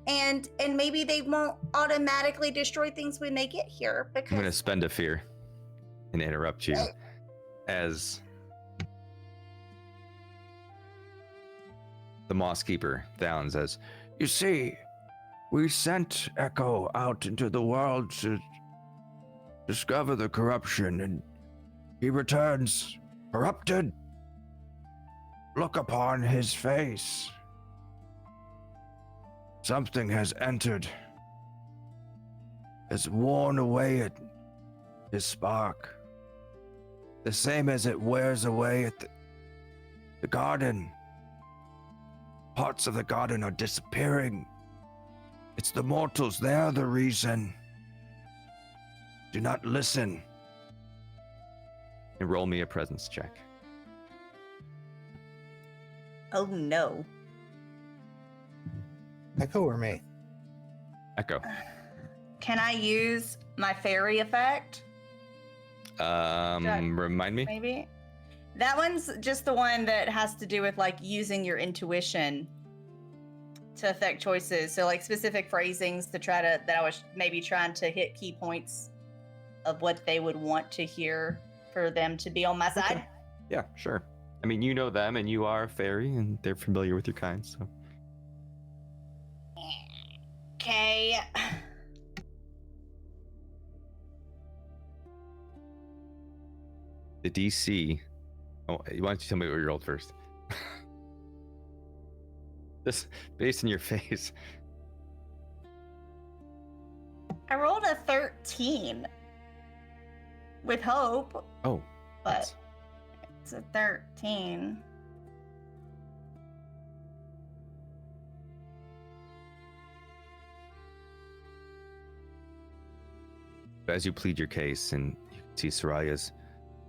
And maybe they won't automatically destroy things when they get here, because I'm going to spend a fear and interrupt you. as the Moss Keeper, Thalen, says, You see, we sent Echo out into the world to discover the corruption, and he returns corrupted. Look upon his face. Something has entered, has worn away his spark, the same as it wears away at the garden. Parts of the garden are disappearing. It's the mortals, they are the reason. Do not listen. and roll me a presence check. Oh no. Echo or me? Echo. Can I use my fairy effect? Remind me? Maybe. That one's just the one that has to do with like using your intuition to affect choices. So like specific phrasings to try to, that I was maybe trying to hit key points of what they would want to hear for them to be on my side. Okay. Yeah, sure. I mean, you know them and you are a fairy and they're familiar with your kind, so. Okay. The DC. Oh, why don't you tell me what you rolled first? Just based on your face. I rolled a 13 with hope, Oh. but nice. it's a 13. As you plead your case, and you can see Soraya's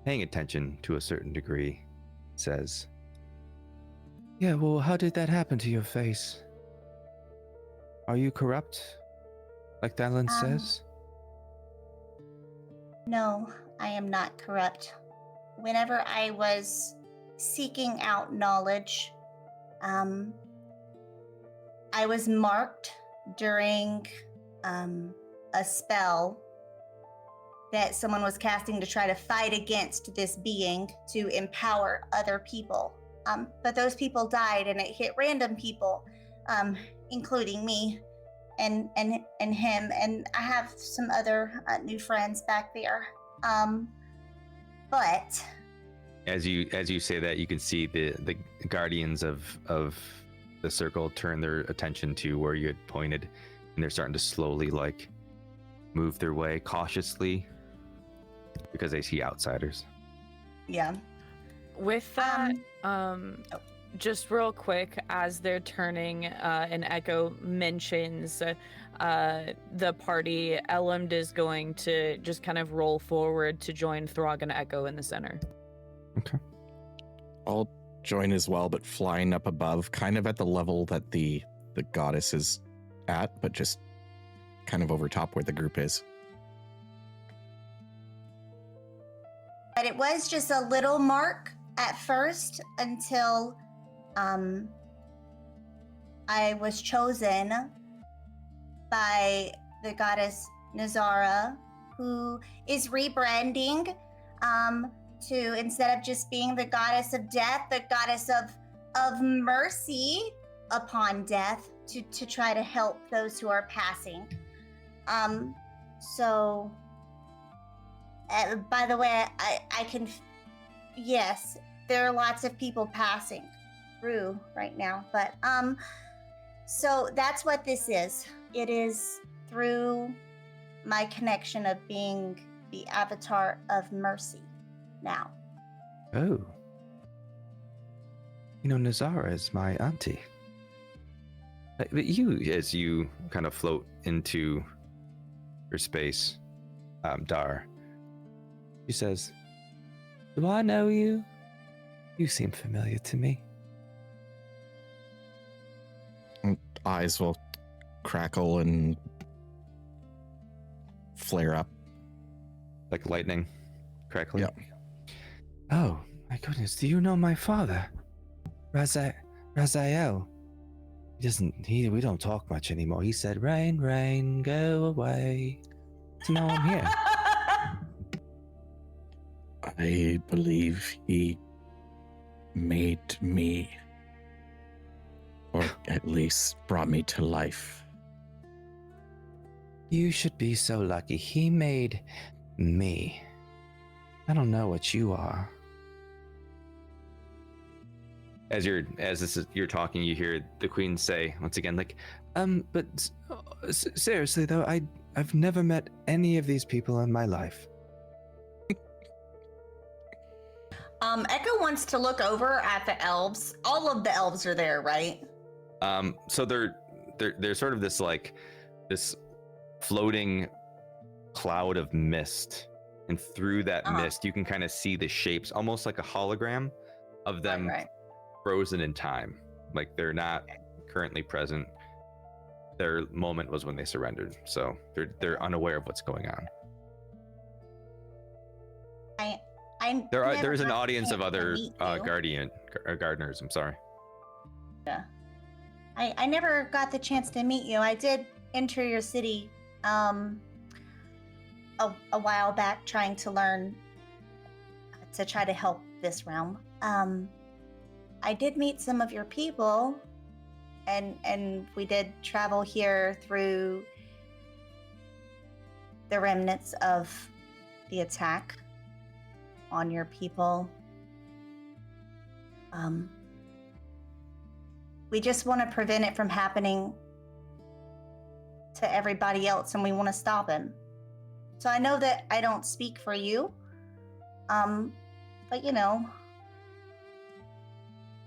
paying attention to a certain degree, says, Yeah, well, how did that happen to your face? Are you corrupt? Like Thalen says? No, I am not corrupt. Whenever I was seeking out knowledge, I was marked during a spell that someone was casting to try to fight against this being to empower other people. But those people died, and it hit random people, including me and him, and I have some other new friends back there. But as you say that, you can see the guardians of the circle turn their attention to where you had pointed, and they're starting to slowly like move their way cautiously because they see outsiders. Yeah. With that, just real quick, as they're turning, and Echo mentions the party, Ellumnd is going to just kind of roll forward to join Throg and Echo in the center. Okay. I'll join as well, but flying up above, kind of at the level that the goddess is at, but just kind of over top where the group is. But it was just a little mark at first until I was chosen by the goddess Nazara, who is rebranding to, instead of just being the goddess of death, the goddess of mercy upon death, to try to help those who are passing. So by the way, I can, yes, there are lots of people passing through right now, but so that's what this is. It is through my connection of being the avatar of mercy now. Oh. You know, Nazara is my auntie. But you, as you kind of float into your space, Dar, She says, Do I know you? You seem familiar to me. Eyes will crackle and flare up. like lightning crackling. Yep. Oh, my goodness. Do you know my father? Raziel. We don't talk much anymore. He said, Rain, rain, go away. So now I'm here. I believe he made me, or at least brought me to life. You should be so lucky. He made me. I don't know what you are. As you're talking, you hear the queen say once again, like, but seriously though, I've never met any of these people in my life. Echo wants to look over at the elves. All of the elves are there, right? So they're sort of this floating cloud of mist, and through that mist you can kind of see the shapes, almost like a hologram of them frozen in time. Like they're not currently present. Their moment was when they surrendered, so they're unaware of what's going on. There is an audience of other gardeners. I'm sorry. Yeah. I never got the chance to meet you. I did enter your city a while back, trying to learn to try to help this realm. I did meet some of your people, and we did travel here through the remnants of the attack on your people. We just want to prevent it from happening to everybody else, and we want to stop him. So I know that I don't speak for you, but you know,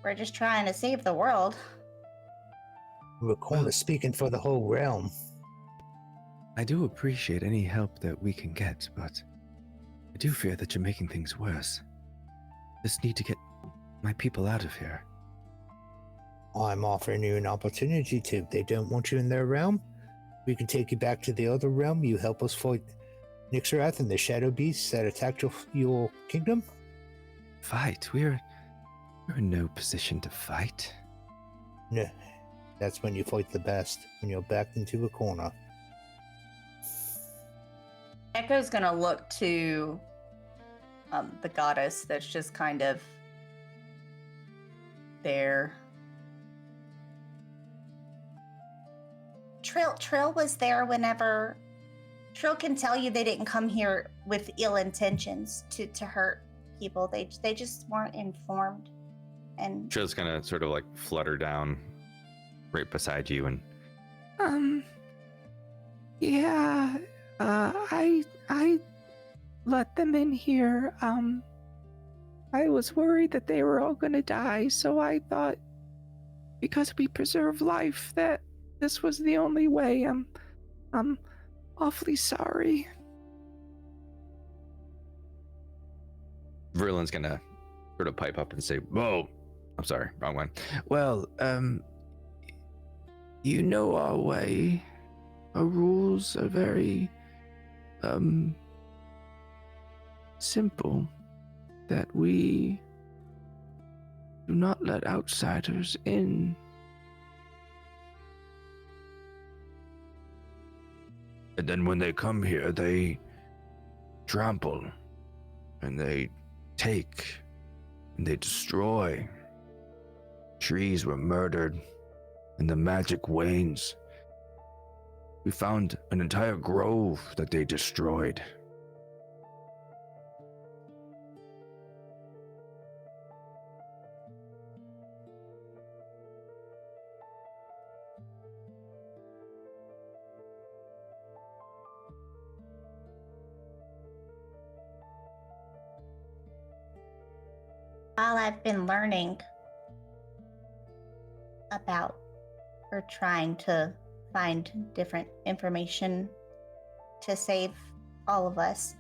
we're just trying to save the world. We're kind of speaking for the whole realm. I do appreciate any help that we can get, but I do fear that you're making things worse. Just need to get my people out of here. I'm offering you an opportunity to. If they don't want you in their realm, we can take you back to the other realm. You help us fight Nixarath and the shadow beasts that attacked your kingdom. Fight? We're in no position to fight. No, that's when you fight the best, when you're backed into a corner. Echo's gonna look to the goddess that's just kind of there. Trill was there whenever. Trill can tell you they didn't come here with ill intentions to hurt people. They just weren't informed. And Trill's gonna sort of like flutter down right beside you and yeah, I let them in here. I was worried that they were all gonna die, so I thought because we preserve life that this was the only way. I'm awfully sorry. Verlin's gonna sort of pipe up and say, "Whoa, I'm sorry, wrong one." Well, you know our way. Our rules are very, simple. That we do not let outsiders in. And then when they come here, they trample, and they take, and they destroy. Trees were murdered, and the magic wanes. We found an entire grove that they destroyed. while I've been learning about or trying to find different information to save all of us,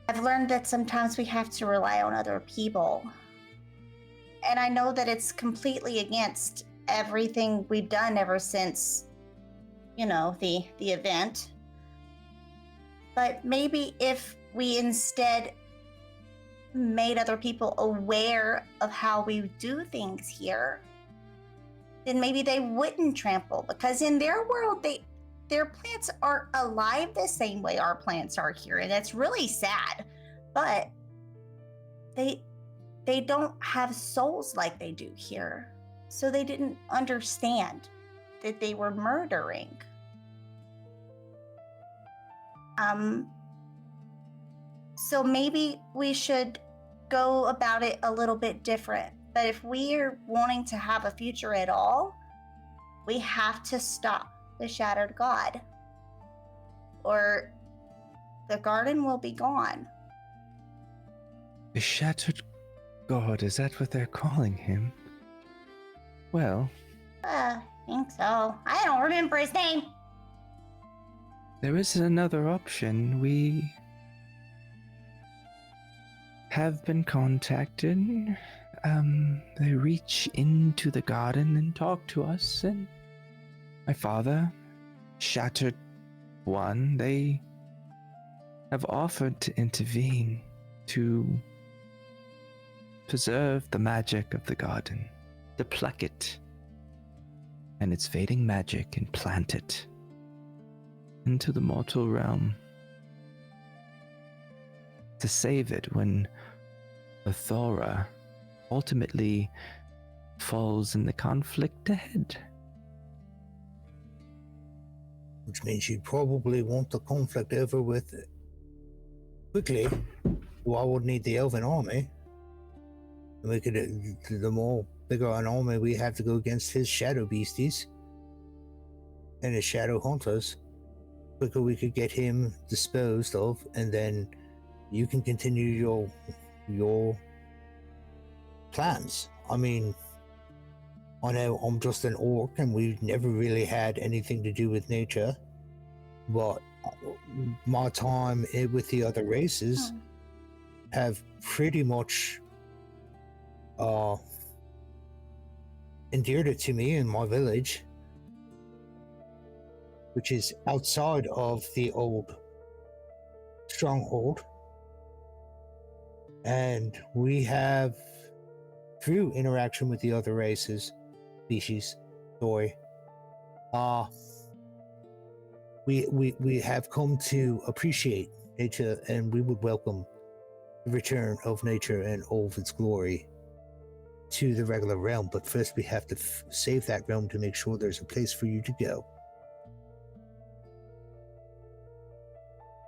I've learned that sometimes we have to rely on other people. And I know that it's completely against everything we've done ever since, you know, the event. But maybe if we instead made other people aware of how we do things here, then maybe they wouldn't trample, because in their world their plants aren't alive the same way our plants are here, and that's really sad. But they don't have souls like they do here. So they didn't understand that they were murdering. So maybe we should go about it a little bit different. But if we are wanting to have a future at all, we have to stop the Shattered God, or the garden will be gone. The Shattered God, is that what they're calling him? Well, I think so. I don't remember his name. there is another option. We have been contacted. They reach into the garden and talk to us, and my father, Shattered One, they have offered to intervene to preserve the magic of the garden, to pluck it and its fading magic and plant it into the mortal realm, to save it when Athora ultimately falls in the conflict ahead. Which means you'd probably want the conflict over with quickly. Well, I would need the elven army. And we could, the more bigger an army we have to go against his shadow beasties and his shadow hunters, quicker we could get him disposed of, and then you can continue your plans. I mean, I know I'm just an orc and we've never really had anything to do with nature, but my time with the other races have pretty much endeared it to me in my village, which is outside of the old stronghold. And we have, through interaction with the other races, species, we have come to appreciate nature, and we would welcome the return of nature and all of its glory to the regular realm. But first we have to save that realm to make sure there's a place for you to go.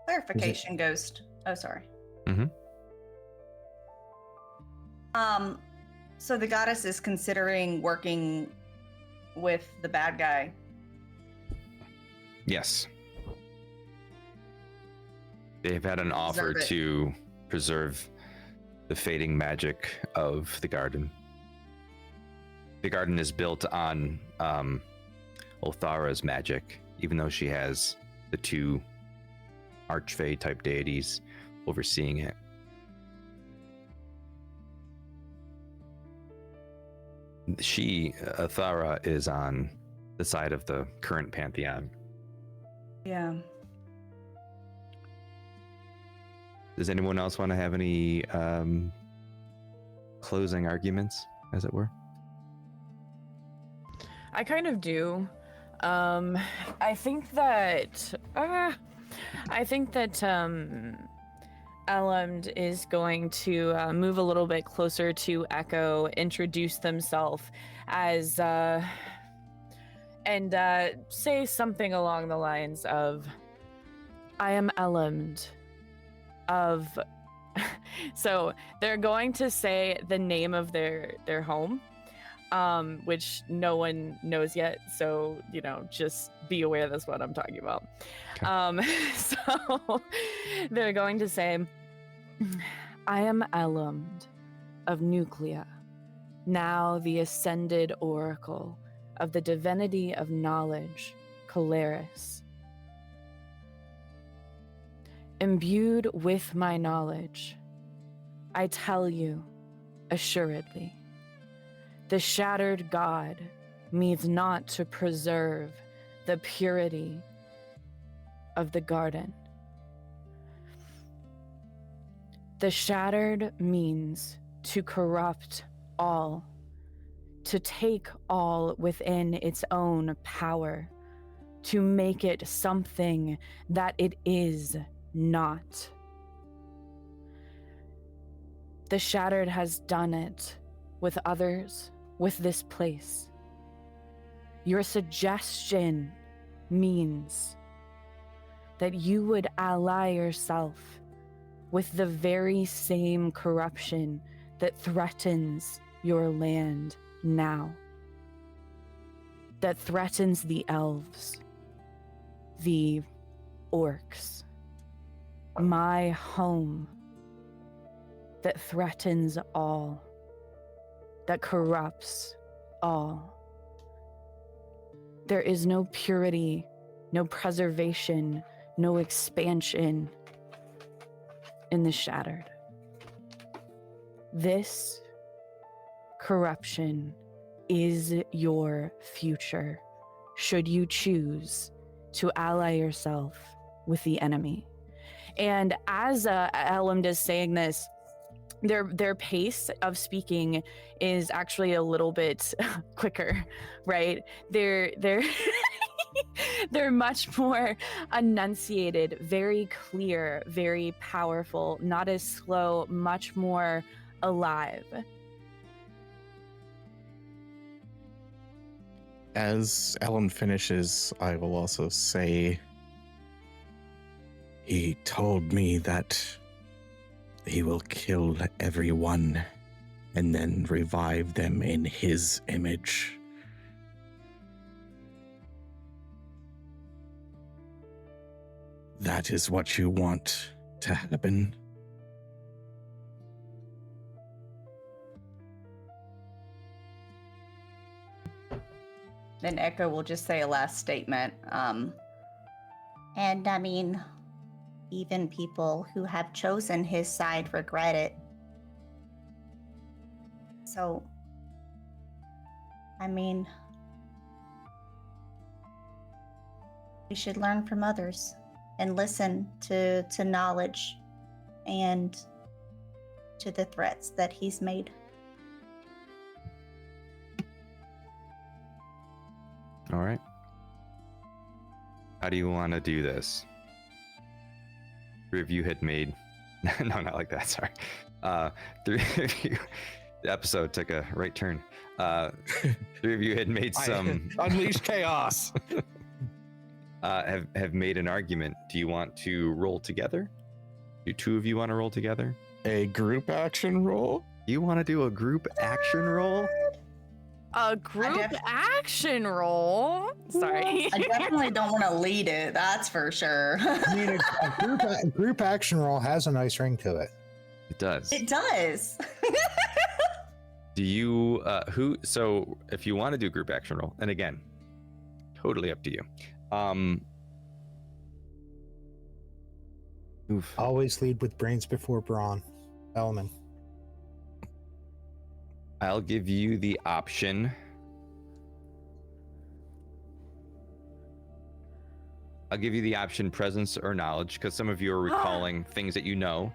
Clarification, Ghost. Oh, sorry. Mm-hmm. So the goddess is considering working with the bad guy. Yes. They've had an offer to preserve the fading magic of the garden. The garden is built on Othara's magic, even though she has the two archfey type deities overseeing it. Athara, is on the side of the current pantheon. Yeah. Does anyone else want to have any closing arguments, as it were? I kind of do. I think that Ellumnd is going to move a little bit closer to Echo, introduce themselves as and say something along the lines of, "I am Ellumnd of." So they're going to say the name of their home, which no one knows yet. So, just be aware that's what I'm talking about. Okay. So they're going to say, "I am Ellumnd of Nuclea, now the ascended oracle of the divinity of knowledge, Caleris. Imbued with my knowledge, I tell you, assuredly, the Shattered God means not to preserve the purity of the garden. The Shattered means to corrupt all, to take all within its own power, to make it something that it is not. The Shattered has done it with others, with this place. Your suggestion means that you would ally yourself with the very same corruption that threatens your land now, that threatens the elves, the orcs, my home, that threatens all, that corrupts all. There is no purity, no preservation, no expansion in the Shattered. This corruption is your future, should you choose to ally yourself with the enemy. And as Ellumnd is saying this, their pace of speaking is actually a little bit quicker, right? They're they're much more enunciated, very clear, very powerful, not as slow, much more alive. As Ellumnd finishes, I will also say, he told me that he will kill everyone and then revive them in his image. That is what you want to happen. Then Echo will just say a last statement. And I mean, even people who have chosen his side regret it. So, I mean, we should learn from others and listen to knowledge and to the threats that he's made. All right. How do you want to do this? Three of you had made... no, not like that, sorry. Three of you... The episode took a right turn. Three of you had made some... Unleash chaos! have made an argument. Do you want to roll together? Do two of you want to roll together? A group action roll? You want to do a group action roll? A group action roll? Sorry. I definitely don't want to lead it, that's for sure. I mean, a group action roll has a nice ring to it. It does. It does. Do you, so if you want to do a group action roll, and again, totally up to you. Always lead with brains before brawn. Ellumnd. I'll give you the option. I'll give you the option presence or knowledge, because some of you are recalling things that you know.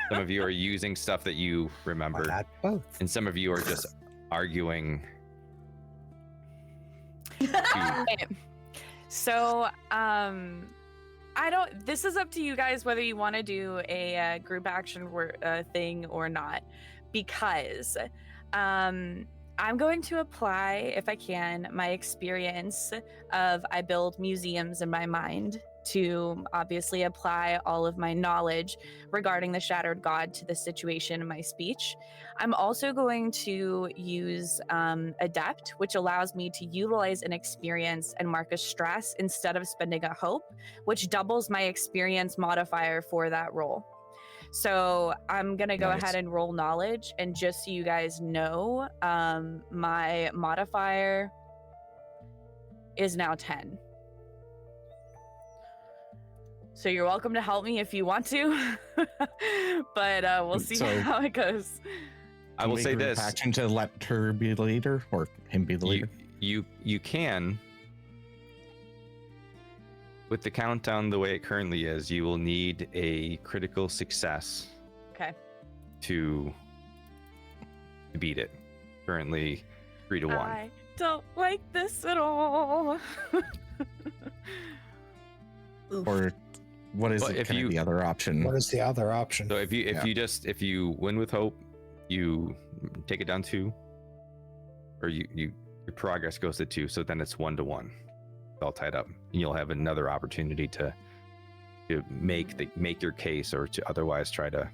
Some of you are using stuff that you remembered. Why not both? And some of you are just arguing. Okay. So, this is up to you guys whether you want to do a group action thing or not, because I'm going to apply, if I can, my experience of I build museums in my mind to obviously apply all of my knowledge regarding the Shattered God to the situation in my speech. I'm also going to use Adept, which allows me to utilize an experience and mark a stress instead of spending a hope, which doubles my experience modifier for that roll. So I'm going to go ahead and roll knowledge, and just so you guys know, my modifier is now 10. So you're welcome to help me if you want to, but we'll see how it goes. I will say this. Action to let her be the leader or him be the leader? You can. With the countdown the way it currently is, you will need a critical success. Okay. To beat it. Currently 3-1. I don't like this at all. Oof. Or what is But if kind of you- the other option? What is the other option? So if Yeah. you win with hope, you take it down 2, or your progress goes to 2. So then it's 1-1, all tied up, and you'll have another opportunity to make your case, or to otherwise try to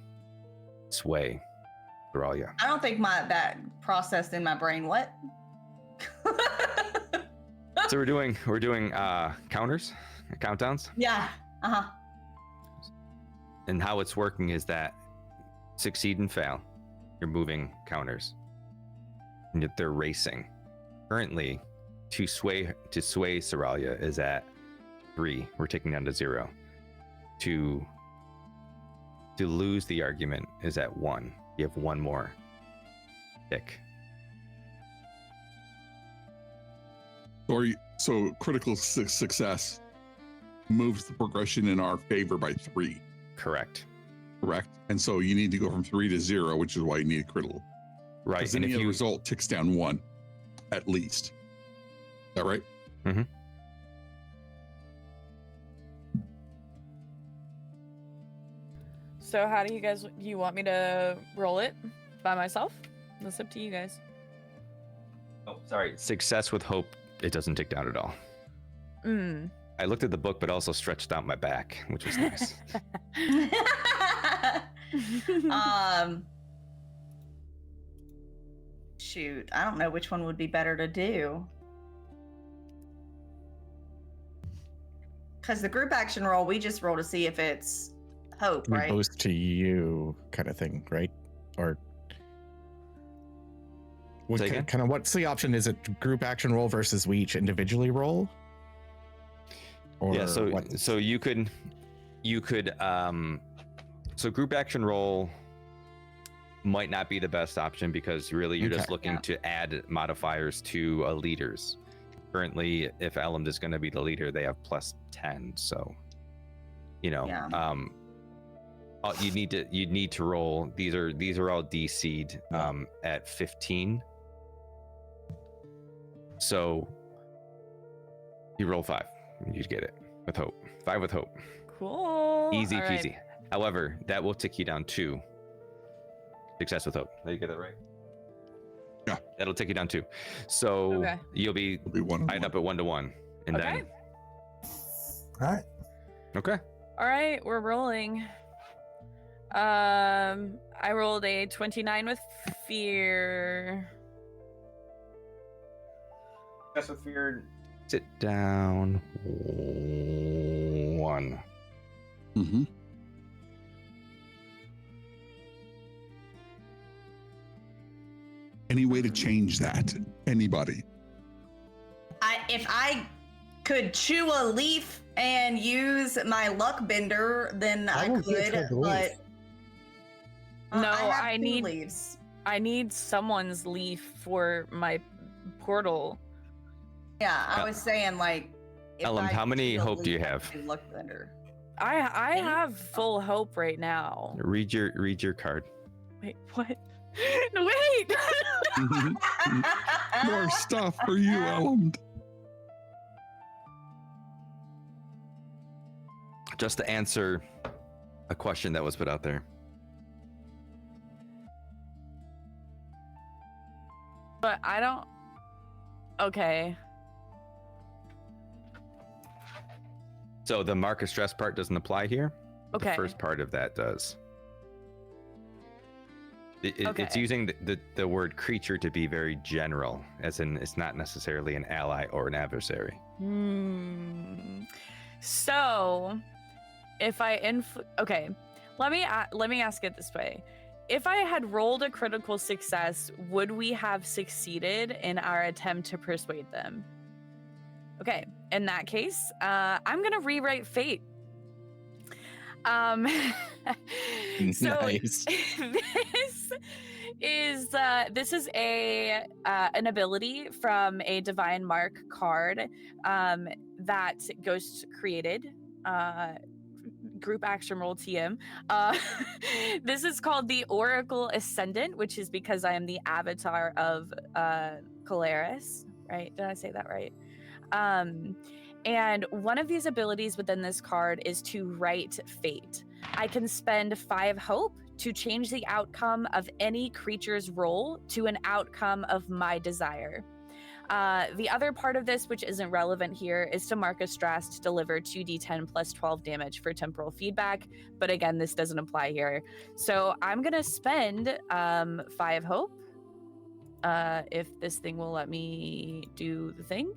sway Theralia. I don't think that processed in my brain. What? So we're doing counters, countdowns, Yeah. Uh-huh. and how it's working is that succeed and fail, you're moving counters, and yet they're racing. Currently, to sway Theralia is at 3. We're taking down to 0. To lose the argument is at 1. You have 1 more tick. So critical success moves the progression in our favor by 3. Correct. Correct. And so you need to go from 3 to 0, which is why you need a critical. Right. Because And any if other you result ticks down 1, at least. Is that right? Mm-hmm. So how do you want me to roll it by myself? That's up to you guys. Oh, sorry. Success with hope, it doesn't tick down at all. I looked at the book, but also stretched out my back, which was nice. Shoot, I don't know which one would be better to do. Because the group action roll, we just roll to see if it's hope, We right? boost to you kind of thing, right? Or what Say again? kind of what's the option? Is it group action roll versus we each individually roll? Or Yeah, so what? so you could so group action roll might not be the best option, because really you're just Okay. looking to add modifiers to leaders. Currently, if Ellumnd is going to be the leader, they have +10, so Yeah. you need to roll. These are all DC'd at 15. So you roll 5, you get it with hope. 5 with hope. Cool. Easy All right. peasy. However, that will tick you down 2. Success with hope. Did you get that right? Yeah. That'll tick you down 2. So Okay. you'll be It'll be 1 tied up at 1-1, and Okay. All right. then okay. All right, we're rolling. I rolled a 29 with fear. Success with fear. Sit down. 1. Mm-hmm. Any way to change that? Anybody? If I could chew a leaf and use my luck bender, then I will give could. her the But leaf. No, have I 2 need- leaves. I need someone's leaf for my portal. Yeah, I was saying like. if Ellumnd, I how many chew a hope do you leaf, I have? could do luck bender. I Any? have full hope right now. Read your card. Wait, what? No, wait. More stuff for you, Ellumnd. Just to answer a question that was put out there. But I don't. Okay. So the mark of stress part doesn't apply here. Okay. The first part of that does. It's Okay. using the word creature to be very general, as in it's not necessarily an ally or an adversary. So, if I okay, let me ask it this way: if I had rolled a critical success, would we have succeeded in our attempt to persuade them? Okay, in that case, I'm gonna rewrite fate. So Nice. this is an ability from a divine mark card that Ghost created. Group action roll TM. This is called the Oracle Ascendant, which is because I am the avatar of Calaris. Right? Did I say that right? And one of these abilities within this card is to write fate. I can spend 5 hope to change the outcome of any creature's roll to an outcome of my desire. The other part of this, which isn't relevant here, is to mark a stress to deliver 2d10 plus 12 damage for temporal feedback. But again, this doesn't apply here. So I'm going to spend 5 hope, if this thing will let me do the thing.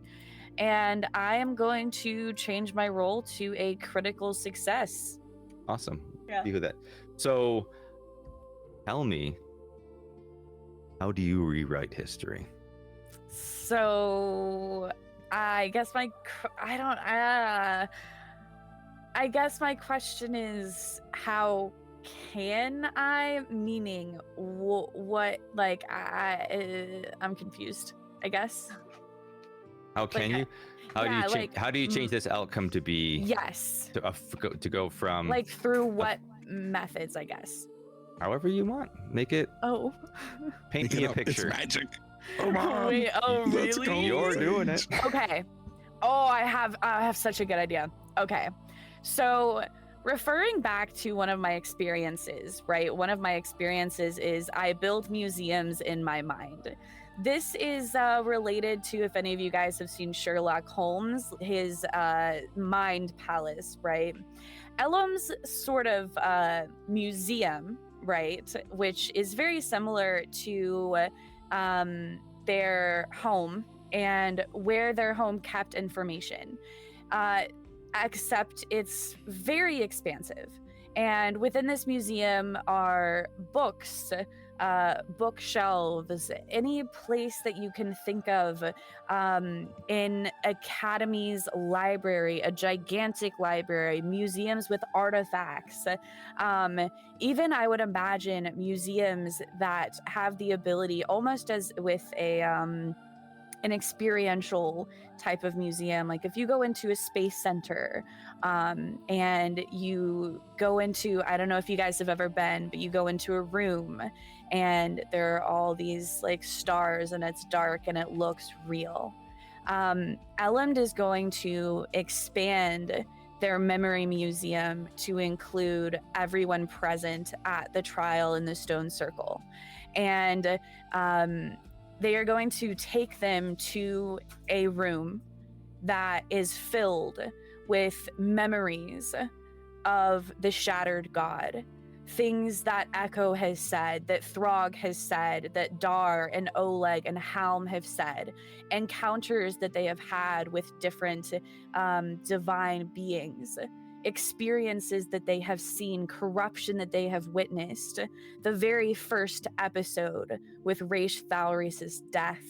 And I am going to change my roll to a critical success. Awesome. Yeah. See who that. So, tell me, how do you rewrite history? So I guess my question is, how can I? Meaning what? Like I'm confused, I guess. How can Like, you? How do yeah, you change? like, How do you change this outcome to be? Yes. To go from Like through what methods, I guess. however you want. Make it. Oh. Paint Make me it a up. picture. It's magic. Come on. Wait, oh Let's really? go. You're doing it. Okay. Oh, I have such a good idea. Okay. So, referring back to one of my experiences, right? One of my experiences is I build museums in my mind. This is related to, if any of you guys have seen Sherlock Holmes, his mind palace, right? Ellumnd's sort of museum, right? Which is very similar to their home and where their home kept information, except it's very expansive. And within this museum are books, bookshelves, any place that you can think of, in Academy's library, a gigantic library, museums with artifacts, even I would imagine museums that have the ability, almost as with an experiential type of museum. Like if you go into a space center and you go into, I don't know if you guys have ever been, but you go into a room and there are all these like stars and it's dark and it looks real. Ellumnd is going to expand their memory museum to include everyone present at the trial in the stone circle. And they are going to take them to a room that is filled with memories of the shattered god. Things that Echo has said, that Throg has said, that Dar and Oleg and Halm have said, encounters that they have had with different divine beings, experiences that they have seen, corruption that they have witnessed, the very first episode with Raish Thalris's death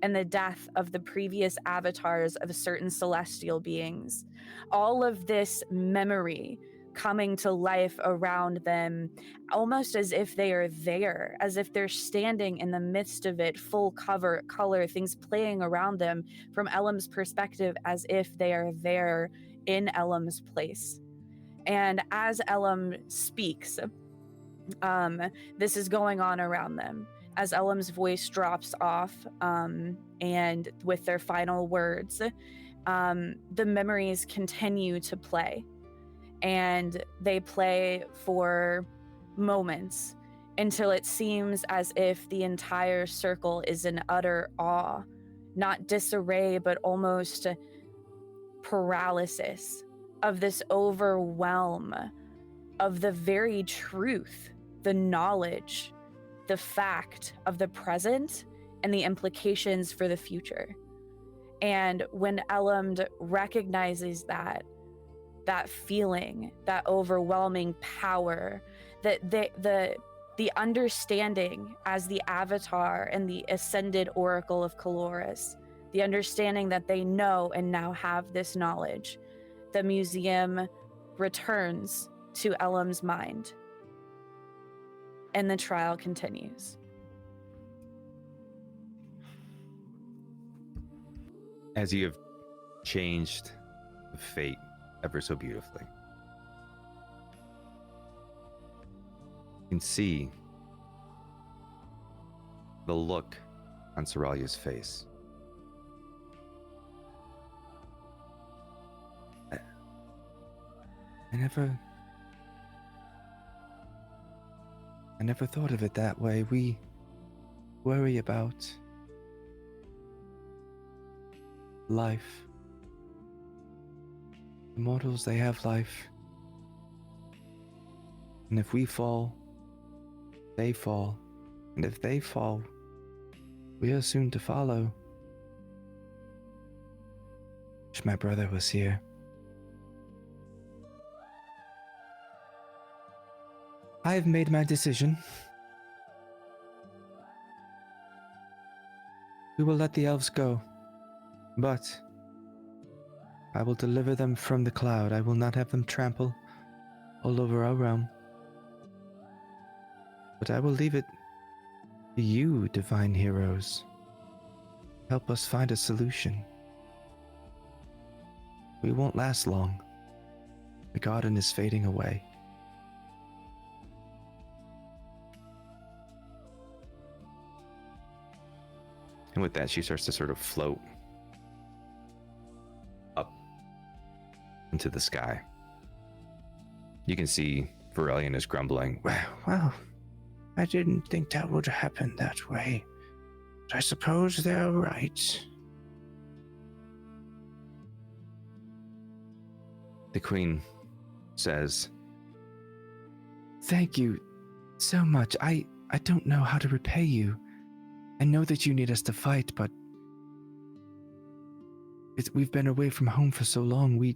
and the death of the previous avatars of certain celestial beings. All of this memory coming to life around them, almost as if they are there, as if they're standing in the midst of it, full color, things playing around them from Ellumnd's perspective, as if they are there in Ellumnd's place. And as Ellumnd speaks, this is going on around them. As Ellumnd's voice drops off, and with their final words, the memories continue to play. And they play for moments until it seems as if the entire circle is in utter awe, not disarray, but almost paralysis of this overwhelm of the very truth, the knowledge, the fact of the present and the implications for the future. And when Ellumnd recognizes that feeling, that overwhelming power, that the understanding as the avatar and the ascended oracle of Caloris, the understanding that they know and now have this knowledge, the museum returns to Ellumnd's mind. And the trial continues. As you have changed fate ever so beautifully, you can see the look on Soralia's face. I never thought of it that way. We worry about life. Immortals, they have life. And if we fall, they fall. And if they fall, we are soon to follow. Wish my brother was here. I have made my decision. We will let the elves go, but I will deliver them from the cloud. I will not have them trample all over our realm. But I will leave it to you, divine heroes. Help us find a solution. We won't last long. The garden is fading away. And with that, she starts to sort of float up into the sky. You can see Varelian is grumbling. Well, I didn't think that would happen that way. But I suppose they're right. The queen says, "Thank you so much. I don't know how to repay you. I know that you need us to fight, but we've been away from home for so long. We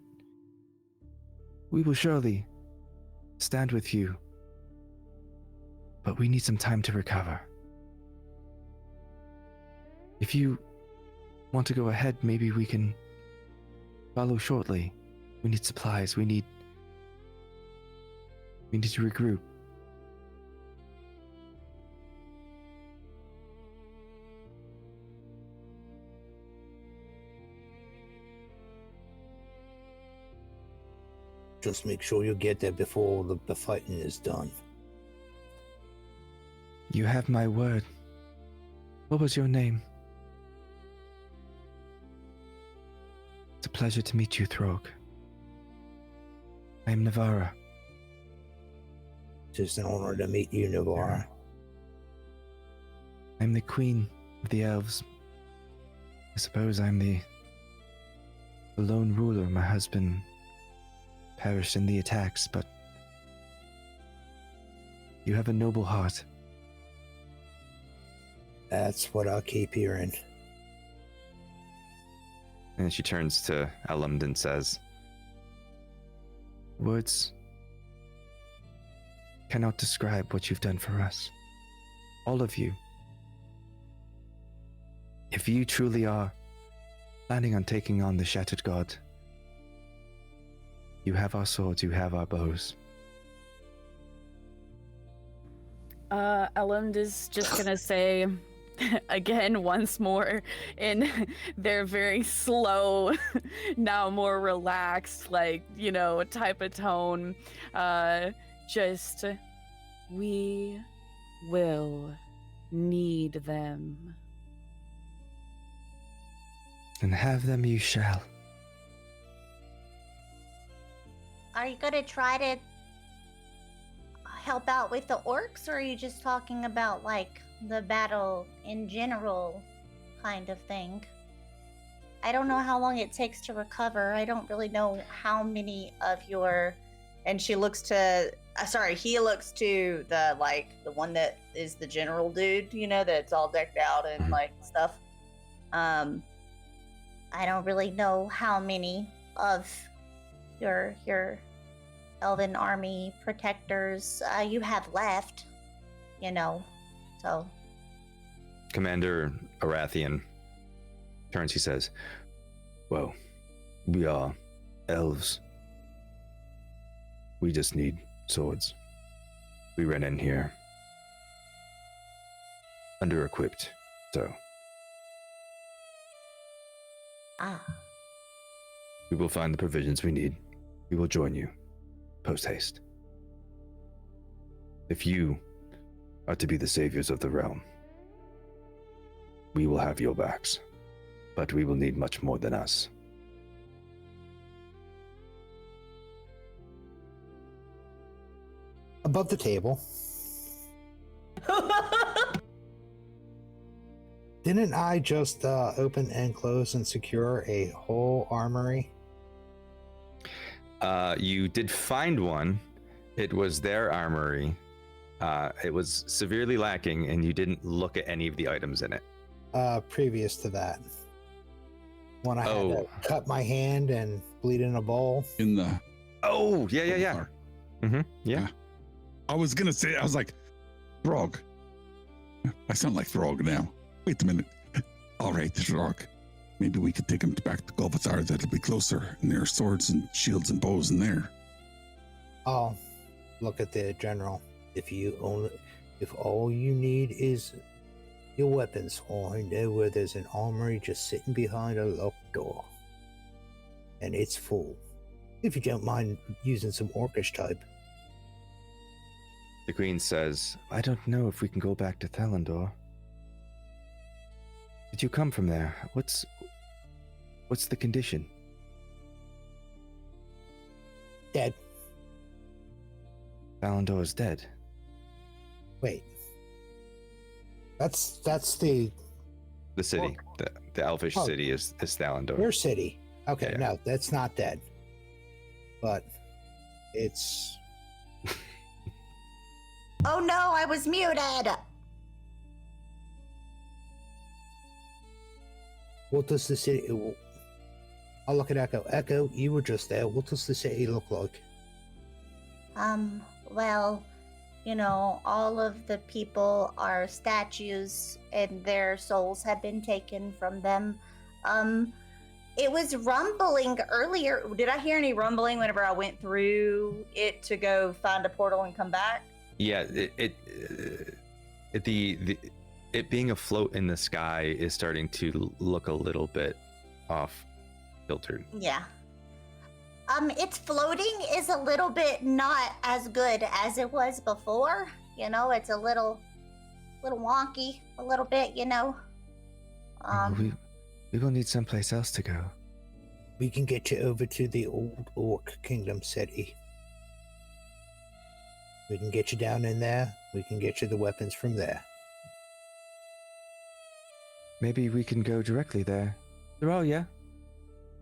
will surely stand with you, but we need some time to recover. If you want to go ahead, maybe we can follow shortly. We need supplies. We need to regroup." Just make sure you get there before the fighting is done. You have my word. What was your name? It's a pleasure to meet you, Throg. I am Navara. It's an honor to meet you, Navarra. I'm the queen of the elves. I suppose I'm the lone ruler. My husband perished in the attacks, but you have a noble heart. That's what I keep hearing. And she turns to Ellumnd and says, Words cannot describe what you've done for us. All of you. If you truly are planning on taking on the Shattered God, you have our swords, you have our bows. Ellumnd is just gonna say again once more in their very slow, now more relaxed, type of tone. Just, we will need them. And have them you shall. Are you gonna try to help out with the orcs, or are you just talking about like the battle in general kind of thing? I don't know how long it takes to recover. I don't really know how many of your... And she looks to... he looks to the one that is the general dude, that's all decked out and stuff. I don't really know how many of your elven army protectors you have left, so... Commander Arathian turns, he says, well, we are elves. We just need swords. We ran in here under-equipped, so... We will find the provisions we need. We will join you, post-haste. If you are to be the saviors of the realm, we will have your backs, but we will need much more than us. Above the table. Didn't I just open and close and secure a whole armory? You did find one. It was their armory. It was severely lacking, and you didn't look at any of the items in it. Previous to that. When I had Oh. to cut my hand and bleed in a bowl. In the Oh, yeah. Mm-hmm. Yeah. I was gonna say, I was like, Throg. I sound like Throg now. Wait a minute. All right, Throg. Maybe we could take him back to Golvathar. That'll be closer. And there are swords and shields and bows in there. I'll look at the general. If all you need is your weapons, I know where there's an armory just sitting behind a locked door. And it's full. If you don't mind using some orcish type. The queen says, I don't know if we can go back to Aer'yndor. Did you come from there? What's the condition? Dead. Aer'yndor is dead. Wait. That's the city. The elfish Oh. city is Aer'yndor. your city. Okay, Yeah. no, that's not dead. But it's Oh no, I was muted. what does the city I'll look at Echo. Echo, you were just there. What does the city look like? Well, you know, all of the people are statues and their souls have been taken from them. It was rumbling earlier. Did I hear any rumbling whenever I went through it to go find a portal and come back? Yeah, it being afloat in the sky is starting to look a little bit off kiltered. Yeah. Its floating is a little bit not as good as it was before. You know, it's a little wonky, a little bit, you know. We will need someplace else to go. We can get you over to the old Orc Kingdom city. We can get you down in there. We can get you the weapons from there. Maybe we can go directly there. Yeah.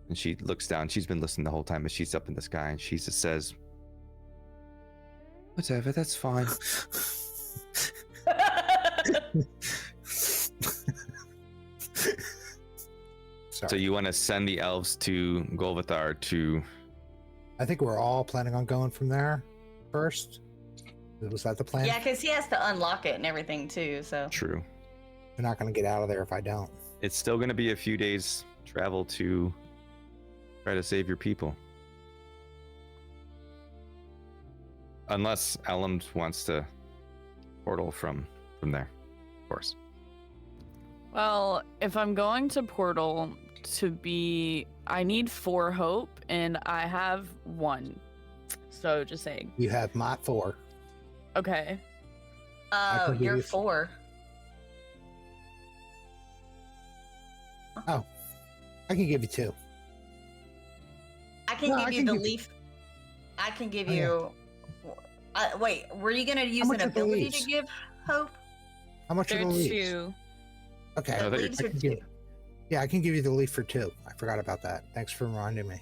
And she looks down. She's been listening the whole time as she's up in the sky, and she just says, whatever, that's fine. Sorry. So you want to send the elves to Golvathar to... I think we're all planning on going from there first. Was that the plan? Yeah, because he has to unlock it and everything too. So True. We're not going to get out of there if I don't. It's still going to be a few days travel to try to save your people. Unless Ellumnd wants to portal from there, of course. Well, if I'm going to portal I need 4 hope and I have 1. So just saying. You have my 4. Okay. can give you're you- 4. I can give you 2. I can No, give I you can the give- leaf. I can give Oh, yeah. you. Wait, were you gonna use much an are the ability leaves? to give hope? How much are They're the leaves? 2. Okay. Oh, The they're- leaves I are can 2. give- Yeah, I can give you the leaf for 2. I forgot about that. Thanks for reminding me.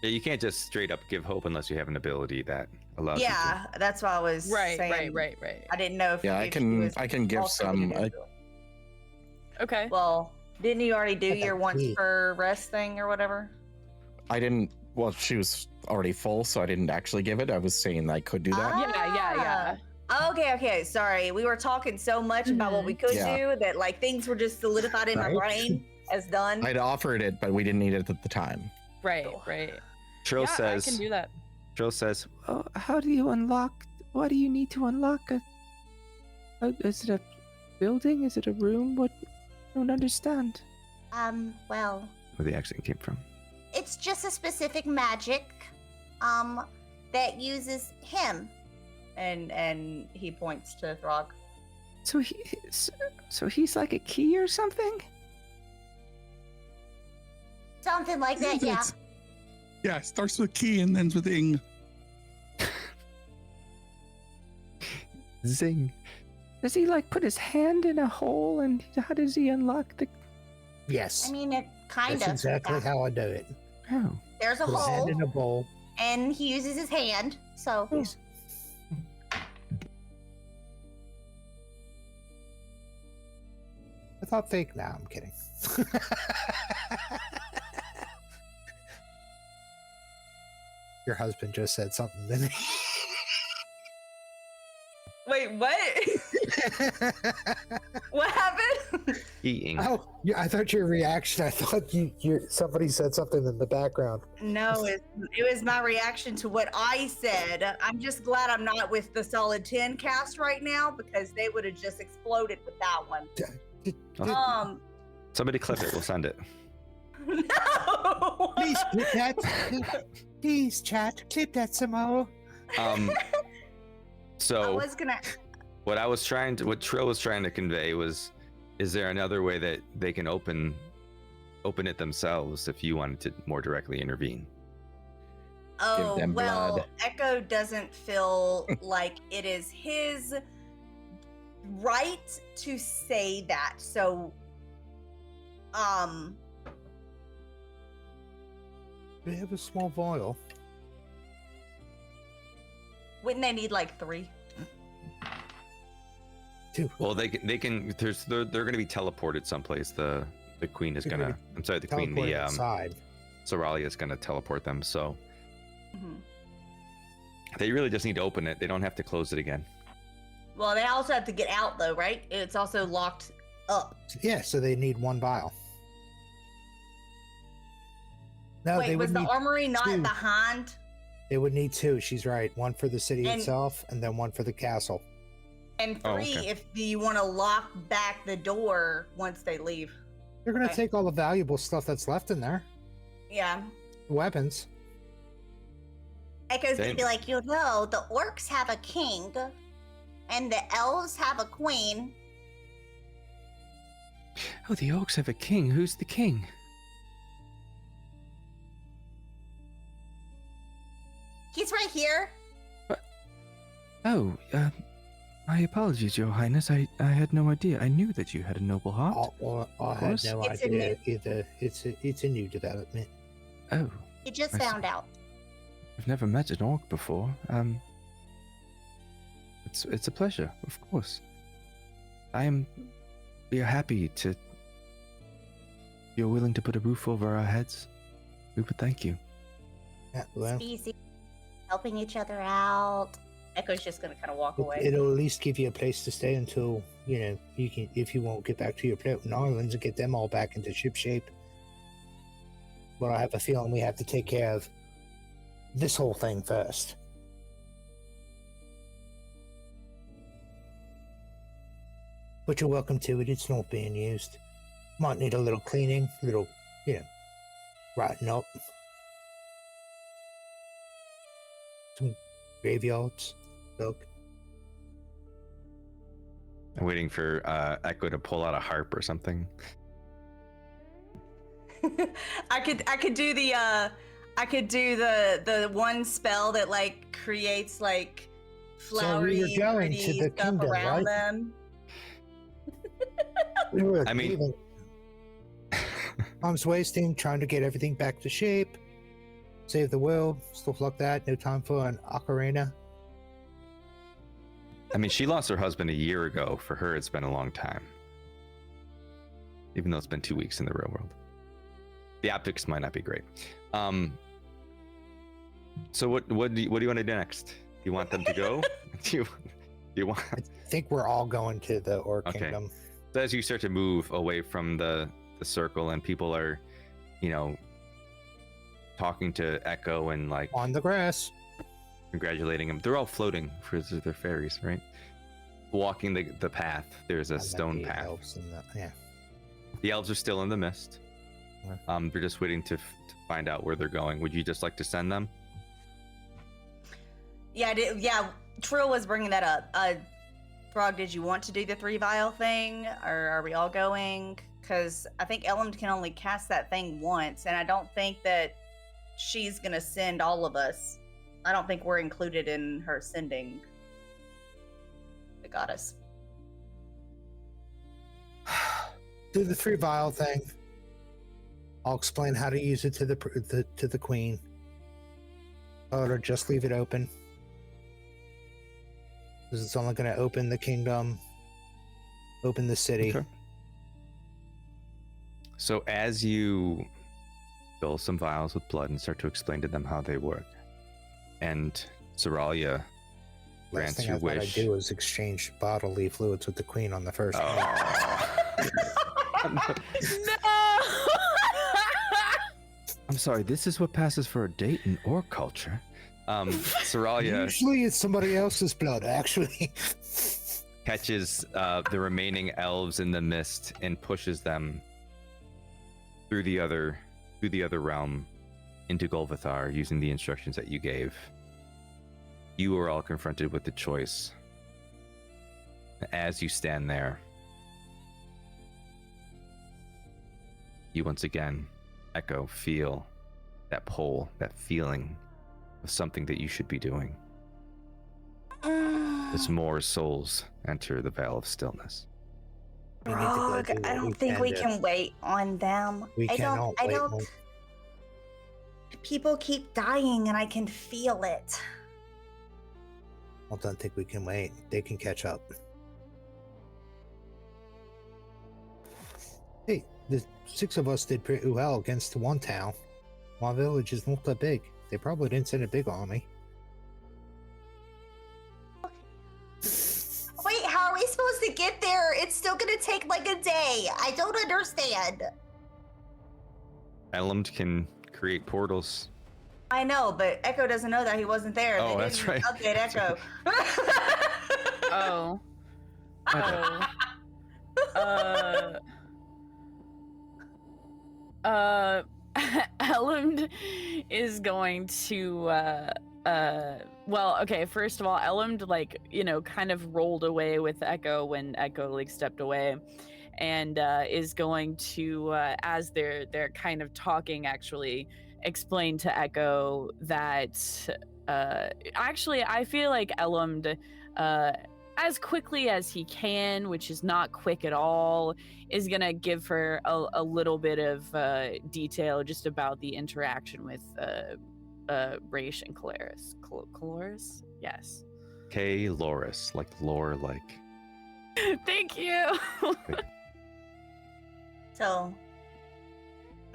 Yeah, you can't just straight up give hope unless you have an ability that allows you to. Yeah, that's what I was Right. saying. I didn't know if. Yeah, I if he can was give also some. gonna do it. Okay. Well, didn't you already do Okay, your once neat. per rest thing or whatever? I didn't. Well, she was already full, so I didn't actually give it. I was saying I could do that. Yeah. Okay. Sorry, we were talking so much about what we could Yeah. do that like things were just solidified in my Right. brain as done. I'd offered it, but we didn't need it at the time. Right. Trill Yeah, says. I can do that. Trill says, Oh, how do you unlock? What do you need to unlock? Is it a building? Is it a room? What? I don't understand. Well, where the accent came from. it's just a specific magic, that uses him. And he points to Throg. So he's like a key or something? Something like that, yeah. Yeah, it starts with key and ends with ing. Zing. Does he like put his hand in a hole and how does he unlock the? Yes. I mean, it kind That's of. exactly yeah. how I do it. Oh. There's a Put his hand hole, in a bowl. and he uses his hand. So Oh. I thought fake. Nah, I'm kidding. Your husband just said something, didn't he? Wait, what? What happened? Eating. Oh, yeah, I thought your reaction. I thought somebody said something in the background. No, it was my reaction to what I said. I'm just glad I'm not with the Solid 10 cast right now because they would have just exploded with that one. Somebody clip it. We'll send it. No. Please clip that. Please, chat, clip that somehow. So I was gonna. what Trill was trying to convey was, is there another way that they can open it themselves if you wanted to more directly intervene? Oh, them well, blood. Echo doesn't feel like it is his right to say that. So, We have a small vial. wouldn't they need like 3? Two. Well, they can. They're going to be teleported someplace. The queen is They're gonna. gonna I'm sorry, the queen. Teleport The inside. Soralia is gonna teleport them. So Mhm. they really just need to open it. They don't have to close it again. Well, they also have to get out, though, right? It's also locked up. Yeah, so they need one vial. No, they Wait, was would the need armory not two. behind? They would need 2. She's right. One for the city And- itself, and then one for the castle. And 3 Oh, okay. if you want to lock back the door once they leave. They're gonna Okay. take all the valuable stuff that's left in there. Yeah. Weapons. Echo's Same. gonna be like, the orcs have a king, and the elves have a queen. Oh, the orcs have a king. Who's the king? He's right here. Oh, my apologies, Your Highness. I had no idea. I knew that you had a noble heart. I had course. no It's a idea either. It's a new development. Oh, He just I see. found out. I've never met an orc before. It's a pleasure, of course. We are happy to. You're willing to put a roof over our heads. We would thank you. Yeah, well, Species, helping each other out. Echo's just going to kind of walk away. it'll at least give you a place to stay until you can. If you won't get back to your floating islands and get them all back into ship shape. But I have a feeling we have to take care of this whole thing first. But you're welcome to it. It's not being used. Might need a little cleaning, writing up. Some graveyards. Look. I'm waiting for Echo to pull out a harp or something. I could do the one spell that like creates like flowery we were going pretty to the stuff kingdom, around right? them. We were I mean- leaving. Time's wasting, trying to get everything back to shape, save the world, stuff like that. No time for an ocarina. I mean, she lost her husband a year ago. For her, it's been a long time. Even though it's been 2 weeks in the real world. The optics might not be great. So what do you want to do next? Do you want them to go? do you want? I think we're all going to the Orc Okay. Kingdom. So as you start to move away from the circle, and people are, talking to Echo and like On the grass. congratulating him. They're all floating for their fairies, right? Walking the path. There's a And then stone the path. elves and yeah. The elves are still in the mist. Okay. They're just waiting to find out where they're going. Would you just like to send them? Yeah, Trill was bringing that up. Frog, did you want to do the 3 vial thing, or are we all going? Because I think Ellumnd can only cast that thing once, and I don't think that she's gonna send all of us. I don't think we're included in her sending. the goddess. Do the 3 vial thing. I'll explain how to use it to the queen. Or just leave it open. Because it's only going to open the kingdom, open the city. Okay. So as you fill some vials with blood and start to explain to them how they work, and Soralia Last grants thing your I thought I'd wish. do is exchange bodily fluids with the queen on the first night. No. I'm sorry, this is what passes for a date in orc culture. Soralia Usually it's somebody else's blood, actually. catches the remaining elves in the mist and pushes them through the other realm into Golvathar using the instructions that you gave. You are all confronted with the choice. As you stand there, you once again, Echo, feel that pull, that feeling of something that you should be doing. As more souls enter the Veil of Stillness. We need to go Rogue, do I what don't think we do. can wait on them. We cannot I wait don't. on- People keep dying, and I can feel it. I don't think we can wait. They can catch up. Hey, the 6 of us did pretty well against the one town. My village is not that big. They probably didn't send a big army. Wait, how are we supposed to get there? It's still gonna take like a day. I don't understand. Ellumnd can create portals. I know, but Echo doesn't know that he wasn't there. Oh, They that's didn't right. Update Echo. Oh. Ellumnd is going to well, okay, first of all, Ellumnd, like, you know, kind of rolled away with Echo when Echo like stepped away, and is going to as they're kind of talking, actually explain to Echo that actually I feel like Ellumnd as quickly as he can, which is not quick at all, is gonna give her a little bit of detail just about the interaction with Raish and Caloris. Caloris? Yes. K. Loris, like lore, like. Thank you. So,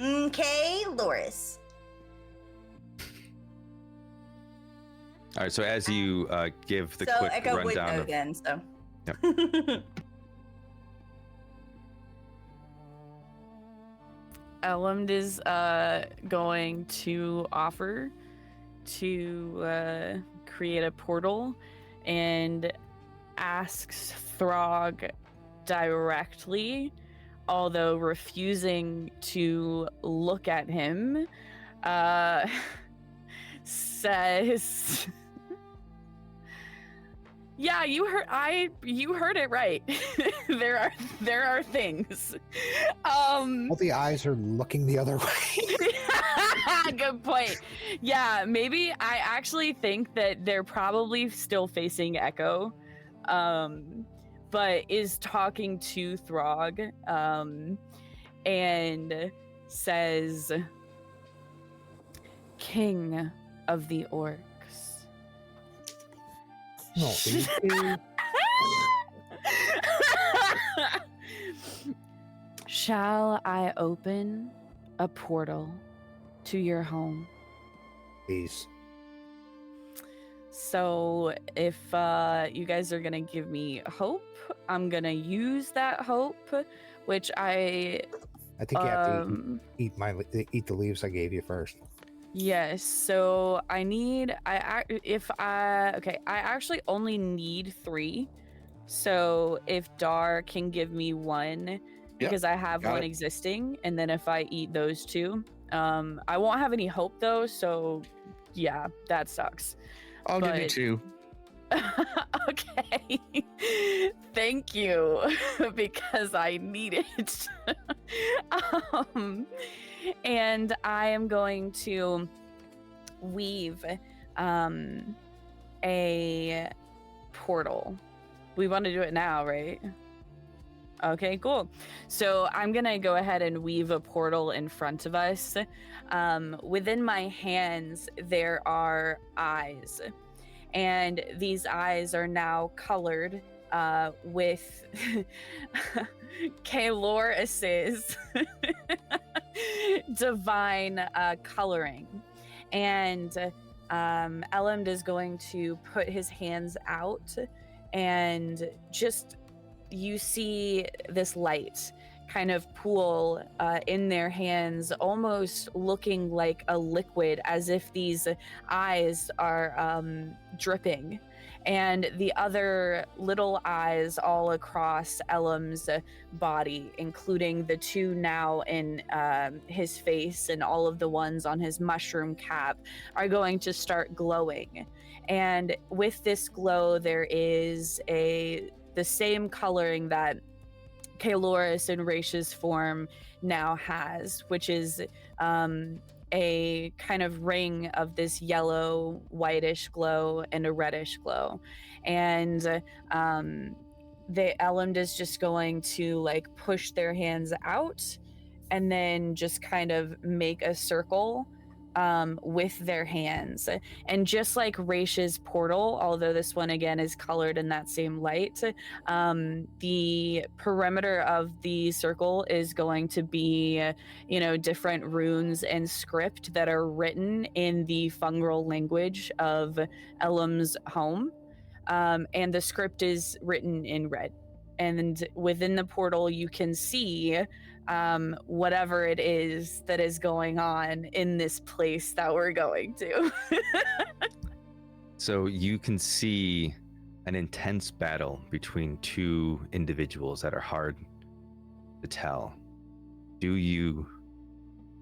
okay, Loris. All right, so as you give the so quick Echo would rundown know of. then. So. Yep. Ellumnd is going to offer to create a portal and asks Throg directly, although refusing to look at him, says, yeah, you heard it right. there are things. All the eyes are looking the other way. Good point. Yeah, maybe I actually think that they're probably still facing Echo, but is talking to Throg, and says, King of the Orcs. No, you- Shall I open a portal to your home? please. So if you guys are gonna give me hope, I'm gonna use that hope, which I think you have to eat the leaves I gave you first. yes. So I actually only need 3. So if Dar can give me 1, because I have got one it. existing, and then if I eat those 2, I won't have any hope though. So yeah, that sucks. I'll give you But- 2. Okay. Thank you, because I need it. And I am going to weave a portal We want to do it now, right? Okay, cool. So I'm gonna go ahead and weave a portal in front of us. Within my hands, there are eyes, and these eyes are now colored with Aer'yndor's divine coloring. And Ellumnd is going to put his hands out, and just you see this light kind of pool in their hands, almost looking like a liquid, as if these eyes are dripping. And the other little eyes all across Ellum's body, including the two now in his face and all of the ones on his mushroom cap, are going to start glowing. And with this glow, there is the same coloring that Aer'yndor in Raish's form now has, which is a kind of ring of this yellow, whitish glow and a reddish glow. And the Ellumnd is just going to like push their hands out and then just kind of make a circle with their hands. And just like Raish's portal, although this one again is colored in that same light, the perimeter of the circle is going to be, different runes and script that are written in the fungal language of Ellum's home. And the script is written in red. And within the portal, you can see whatever it is that is going on in this place that we're going to. So you can see an intense battle between two individuals that are hard to tell. Do you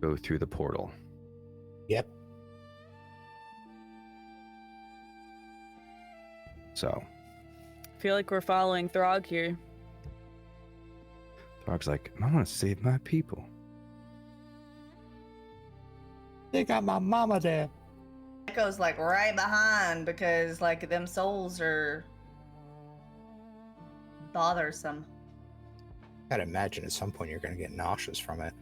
go through the portal? Yep. So I feel like we're following Throg here. Throg's like, I want to save my people. They got my mama there. Echo's like right behind because like them souls are bothersome. I'd imagine at some point you're going to get nauseous from it.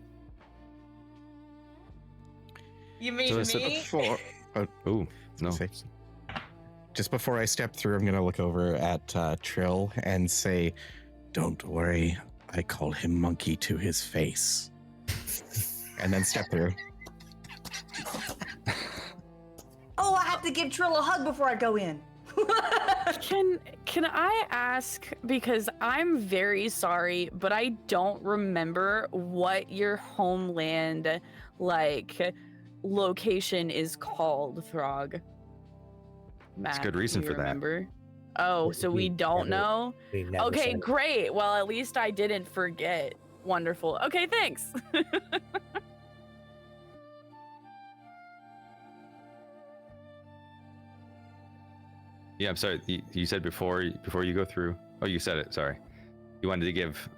You mean So I me? said before, Oh, no. Just before I step through, I'm going to look over at Trill and say, "Don't worry, I call him monkey to his face." And then step through. Oh, I have to give Trill a hug before I go in. Can I ask, because I'm very sorry, but I don't remember what your homeland location is called, Throg. Matt, It's good reason do you for that. remember? Oh, so we don't know? We never Okay, said- great. Well, at least I didn't forget. Wonderful. Okay, thanks. Yeah, I'm sorry. You said before you go through. Oh, you said it. Sorry. You wanted to give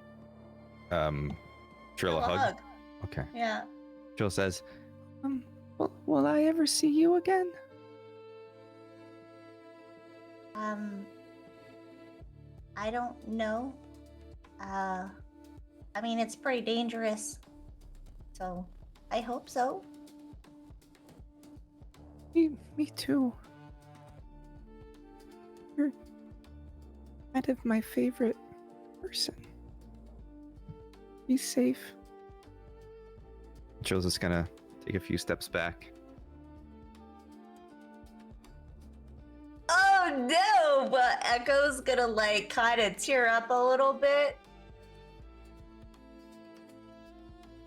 Trill a hug. Okay. Yeah. Trill says, Will I ever see you again? I don't know. I mean, it's pretty dangerous. So, I hope so. Me too. You're kind of my favorite person. Be safe. Trill's just gonna take a few steps back. Oh no! But Echo's gonna like kind of tear up a little bit.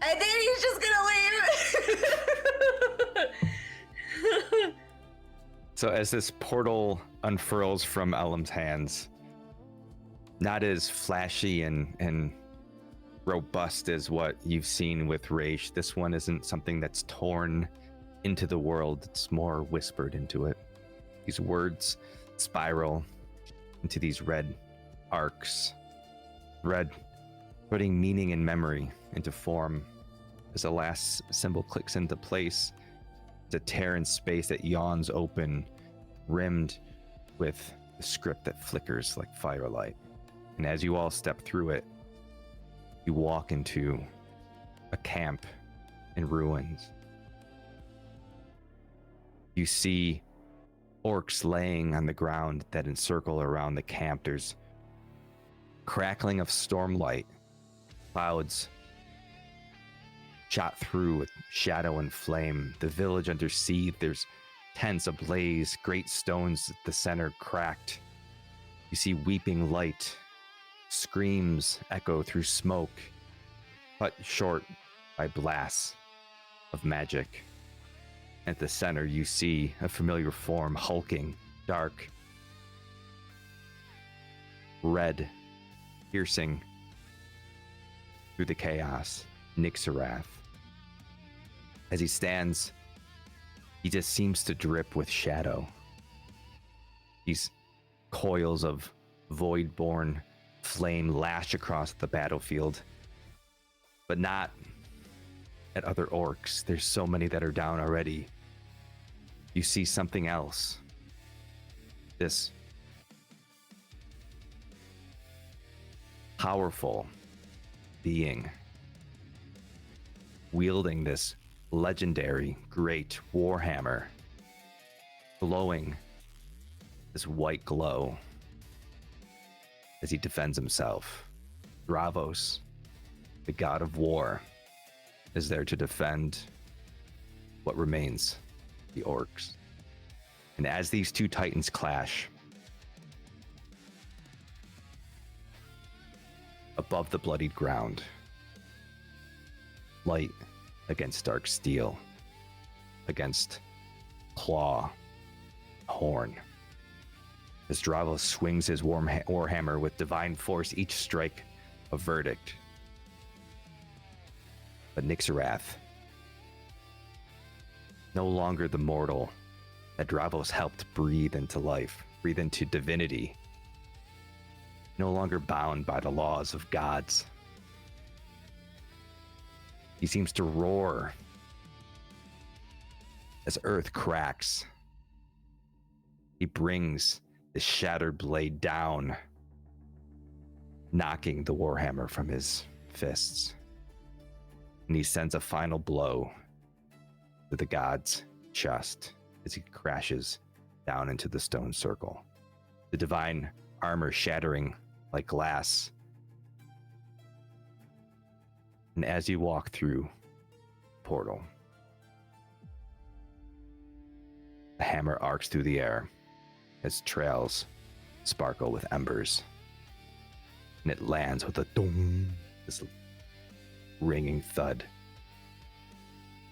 And then he's just gonna leave. So as this portal unfurls from Ellum's hands, not as flashy and robust as what you've seen with Raish. This one isn't something that's torn into the world. It's more whispered into it. These words spiral into these red arcs. Red, putting meaning and memory into form. As the last symbol clicks into place, it's a tear in space that yawns open, rimmed with the script that flickers like firelight. And as you all step through it, you walk into a camp in ruins. You see orcs laying on the ground that encircle around the camp. There's crackling of stormlight, clouds shot through with shadow and flame. The village under siege, there's tents ablaze, great stones at the center cracked. You see weeping light, screams echo through smoke, cut short by blasts of magic. At the center, you see a familiar form, hulking, dark, red, piercing through the chaos, Nixarath. As he stands, he just seems to drip with shadow. These coils of void-born flame lash across the battlefield, but not at other orcs. There's so many that are down already. You see something else. This powerful being wielding this legendary great warhammer, glowing this white glow as he defends himself. Dravos, the god of war, is there to defend what remains, the orcs. And as these two titans clash, above the bloodied ground, light against dark steel, against claw, horn. As Dravos swings his warhammer with divine force, each strike a verdict. But Nixarath, no longer the mortal that Dravos helped breathe into life, breathe into divinity, no longer bound by the laws of gods. He seems to roar as earth cracks. He brings the shattered blade down, knocking the warhammer from his fists. And he sends a final blow to the god's chest as he crashes down into the stone circle. The divine armor shattering like glass. And as you walk through the portal, the hammer arcs through the air as trails sparkle with embers. And it lands with a dong, this ringing thud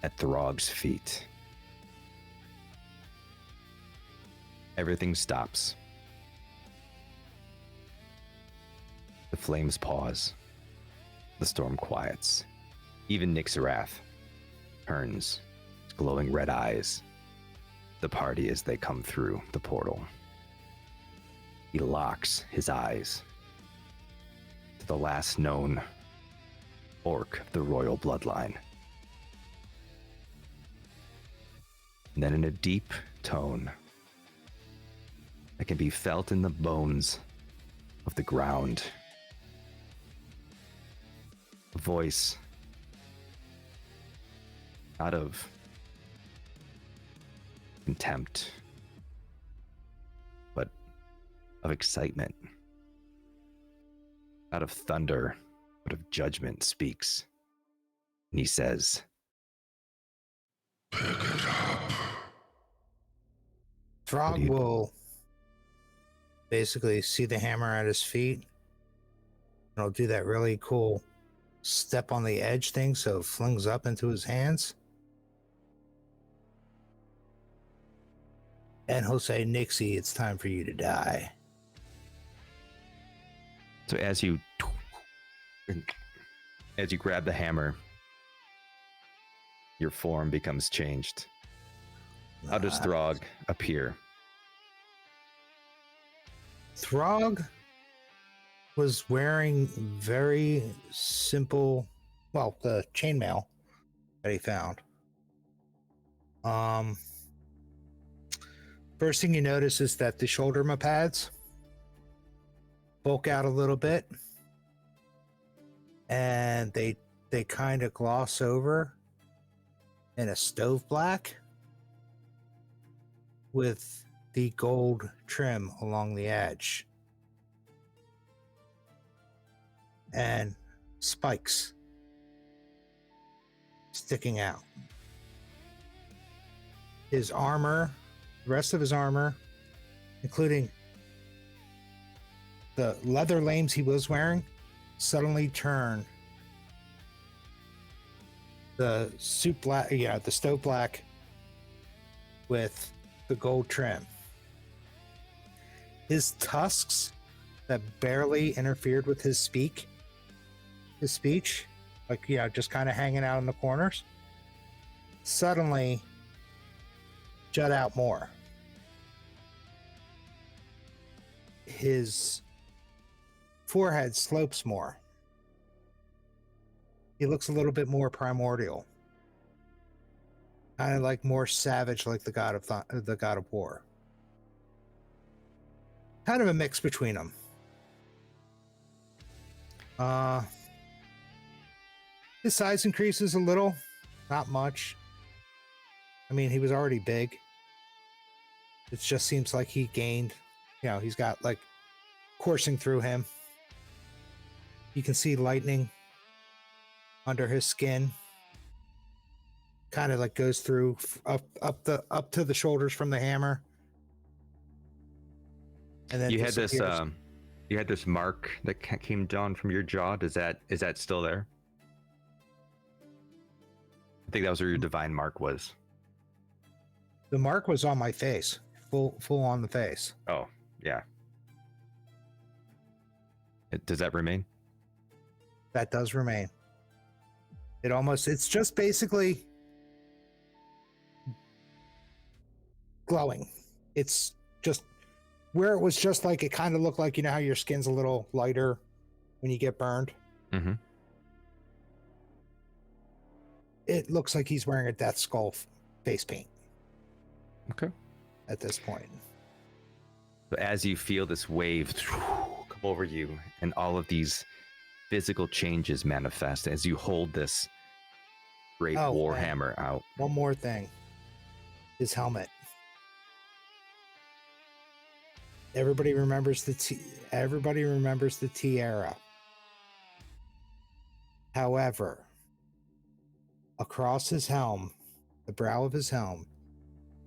at Throg's feet. Everything stops. The flames pause. The storm quiets. Even Nixarath turns his glowing red eyes the party as they come through the portal. He locks his eyes to the last known orc of the royal bloodline. And then in a deep tone that can be felt in the bones of the ground, a voice out of contempt, but of excitement, out of thunder, but of judgment, speaks. And he says, "Pick it up." Throg will basically see the hammer at his feet, and he'll do that really cool step on the edge thing so it flings up into his hands. And he'll say, "Nixie, it's time for you to die." So as you grab the hammer, your form becomes changed. How does Throg appear? Throg was wearing very simple, well, the chainmail that he found. First thing you notice is that the shoulder pads bulk out a little bit, and they kind of gloss over in a stove black with the gold trim along the edge and spikes sticking out. His armor, the rest of his armor, including the leather lames he was wearing, suddenly turn the suit black, the stove black with the gold trim. His tusks that barely interfered with his speech, like, just kind of hanging out in the corners, suddenly jut out more. His forehead slopes more. He looks a little bit more primordial, kind of like more savage, like the god of war. Kind of a mix between them. His size increases a little, not much. I mean, he was already big. It just seems like he gained, he's got like coursing through him. You can see lightning under his skin. Kind of like goes through up to the shoulders from the hammer. And then you had this mark that came down from your jaw. Is that still there? I think that was where your divine mark was. The mark was on my face, full on the face. Oh, yeah. Does that remain? That does remain. It's just basically glowing. It's just where it was just like, it kind of looked like, how your skin's a little lighter when you get burned. Mm-hmm. It looks like he's wearing a death skull face paint. Okay. At this point. So as you feel this wave come over you and all of these physical changes manifest as you hold this great warhammer out. One more thing. His helmet. Everybody remembers the tiara. However, across his helm, the brow of his helm,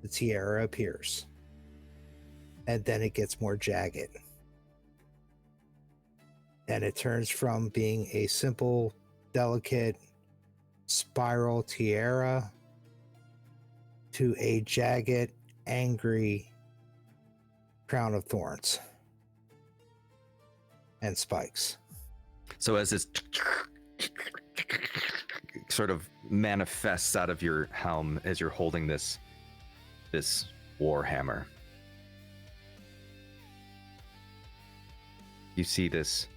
the tiara appears. And then it gets more jagged. And it turns from being a simple, delicate spiral tiara to a jagged, angry crown of thorns and spikes. So as this sort of manifests out of your helm as you're holding this warhammer, you see this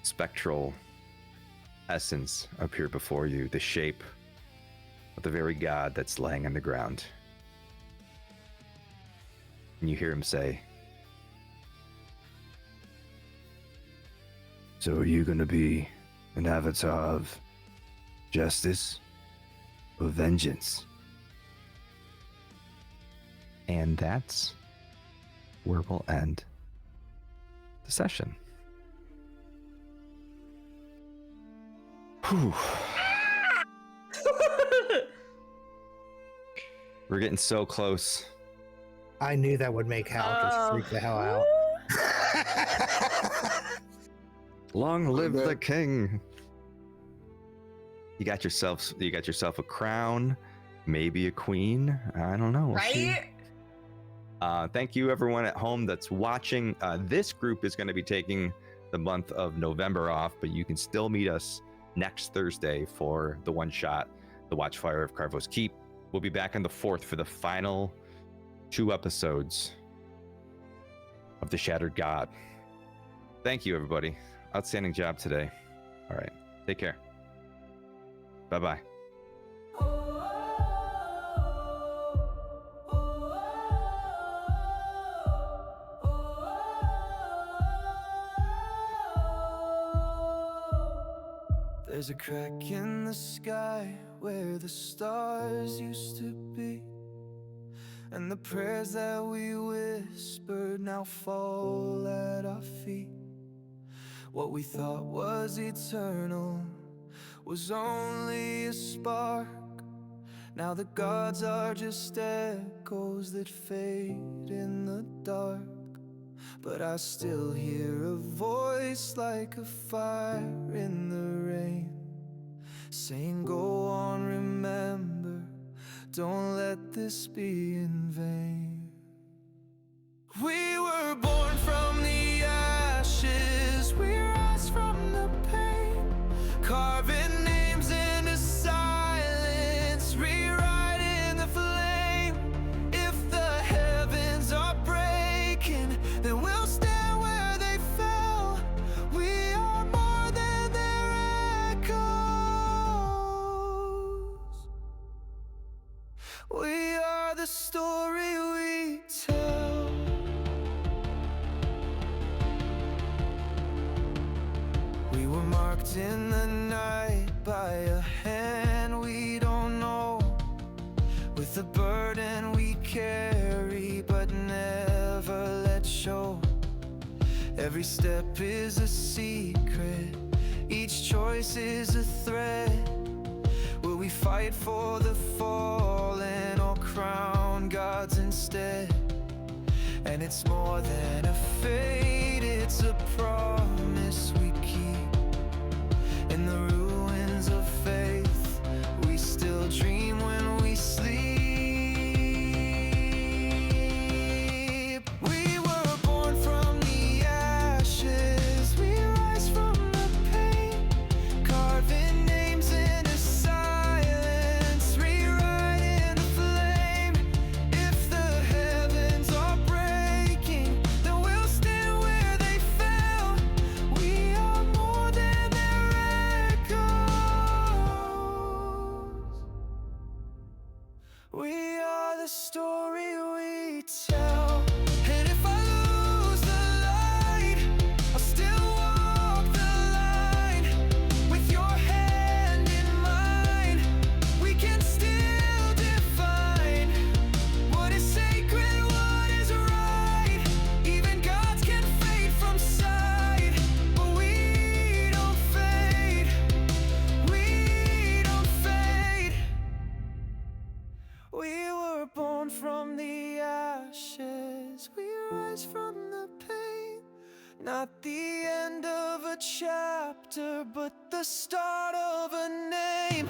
spectral essence appear before you, the shape of the very god that's laying on the ground. And you hear him say, "So are you gonna be an avatar of justice or vengeance?" And that's where we'll end the session. Whew. We're getting so close. I knew that would make Hal just freak the hell out. Long live the king. You got yourself a crown, maybe a queen. I don't know. We'll see. Thank you everyone at home that's watching. This group is going to be taking the month of November off, but you can still meet us next Thursday for the one shot, The Watchfire of Carvo's Keep. We'll be back on the 4th for the final 2 episodes of The Shattered God. Thank you, everybody. Outstanding job today. All right. Take care. Bye-bye. There's a crack in the sky where the stars used to be, and the prayers that we whispered now fall at our feet. What we thought was eternal was only a spark. Now the gods are just echoes that fade in the dark. But I still hear a voice like a fire in the rain, saying, go on, remember, don't let this be in vain. We were born from the ashes, we rise from the pain, carving names into silence, rewriting the flame. If the heavens are breaking, then we'll stand where they fell. We are more than their echoes. We are the story we tell. We were marked in the night by a hand we don't know, with a burden we carry but never let show. Every step is a secret, each choice is a threat. Will we fight for the fallen or crown gods instead? And it's more than a fate, it's a promise we keep. In the ruins of faith, we still dream when we sleep. We were born from the ashes, we rise from the pain, carving names into silence, rewriting the flame. If the heavens are breaking, then we'll stand where they fell. We are more than their echoes. We are the story we tell. And if I lose the light, I'll still walk the line. With your hand in mine, we can still define what is sacred, what is right. Even gods can fade from sight, but we don't fade. We don't fade. We were born from the ashes, we rise from the pain. Not the end of a chapter, but the start of a name.